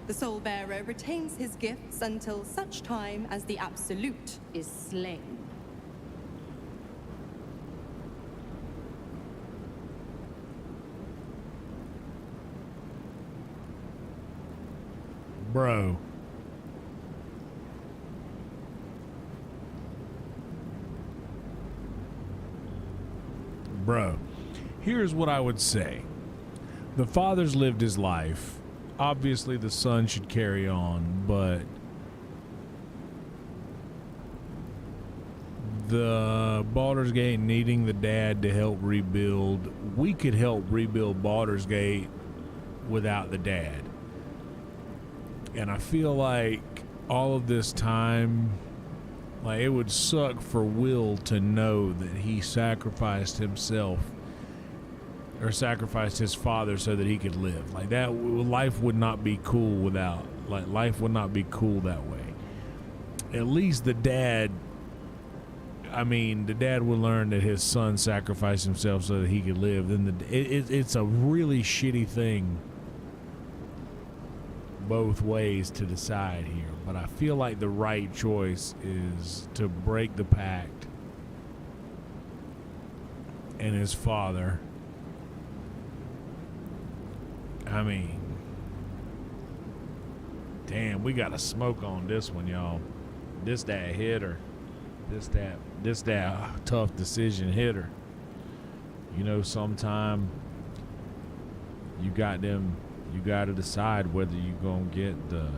The Soulbearer retains his gifts until such time as the Absolute is slain. Bro. Bro, here's what I would say. The father's lived his life. Obviously, the son should carry on, but the Baldur's Gate needing the dad to help rebuild, we could help rebuild Baldur's Gate without the dad. And I feel like all of this time, like, it would suck for Will to know that he sacrificed himself or sacrificed his father so that he could live. Like, that life would not be cool without Like, life would not be cool that way. At least the dad would learn that his son sacrificed himself so that he could live. Then it's a really shitty thing both ways to decide here. But I feel like the right choice is to break the pact and his father. I mean, damn, we got a smoke on this one, y'all. This that hitter. This that tough decision hitter. You know, sometime you got to decide whether you gonna get the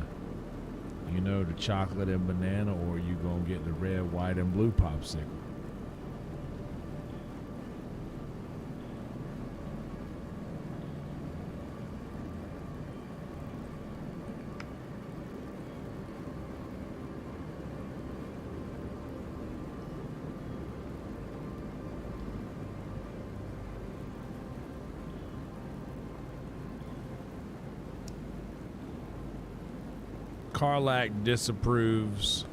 chocolate and banana, or you gonna get the red, white, and blue popsicle. Karlak disapproves.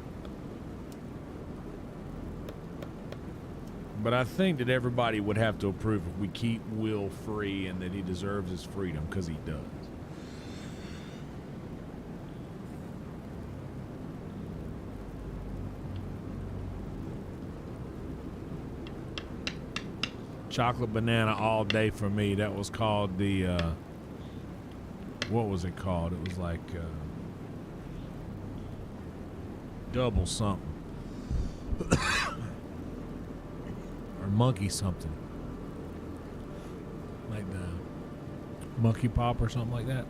But I think that everybody would have to approve if we keep Will free and that he deserves his freedom, because he does. Chocolate banana all day for me. That was called the, what was it called? It was like, double something. Or monkey something. Like the monkey pop or something like that.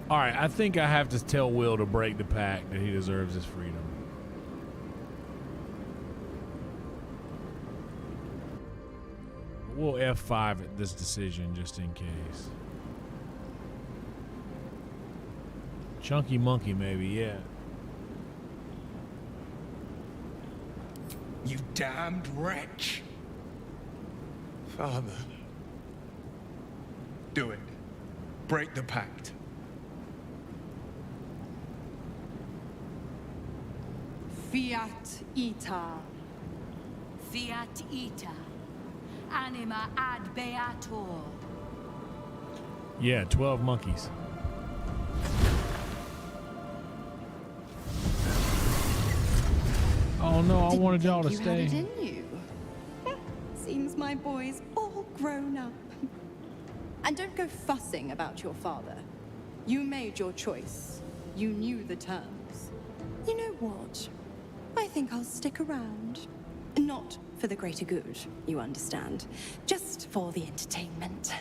Alright, I think I have to tell Will to break the pact, that he deserves his freedom. We'll F5 at this decision just in case. Chunky monkey, maybe, yeah. You damned wretch. Father. Do it. Break the pact. Fiat ita. Fiat ita. Anima ad beator. Yeah, 12 monkeys. Oh no, I wanted y'all to stay. You had it in you. Seems my boy's all grown up. And don't go fussing about your father. You made your choice. You knew the terms. You know what? I think I'll stick around. Not for the greater good, you understand. Just for the entertainment.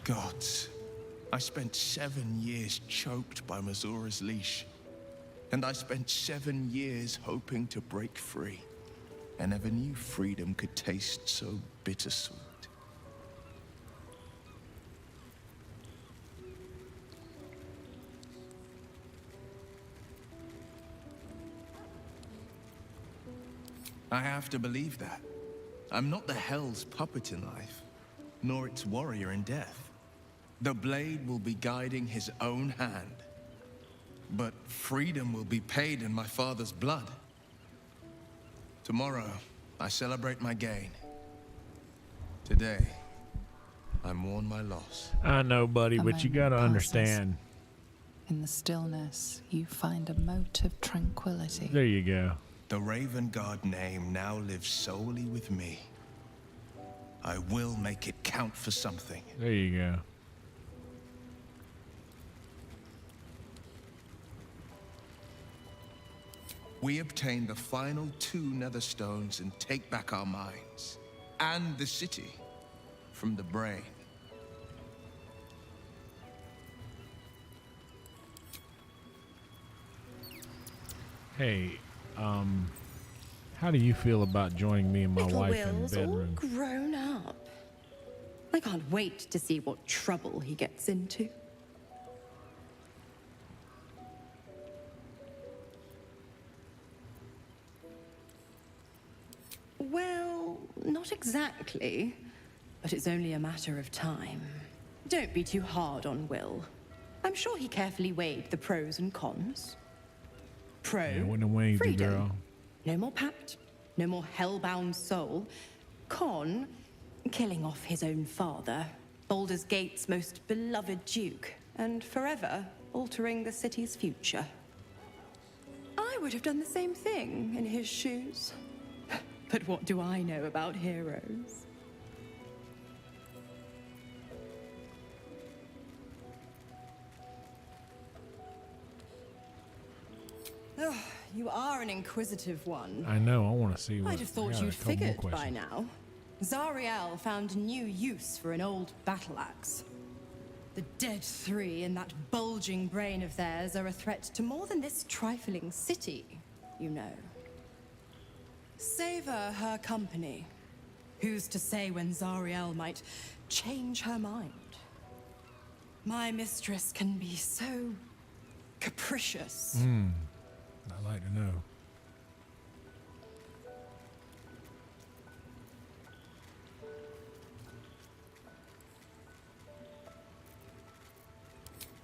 Gods, I spent 7 years choked by Mazora's leash. And I spent 7 years hoping to break free. I never knew freedom could taste so bittersweet. I have to believe that. I'm not the Hell's puppet in life, nor its warrior in death. The blade will be guiding his own hand. But freedom will be paid in my father's blood. Tomorrow, I celebrate my gain. Today, I mourn my loss. I know, buddy, but you gotta understand. In the stillness, you find a mote of tranquility. There you go. The Raven God name now lives solely with me. I will make it count for something. There you go. We obtain the final 2 nether stones and take back our minds. and the city from the brain. Hey, how do you feel about joining me and my Little wife in the Will's all bedroom? grown up. I can't wait to see what trouble he gets into. Well, not exactly, but it's only a matter of time. Don't be too hard on Will. I'm sure he carefully weighed the pros and cons. Pro, Yeah, wouldn't have waved you, freedom. girl. No more pact, no more hellbound soul. Con, killing off his own father, Baldur's Gate's most beloved duke, and forever altering the city's future. I would have done the same thing in his shoes. But what do I know about heroes? Oh, you are an inquisitive one. I know. I want to see what. I'd have I thought got a you'd couple more figured by questions. now. Zariel found new use for an old battle axe. The dead three in that bulging brain of theirs are a threat to more than this trifling city, you know. Savor her company. Who's to say when Zariel might change her mind? My mistress can be so capricious. I'd like to know.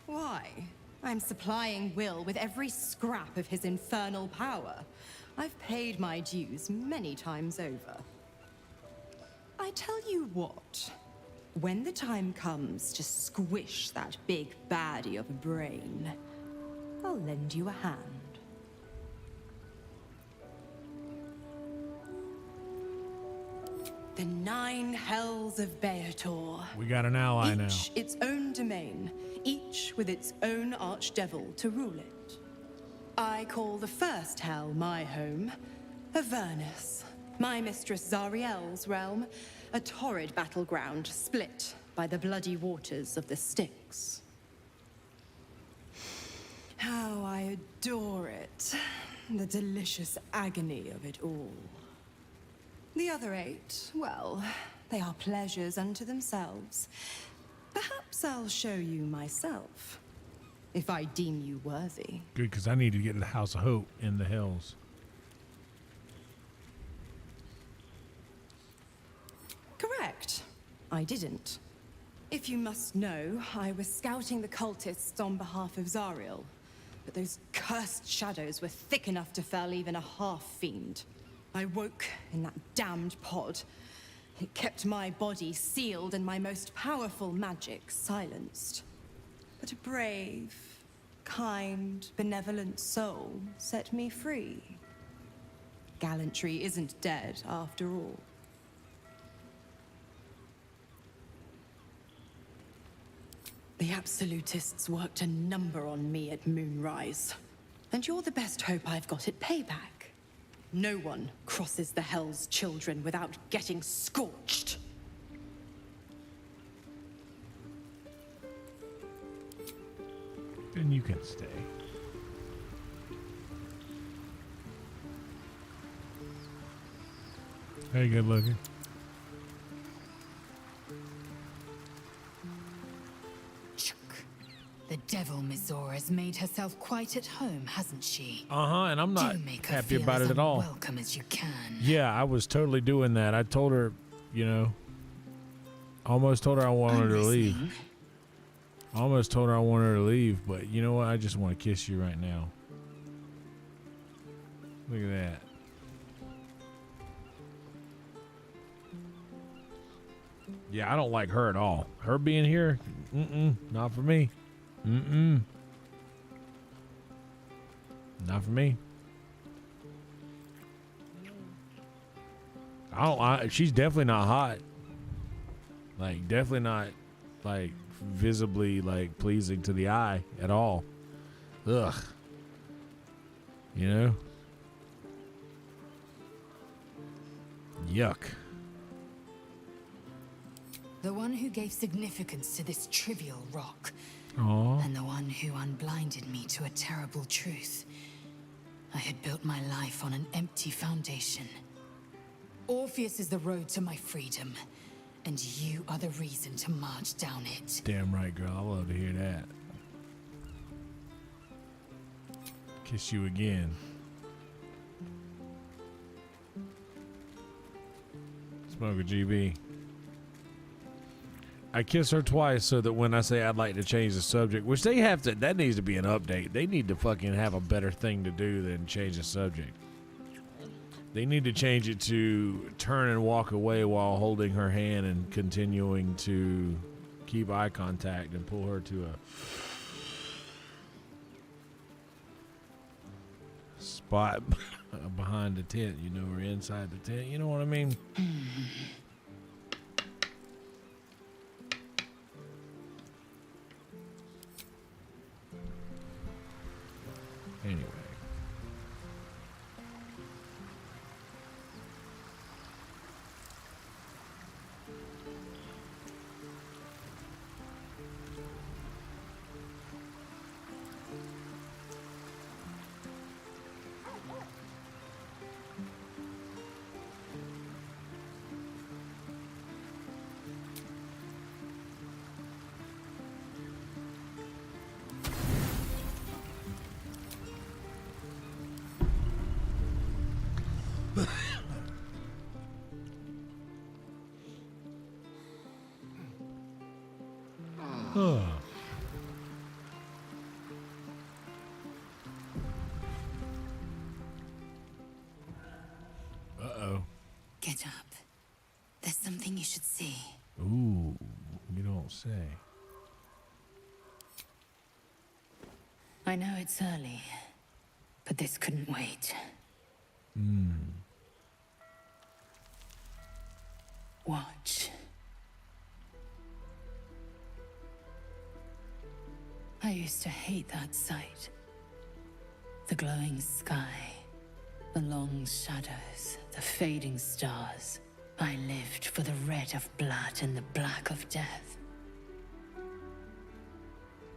Why? I'm supplying Will with every scrap of his infernal power. I've paid my dues many times over. I tell you what, when the time comes to squish that big baddie of a brain, I'll lend you a hand. The 9 hells of Beator. We got an ally now. Each its own domain, each with its own archdevil to rule it. I call the first hell my home, Avernus, my mistress Zariel's realm, a torrid battleground split by the bloody waters of the Styx. How I adore it, the delicious agony of it all. The other 8, well, they are pleasures unto themselves. Perhaps I'll show you myself, if I deem you worthy. Good, because I need to get to the House of Hope in the hills. Correct. I didn't. If you must know, I was scouting the cultists on behalf of Zariel, but those cursed shadows were thick enough to fell even a half-fiend. I woke in that damned pod. It kept my body sealed and my most powerful magic silenced. But a brave, kind, benevolent soul set me free. Gallantry isn't dead after all. The Absolutists worked a number on me at Moonrise. And you're the best hope I've got at payback. No one crosses the Hell's Children without getting scorched. Then you can stay. Very good looking. The devil Mizora has made herself quite at home, hasn't she? And I'm not Do make her happy feel about as it at all. Welcome as you can. Yeah, I was totally doing that. I told her, you know, almost told her I wanted her to leave. Almost told her I wanted her to leave, but you know what? I just want to kiss you right now. Look at that. Yeah, I don't like her at all. Her being here, not for me. Not for me. She's definitely not hot. Like, definitely not, like, visibly, like, pleasing to the eye at all. Ugh. You know? Yuck. The one who gave significance to this trivial rock. Aww. And the one who unblinded me to a terrible truth. I had built my life on an empty foundation. Orpheus is the road to my freedom, and you are the reason to march down it. Damn right, girl. I love to hear that. Kiss you again. Smoke a GB. I kiss her twice so that when I say I'd like to change the subject, which they have to, that needs to be an update. They need to fucking have a better thing to do than change the subject. They need to change it to turn and walk away while holding her hand and continuing to keep eye contact and pull her to a spot behind the tent, you know, or inside the tent. You know what I mean? Anyway. Uh-oh. Get up. There's something you should see. Ooh, you don't say. I know it's early, but this couldn't wait. Watch. I used to hate that sight. The glowing sky, the long shadows, the fading stars. I lived for the red of blood and the black of death.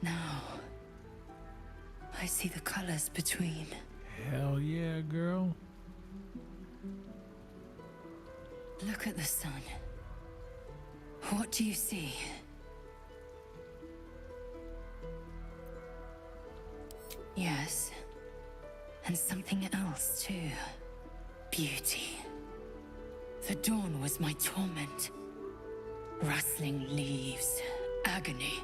Now, I see the colors between. Hell yeah, girl. Look at the sun. What do you see? Yes. And something else, too. Beauty. The dawn was my torment. Rustling leaves. Agony.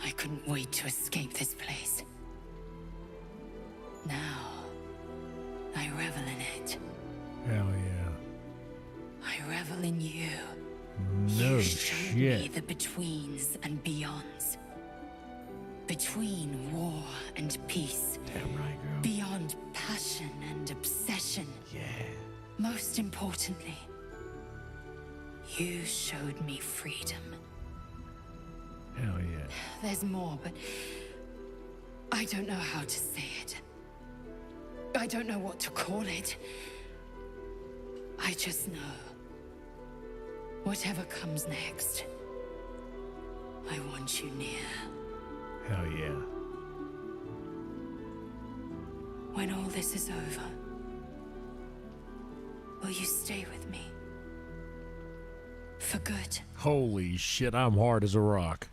I couldn't wait to escape this place. Now, I revel in it. Hell yeah. I revel in you. No You showed shit. me the betweens and beyonds. Between war and peace. Damn right, girl. Beyond passion and obsession. Yeah. Most importantly, you showed me freedom. Hell yeah. There's more, but I don't know how to say it. I don't know what to call it. I just know. Whatever comes next, I want you near. Hell yeah. When all this is over, will you stay with me? For good? Holy shit, I'm hard as a rock.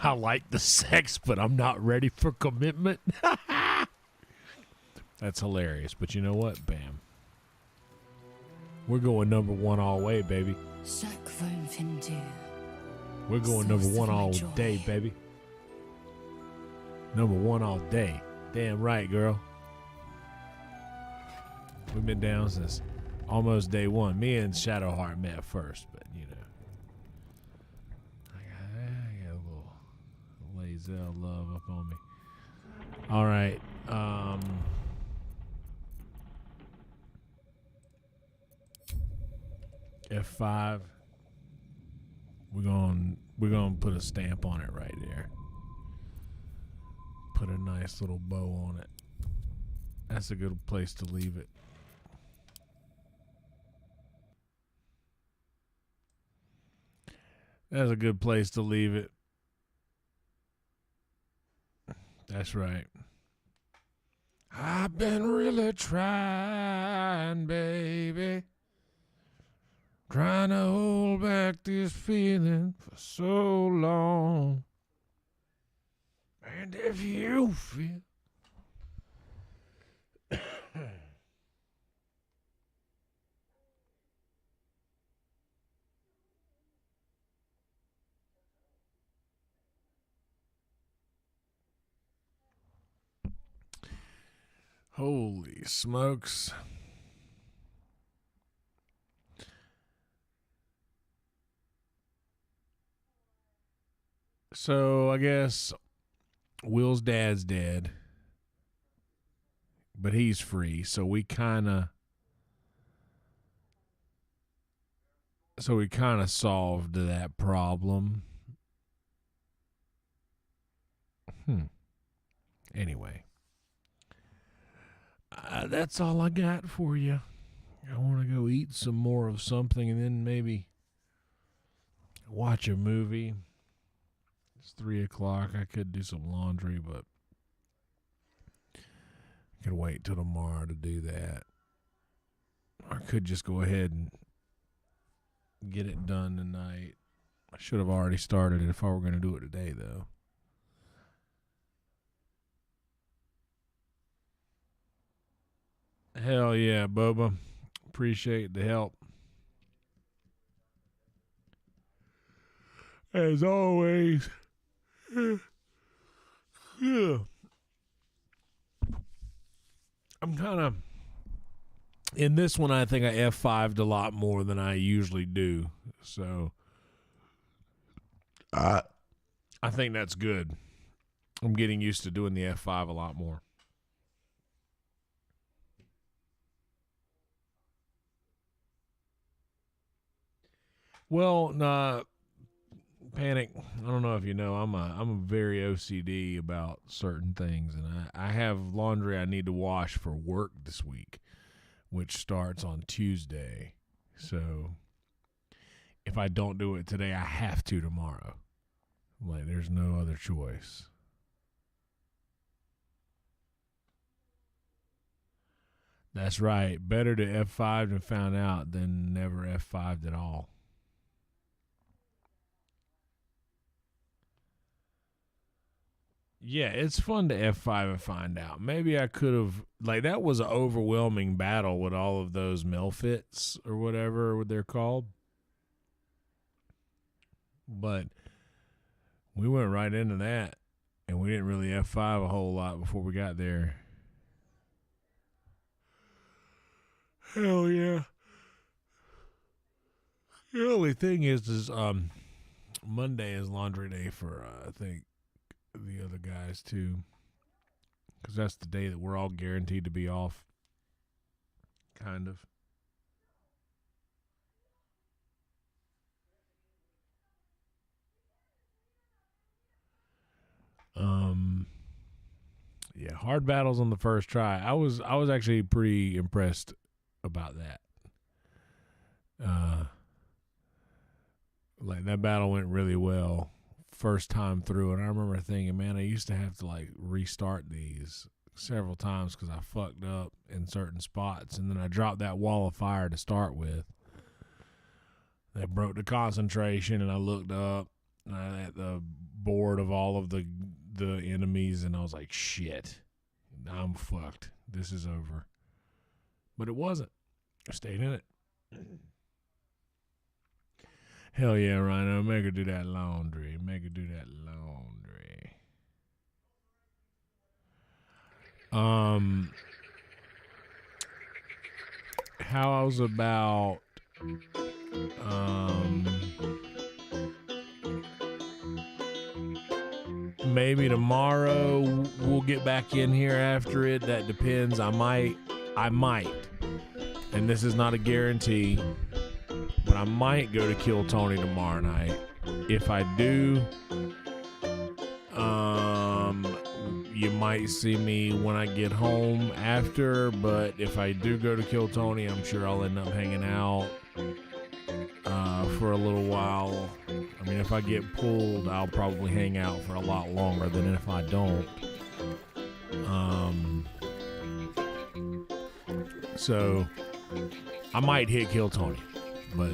I like the sex, but I'm not ready for commitment. That's hilarious, but you know what? Bam. We're going number one all way, baby. Chaque von Findu. We're going number one all day, baby. Number one all day. Damn right, girl. We've been down since almost day one. Me and Shadowheart met first, but you know. I got a little Lae'zel love up on me. All right. F5. We're gonna put a stamp on it right there. Put a nice little bow on it. That's a good place to leave it. That's a good place to leave it. That's right. I've been really trying, baby. Trying to hold back this feeling for so long. And if you feel holy smokes. So I guess Will's dad's dead, but he's free. So we kind of solved that problem. Anyway, that's all I got for you. I want to go eat some more of something and then maybe watch a movie. It's 3:00. I could do some laundry, but I could wait till tomorrow to do that. I could just go ahead and get it done tonight. I should have already started it if I were going to do it today, though. Hell yeah, Bubba. Appreciate the help. As always. Yeah. I'm kind of... In this one, I think I F5'd a lot more than I usually do. So... I think that's good. I'm getting used to doing the F5 a lot more. Well, nah, Panic, I don't know if you know, I'm a very OCD about certain things, and I have laundry I need to wash for work this week, which starts on Tuesday. So if I don't do it today, I have to tomorrow. Like, there's no other choice. That's right. Better to F5 and found out than never F5'd at all. Yeah, it's fun to F5 and find out. Maybe I could have, like, that was an overwhelming battle with all of those mail fits or whatever they're called. But we went right into that, and we didn't really F5 a whole lot before we got there. Hell yeah. The only thing is Monday is laundry day for, I think, the other guys too, because that's the day that we're all guaranteed to be off, kind of. Yeah, hard battles on the first try. I was actually pretty impressed about that. Like, that battle went really well first time through, and I remember thinking, man, I used to have to like restart these several times because I fucked up in certain spots, and then I dropped that wall of fire to start with. That broke the concentration, and I looked up at the board of all of the enemies, and I was like, shit, I'm fucked. This is over. But it wasn't. I stayed in it. Hell yeah, Rhino. Make her do that laundry. Make her do that laundry. How's about maybe tomorrow we'll get back in here after it. That depends. I might. And this is not a guarantee, but I might go to Kill Tony tomorrow night. If I do, you might see me when I get home after, but if I do go to Kill Tony, I'm sure I'll end up hanging out for a little while. I mean, if I get pulled, I'll probably hang out for a lot longer than if I don't. So I might hit Kill Tony, but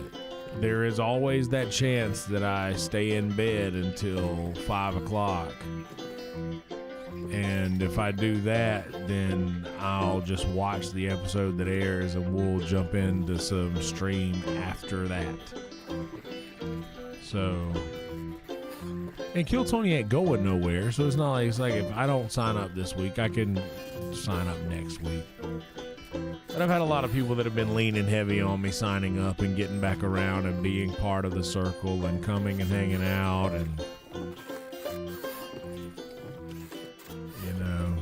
there is always that chance that I stay in bed until 5 o'clock. And if I do that, then I'll just watch the episode that airs and we'll jump into some stream after that. So, and Kill Tony ain't going nowhere, so it's not like, it's like if I don't sign up this week, I can sign up next week. But I've had a lot of people that have been leaning heavy on me signing up and getting back around and being part of the circle and coming and hanging out and, you know,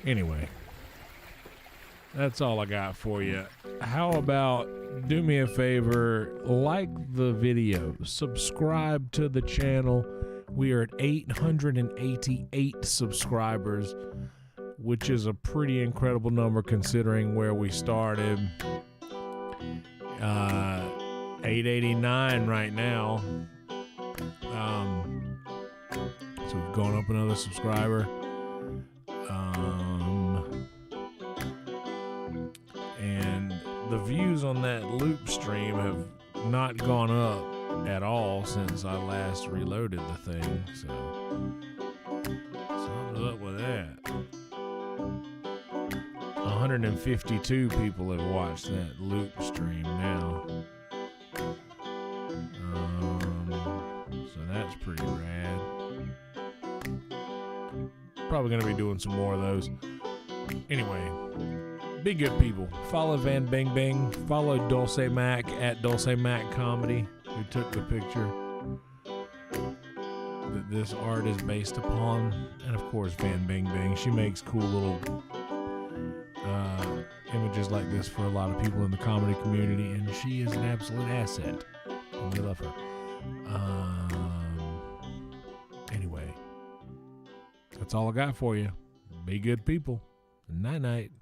anyway, that's all I got for you. How about do me a favor, like the video, subscribe to the channel. We are at 888 subscribers, which is a pretty incredible number considering where we started. 889 right now. So we've gone up another subscriber. And the views on that loop stream have not gone up at all since I last reloaded the thing, so something's up with that. 152 people have watched that loop stream now, so that's pretty rad. Probably gonna be doing some more of those. Anyway, be good people. Follow Van Bing Bing. Follow Dulce Mac at Dulce Mac Comedy, who took the picture that this art is based upon. And of course, Van Bing Bing. She makes cool little images like this for a lot of people in the comedy community, and she is an absolute asset. And we love her. Anyway, that's all I got for you. Be good people. Night night.